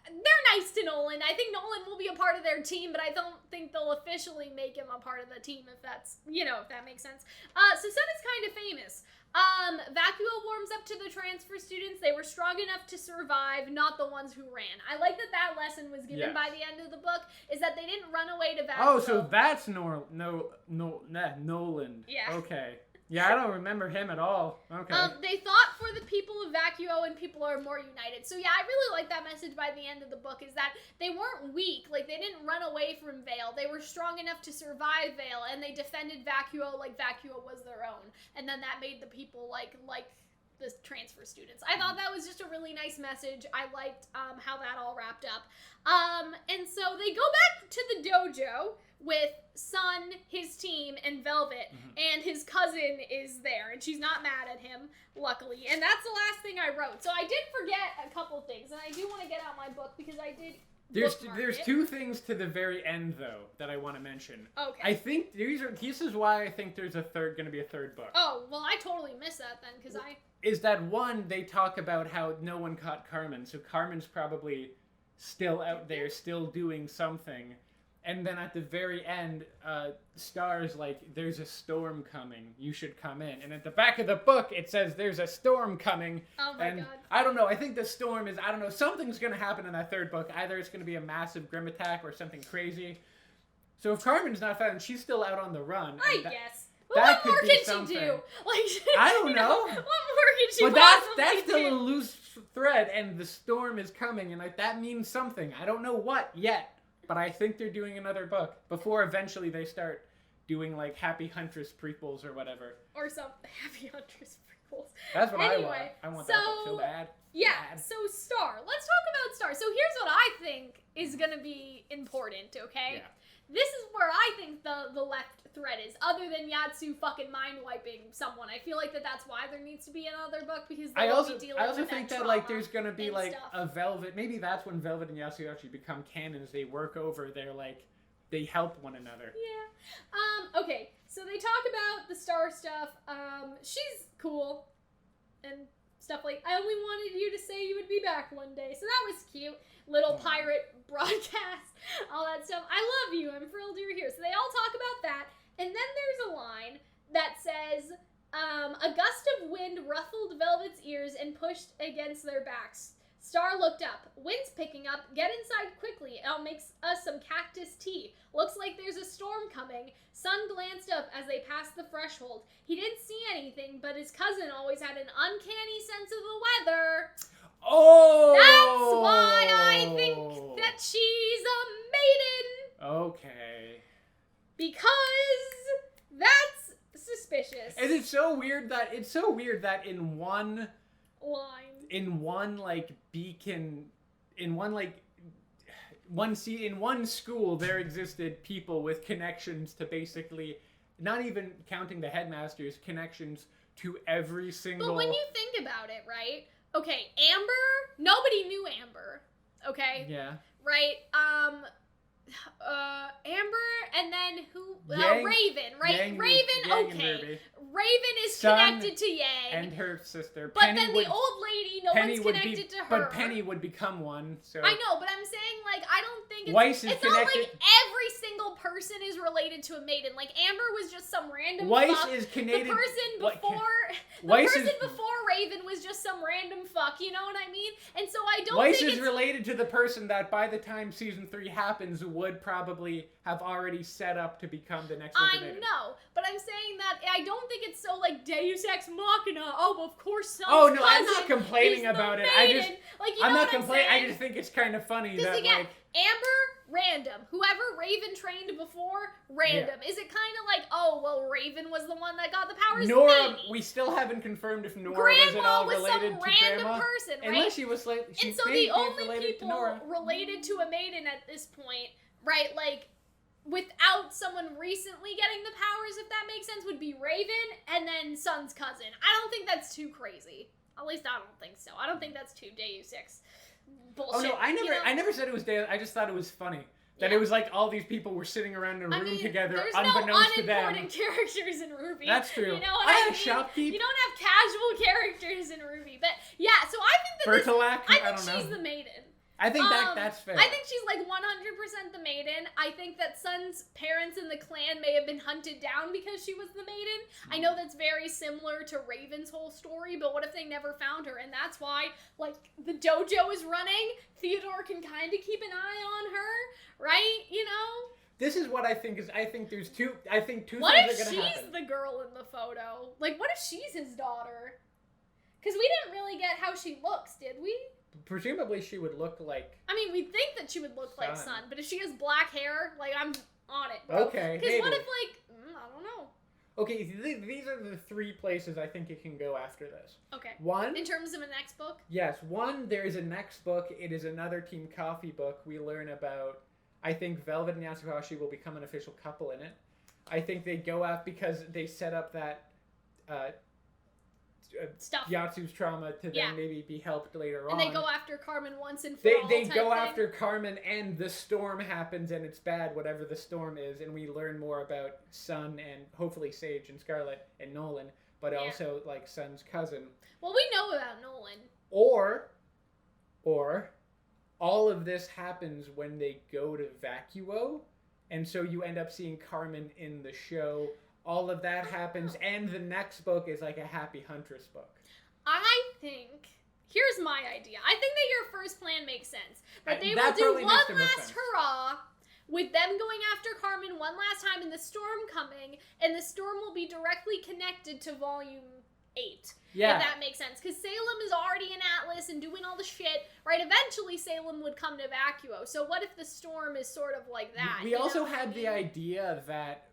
Speaker 1: they're nice to Nolan. I think Nolan will be a part of their team, but I don't think they'll officially make him a part of the team, if that's, if that makes sense. So Sun is kind of famous. Vacuo warms up to the transfer students. They were strong enough to survive, not the ones who ran. I like that lesson was given by the end of the book, is that they didn't run away to Vacuo.
Speaker 2: Oh, so that's Nolan. Yeah. Okay. Yeah, I don't remember him at all. Okay.
Speaker 1: They fought for the people of Vacuo, and people are more united. So yeah, I really like that message by the end of the book, is that they weren't weak. Like, they didn't run away from Vale. They were strong enough to survive Vale, and they defended Vacuo like Vacuo was their own. And then that made the people like the transfer students. I thought that was just a really nice message. I liked how that all wrapped up. And so they go back to the dojo with Sun, his team, and Velvet, and his cousin is there, and she's not mad at him, luckily. And that's the last thing I wrote. So I did forget a couple things, and I do want to get out my book because I did.
Speaker 2: There's two things to the very end though that I want to mention.
Speaker 1: Okay.
Speaker 2: I think this is why I think there's going to be a third book.
Speaker 1: Oh, well, I totally missed that then, because
Speaker 2: is that one, they talk about how no one caught Carmen, so Carmen's probably still out there, still doing something. And then at the very end, Star's like, there's a storm coming, you should come in. And at the back of the book, it says there's a storm coming.
Speaker 1: Oh my God.
Speaker 2: I don't know, I think the storm is, something's going to happen in that third book. Either it's going to be a massive grim attack or something crazy. So if Carmen's not found, she's still out on the run.
Speaker 1: I guess. Well, what more can she do?
Speaker 2: I don't know.
Speaker 1: What more can she
Speaker 2: But that's
Speaker 1: do?
Speaker 2: still a loose thread, and the storm is coming, and that means something. I don't know what yet. But I think they're doing another book before eventually they start doing like Happy Huntress prequels or whatever.
Speaker 1: Or some Happy Huntress prequels.
Speaker 2: That's what I want. I want that book so bad.
Speaker 1: Yeah, so Star. Let's talk about Star. So here's what I think is going to be important, okay?
Speaker 2: Yeah.
Speaker 1: This is where I think the left thread is, other than Yatsu fucking mind-wiping someone. I feel like that's why there needs to be another book, because
Speaker 2: I also
Speaker 1: with
Speaker 2: think that like there's gonna be like stuff. A Velvet. Maybe that's when Velvet and Yatsu actually become canon, as they work over their they help one another.
Speaker 1: Yeah. Okay. So they talk about the Star stuff. She's cool and stuff like, I only wanted you to say you would be back one day. So that was cute. Little pirate broadcast, all that stuff. I love you. I'm thrilled you're here. So they all talk about that. And then there's a line that says, a gust of wind ruffled Velvet's ears and pushed against their backs. Star looked up. Wind's picking up. Get inside quickly. I'll make us some cactus tea. Looks like there's a storm coming. Sun glanced up as they passed the threshold. He didn't see anything, but his cousin always had an uncanny sense of the weather.
Speaker 2: Oh!
Speaker 1: That's why I think that she's a maiden.
Speaker 2: Okay.
Speaker 1: Because that's suspicious.
Speaker 2: And it's so weird that in one
Speaker 1: line,
Speaker 2: in one beacon, in one school there existed people with connections to basically, not even counting the headmasters, connections to every single.
Speaker 1: But when you think about it, right? Okay, Amber. Nobody knew Amber. Okay.
Speaker 2: Yeah.
Speaker 1: Right. Amber, and then who?
Speaker 2: Yang,
Speaker 1: Raven, right?
Speaker 2: Yang,
Speaker 1: Raven,
Speaker 2: Yang
Speaker 1: okay. Raven is
Speaker 2: Sun
Speaker 1: connected to Yang.
Speaker 2: And her sister.
Speaker 1: But then the old lady, no one's connected to her.
Speaker 2: But Penny would become one, so.
Speaker 1: I know, but I'm saying, I don't think
Speaker 2: Weiss
Speaker 1: it's not like every single person is related to a maiden. Like, Amber was just some random
Speaker 2: Weiss
Speaker 1: fuck.
Speaker 2: is connected.
Speaker 1: The person before Raven was just some random fuck, you know what I mean? And so I don't
Speaker 2: Weiss
Speaker 1: think
Speaker 2: is related to the person that by the time season 3 happens would probably have already set up to become the next one.
Speaker 1: I know, but I'm saying that I don't think it's so Deus Ex Machina. Oh, of course. Son's
Speaker 2: oh no, I'm
Speaker 1: cousin
Speaker 2: not complaining about it. I'm not complaining. I just think it's kind of funny that
Speaker 1: again, Amber, random. Whoever Raven trained before, random. Yeah. Is it kind of oh, well, Raven was the one that got the powers?
Speaker 2: Nora,
Speaker 1: maybe.
Speaker 2: We still haven't confirmed if Nora
Speaker 1: Grandma
Speaker 2: was at all
Speaker 1: was
Speaker 2: related
Speaker 1: some
Speaker 2: to
Speaker 1: random
Speaker 2: Grandma.
Speaker 1: Person, right?
Speaker 2: Unless she was
Speaker 1: and so the only people related to a maiden at this point, right, without someone recently getting the powers, if that makes sense, would be Raven and then Sun's cousin. I don't think that's too crazy. At least I don't think so. I don't think that's too Deus Ex bullshit.
Speaker 2: Oh no, I never said it was Deus. I just thought it was funny. That it was all these people were sitting around in a room together, unbeknownst to them.
Speaker 1: There's no unimportant characters in RWBY.
Speaker 2: That's true.
Speaker 1: You know what
Speaker 2: I
Speaker 1: mean?
Speaker 2: Shopkeep.
Speaker 1: You don't have casual characters in RWBY. But yeah, so I think that
Speaker 2: Bertolac,
Speaker 1: I think she's the maiden.
Speaker 2: I think that's fair.
Speaker 1: I think she's like 100% the maiden. I think that Sun's parents in the clan may have been hunted down because she was the maiden. I know that's very similar to Raven's whole story, but what if they never found her? And that's why, like, the dojo is running. Theodore can kind of keep an eye on her, right? You know?
Speaker 2: This is what I think is. I think there's two. I think two
Speaker 1: what
Speaker 2: things are
Speaker 1: if
Speaker 2: going to happen.
Speaker 1: she's the girl in the photo? Like, what if she's his daughter? Because we didn't really get how she looks, did we?
Speaker 2: Presumably she would look like...
Speaker 1: I mean, we think that she would look like Sun, but if she has black hair, like, I'm on it, bro.
Speaker 2: Okay,
Speaker 1: because what if, like, I don't know.
Speaker 2: Okay, these are the three places I think it can go after this.
Speaker 1: Okay.
Speaker 2: One...
Speaker 1: in terms of a next book?
Speaker 2: Yes, one, there is a next book. It is another Team Coffee book. We learn about, I think, Velvet and Yatsuhashi will become an official couple in it. I think they go out because they set up that...
Speaker 1: stuff.
Speaker 2: Yatsu's trauma to then maybe be helped later on.
Speaker 1: And they go after Carmen once and for all.
Speaker 2: They go after Carmen, and the storm happens, and it's bad, whatever the storm is, and we learn more about Sun and hopefully Sage and Scarlet and Nolan, but also like Sun's cousin.
Speaker 1: Well, we know about Nolan.
Speaker 2: Or all of this happens when they go to Vacuo, and so you end up seeing Carmen in the show. All of that happens, and the next book is like a Happy Huntress book.
Speaker 1: I think, here's my idea. I think that your first plan makes sense. That they will do one last hurrah with them going after Carmen one last time and the storm coming, and the storm will be directly connected to Volume 8.
Speaker 2: Yeah.
Speaker 1: If that makes sense. Because Salem is already in Atlas and doing all the shit, right? Eventually Salem would come to Vacuo. So what if the storm is sort of like that?
Speaker 2: We also had the idea that...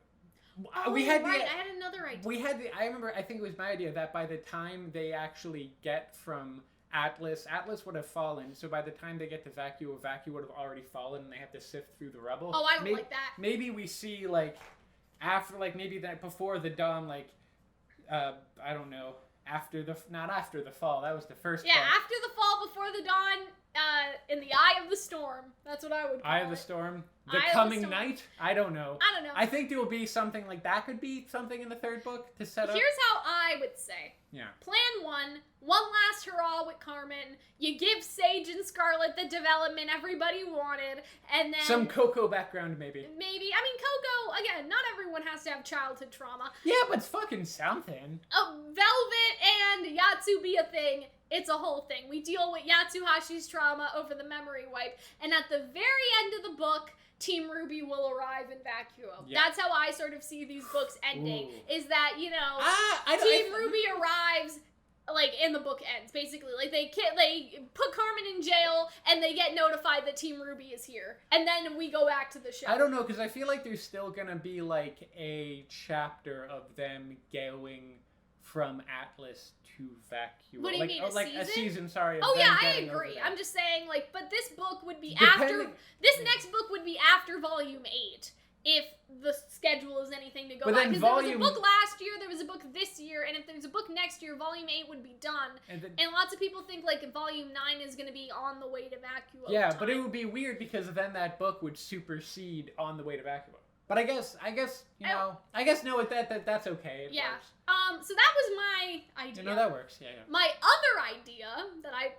Speaker 1: I had another idea.
Speaker 2: I remember, I think it was my idea that by the time they actually get from Atlas would have fallen. So by the time they get to Vacuo would have already fallen and they have to sift through the rubble.
Speaker 1: Oh, I don't like that.
Speaker 2: Maybe we see, like, after, like, maybe that before the dawn, like, I don't know, not after the fall, that was the first
Speaker 1: part.
Speaker 2: Yeah,
Speaker 1: after the fall, before the dawn, in the eye of the storm. That's what I would call it.
Speaker 2: Eye of the storm? The coming night? I don't know. I think there will be something like that could be something in the third book to set up.
Speaker 1: Here's how I would say.
Speaker 2: Yeah.
Speaker 1: Plan one last hurrah with Carmen. You give Sage and Scarlet the development everybody wanted, and then...
Speaker 2: some Coco background, maybe.
Speaker 1: Maybe. I mean, Coco, again, not everyone has to have childhood trauma.
Speaker 2: Yeah, but it's fucking something.
Speaker 1: Velvet and Yatsu be a thing. It's a whole thing. We deal with Yatsuhashi's trauma over the memory wipe, and at the very end of the book, Team RWBY will arrive in Vacuo. Yeah. That's how I sort of see these books ending. Ooh. Is that, you know, Team RWBY arrives, like, and the book ends, basically. Like, they put Carmen in jail, and they get notified that Team RWBY is here. And then we go back to the show.
Speaker 2: I don't know, because I feel like there's still gonna be, like, a chapter of them going from Atlas to Vacuo.
Speaker 1: What do you mean,
Speaker 2: a season, sorry.
Speaker 1: Oh yeah, I agree. I'm just saying, like, but this book would be after... This next book would be after Volume 8, if the schedule is anything to go by. Because there was a book last year, there was a book this year, and if there's a book next year, Volume 8 would be done. And lots of people think, like, Volume 9 is going to be on the way to Vacuo.
Speaker 2: Yeah, but it would be weird, because then that book would supersede On the Way to Vacuo. But I guess no, that's okay. It works.
Speaker 1: So that was my idea.
Speaker 2: No, that works. Yeah.
Speaker 1: My other idea that I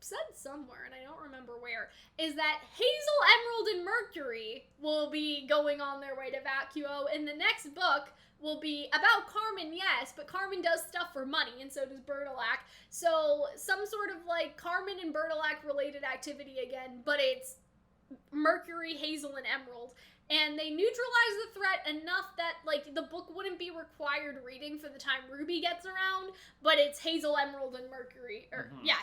Speaker 1: said somewhere, and I don't remember where, is that Hazel, Emerald, and Mercury will be going on their way to Vacuo, and the next book will be about Carmen, yes, but Carmen does stuff for money, and so does Bertilac. So some sort of, like, Carmen and Bertilac related activity again, but it's Mercury, Hazel, and Emerald. And they neutralize the threat enough that, like, the book wouldn't be required reading for the time RWBY gets around, but it's Hazel, Emerald, and Mercury.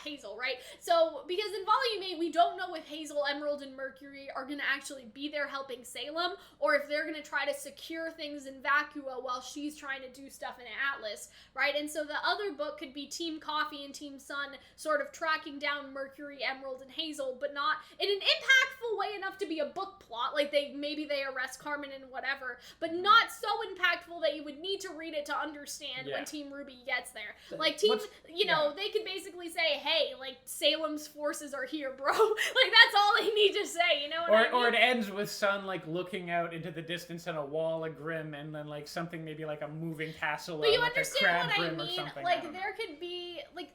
Speaker 1: Hazel, right? So, because in Volume 8, we don't know if Hazel, Emerald, and Mercury are going to actually be there helping Salem, or if they're going to try to secure things in Vacuo while she's trying to do stuff in Atlas, right? And so the other book could be Team Coffee and Team Sun sort of tracking down Mercury, Emerald, and Hazel, but not in an impactful way enough to be a book plot. Like, they arrest Carmen and whatever, but not so impactful that you would need to read it to understand when Team RWBY gets there. Like, they could basically say, hey, like, Salem's forces are here, bro. Like, that's all they need to say, you know what I mean?
Speaker 2: Or it ends with Sun, like, looking out into the distance on a wall of Grim, and then, like, something maybe like a moving castle,
Speaker 1: but you
Speaker 2: like
Speaker 1: understand
Speaker 2: a crab
Speaker 1: what I
Speaker 2: Grim
Speaker 1: mean?
Speaker 2: or something.
Speaker 1: Like, there could be, like...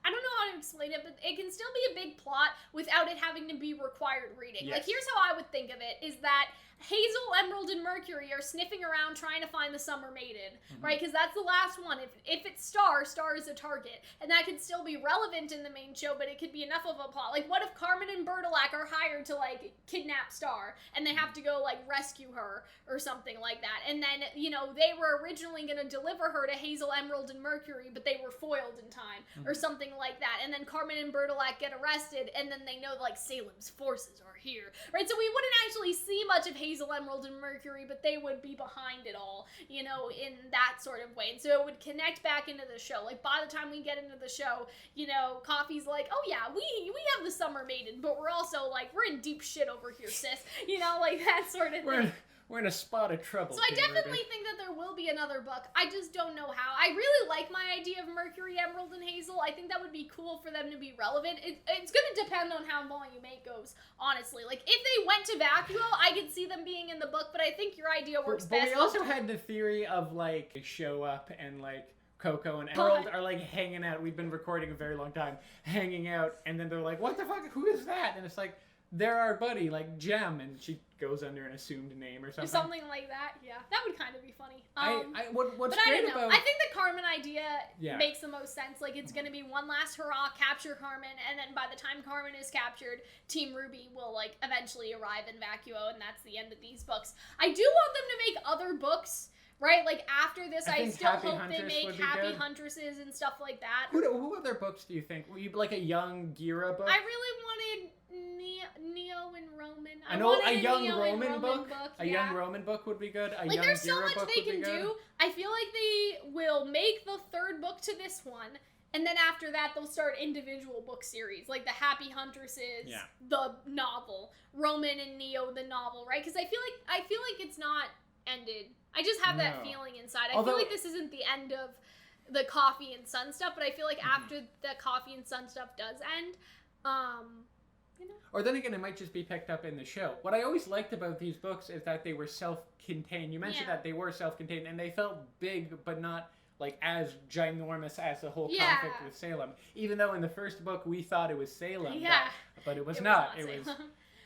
Speaker 1: I don't know how to to explain it, but it can still be a big plot without it having to be required reading.
Speaker 2: Yes.
Speaker 1: Like, here's how I would think of it, is that Hazel, Emerald, and Mercury are sniffing around trying to find the Summer Maiden, right? Because that's the last one. If it's Star is a target. And that could still be relevant in the main show, but it could be enough of a plot. Like, what if Carmen and Bertilac are hired to, like, kidnap Star, and they have to go, like, rescue her, or something like that. And then, you know, they were originally going to deliver her to Hazel, Emerald, and Mercury, but they were foiled in time, or something like that. And then Carmen and Bertilac get arrested, and then they know, like, Salem's forces are here, right? So we wouldn't actually see much of Hazel, Emerald, and Mercury, but they would be behind it all, you know, in that sort of way. And so it would connect back into the show. Like, by the time we get into the show, you know, Coffee's like, oh yeah, we have the Summer Maiden, but we're also, like, we're in deep shit over here, sis. You know, like, that sort of thing.
Speaker 2: We're in a spot of trouble.
Speaker 1: So I definitely think that there will be another book. I just don't know how. I really like my idea of Mercury, Emerald, and Hazel. I think that would be cool for them to be relevant. It's going to depend on how Volume 8 goes, honestly. Like, if they went to Vacuo, I could see them being in the book, but I think your idea works best.
Speaker 2: But we also had the theory of, like, they show up and, like, Coco and Emerald are, like, hanging out. We've been recording a very long time, hanging out, and then they're like, what the fuck? Who is that? And it's like, they're our buddy, like Gem, and she goes under an assumed name or something.
Speaker 1: Something like that, yeah. That would kind of be funny.
Speaker 2: What's
Speaker 1: but
Speaker 2: great
Speaker 1: I don't know.
Speaker 2: about...
Speaker 1: I think the Carmen idea makes the most sense. Like, it's going to be one last hurrah, capture Carmen, and then by the time Carmen is captured, Team RWBY will, like, eventually arrive in Vacuo, and that's the end of these books. I do want them to make other books, right? Like, after this, I still hope they make Happy Huntresses and stuff like that.
Speaker 2: Who other books do you think? Were you, like, a young Gira book?
Speaker 1: I really wanted Neo and Roman.
Speaker 2: I know a young Roman book. A young Roman book would be good. Like,
Speaker 1: there's so much they can do. I feel like they will make the third book to this one, and then after that, they'll start individual book series, like the Happy Huntresses, the novel, Roman and Neo, the novel, right? Because I feel like it's not ended. I just have that feeling inside. I feel like this isn't the end of the Coffee and Sun stuff, but I feel like after the Coffee and Sun stuff does end, you know?
Speaker 2: Or then again, it might just be picked up in the show. What I always liked about these books is that they were self-contained. You mentioned that they were self-contained, and they felt big, but not, like, as ginormous as the whole conflict with Salem. Even though in the first book, we thought it was Salem, but it was not. It was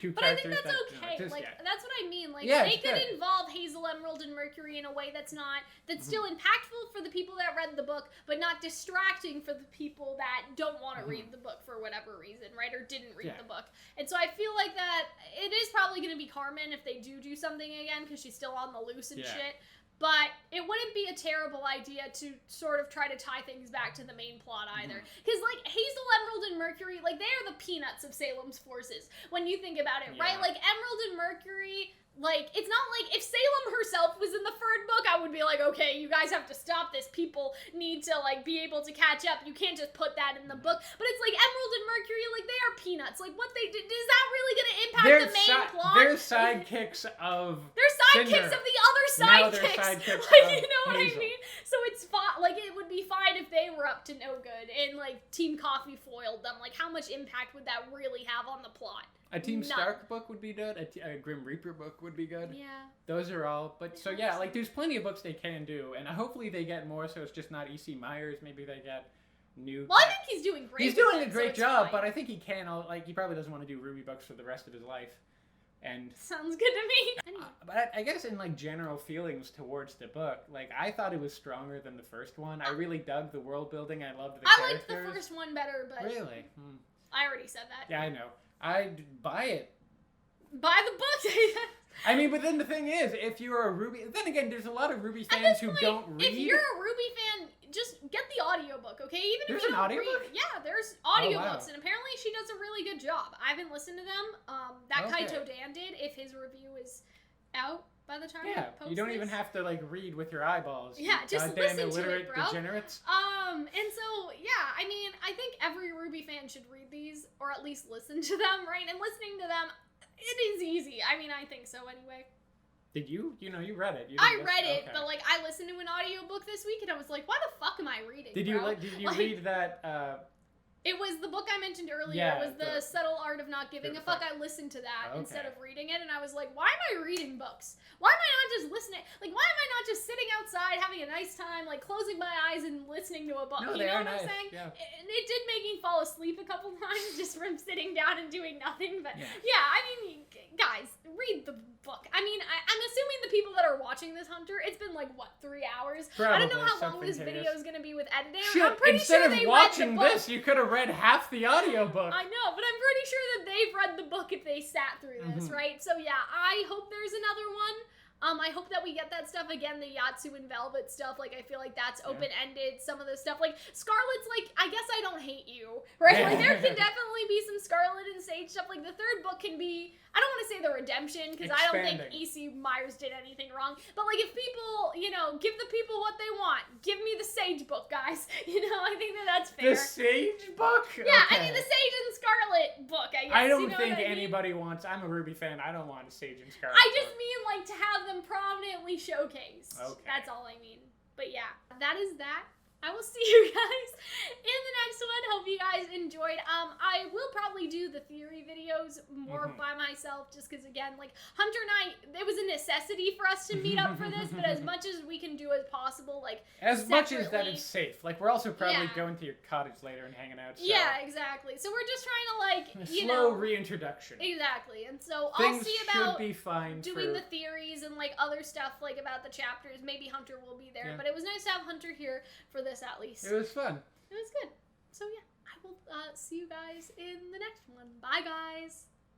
Speaker 2: two
Speaker 1: but I think
Speaker 2: characters
Speaker 1: that's okay.
Speaker 2: That's
Speaker 1: what I mean. Like, they could involve Hazel, Emerald, and Mercury in a way that's still impactful for the people that read the book, but not distracting for the people that don't want to read the book for whatever reason, right? Or didn't read the book. And so I feel like that it is probably going to be Carmen if they do something again, because she's still on the loose and shit. But it wouldn't be a terrible idea to sort of try to tie things back to the main plot either. Because, like, Hazel, Emerald, and Mercury, like, they are the peanuts of Salem's forces when you think about it, right? Like, Emerald and Mercury, like, it's not like if Salem herself was in the third book, I would be like, okay, you guys have to stop this. People need to, like, be able to catch up. You can't just put that in the book. But it's like Emerald and Mercury, like, they are peanuts. Like, what they did, is that really going to impact the main plot?
Speaker 2: They're sidekicks of
Speaker 1: They're sidekicks of the other sidekicks. Like, you know what I mean? So it's fine. Like, it would be fine if they were up to no good and, like, Team Coffee foiled them. Like, how much impact would that really have on the plot?
Speaker 2: A Team Stark book would be good. A Grim Reaper book would be good.
Speaker 1: Yeah.
Speaker 2: Those are all. But so yeah, like there's plenty of books they can do, and hopefully they get more. So it's just not E.C. Myers. Maybe they get new.
Speaker 1: Well, I think he's doing great.
Speaker 2: He's doing a great job, but I think he can. Like he probably doesn't want to do RWBY books for the rest of his life. And
Speaker 1: sounds good to me.
Speaker 2: But I guess in like general feelings towards the book, like I thought it was stronger than the first one. I really dug the world building. I loved the characters.
Speaker 1: I liked the first one better, but
Speaker 2: really,
Speaker 1: I already said that.
Speaker 2: Yeah, I know. I'd buy it.
Speaker 1: Buy the book.
Speaker 2: I mean, but then the thing is, if you're a RWBY... Then again, there's a lot of RWBY fans who don't read.
Speaker 1: If you're a RWBY fan, just get the audiobook, okay? Even
Speaker 2: there's
Speaker 1: if you
Speaker 2: an
Speaker 1: don't
Speaker 2: audiobook?
Speaker 1: read. Yeah, there's audiobooks, and apparently she does a really good job. I haven't listened to them. Kaito Dan did, if his review is out by the time I post
Speaker 2: you don't
Speaker 1: this.
Speaker 2: even have to, like, read with your eyeballs.
Speaker 1: Yeah, just listen to it, bro.
Speaker 2: Degenerates.
Speaker 1: And so, yeah, I mean, I think every RWBY fan should read these, or at least listen to them, right? And listening to them, it is easy. I mean, I think so anyway.
Speaker 2: Did you? You read it.
Speaker 1: I read it, but, like, I listened to an audiobook this week, and I was like, why the fuck am I reading,
Speaker 2: Did you read that,
Speaker 1: It was the book I mentioned earlier. It was the Subtle Art of Not Giving a Fuck. I listened to that instead of reading it, and I was like, why am I reading books? why am I not just listening? Like, why am I not just sitting outside having a nice time, like closing my eyes and listening to a book?
Speaker 2: No,
Speaker 1: you know what
Speaker 2: nice.
Speaker 1: I'm saying?
Speaker 2: Yeah.
Speaker 1: It did make me fall asleep a couple times just from sitting down and doing nothing. But I mean, guys, read the book. I mean, I'm assuming the people that are watching this, Hunter, it's been like, what, 3 hours?
Speaker 2: Probably,
Speaker 1: I don't know how long this video is going to be with editing.
Speaker 2: Shit,
Speaker 1: I'm pretty sure they read the book.
Speaker 2: This, you could have read half the audiobook.
Speaker 1: I know, but I'm pretty sure that they've read the book if they sat through this, right? So yeah, I hope there's another one. I hope that we get that stuff again, the Yatsu and Velvet stuff. Like, I feel like that's open-ended. Some of the stuff, like, Scarlet's like, I guess I don't hate you, right? Like, there can definitely be some Scarlet and Sage stuff. Like, the third book can be, I don't want to say the redemption, because I don't think E.C. Myers did anything wrong. But, like, if people, you know, give the people what they want. Give me the Sage book, guys. You know, I think that that's fair.
Speaker 2: The Sage book?
Speaker 1: Yeah,
Speaker 2: okay.
Speaker 1: I mean, the Sage and Scarlet book, I guess.
Speaker 2: I don't
Speaker 1: you know
Speaker 2: think
Speaker 1: what I mean?
Speaker 2: anybody wants, I'm a RWBY fan, I don't want a Sage and Scarlet
Speaker 1: I just
Speaker 2: book.
Speaker 1: mean, like, to have them prominently showcased.
Speaker 2: Okay.
Speaker 1: That's all I mean. But yeah, that is that. I will see you guys in the next one. Hope you guys enjoyed. I will probably do the theory videos more by myself, just because, again, like, Hunter and I, it was a necessity for us to meet up for this, but as much as we can do as possible, like,
Speaker 2: as much as that is safe. Like, we're also probably going to your cottage later and hanging out. So.
Speaker 1: Yeah, exactly. So we're just trying to, like, you
Speaker 2: slow
Speaker 1: know.
Speaker 2: reintroduction.
Speaker 1: Exactly. And so
Speaker 2: Things
Speaker 1: I'll see about
Speaker 2: should be fine
Speaker 1: doing the theories and, like, other stuff, like, about the chapters. Maybe Hunter will be there. But it was nice to have Hunter here for this, at least.
Speaker 2: It was fun.
Speaker 1: It was good. So yeah, I will see you guys in the next one. Bye, guys.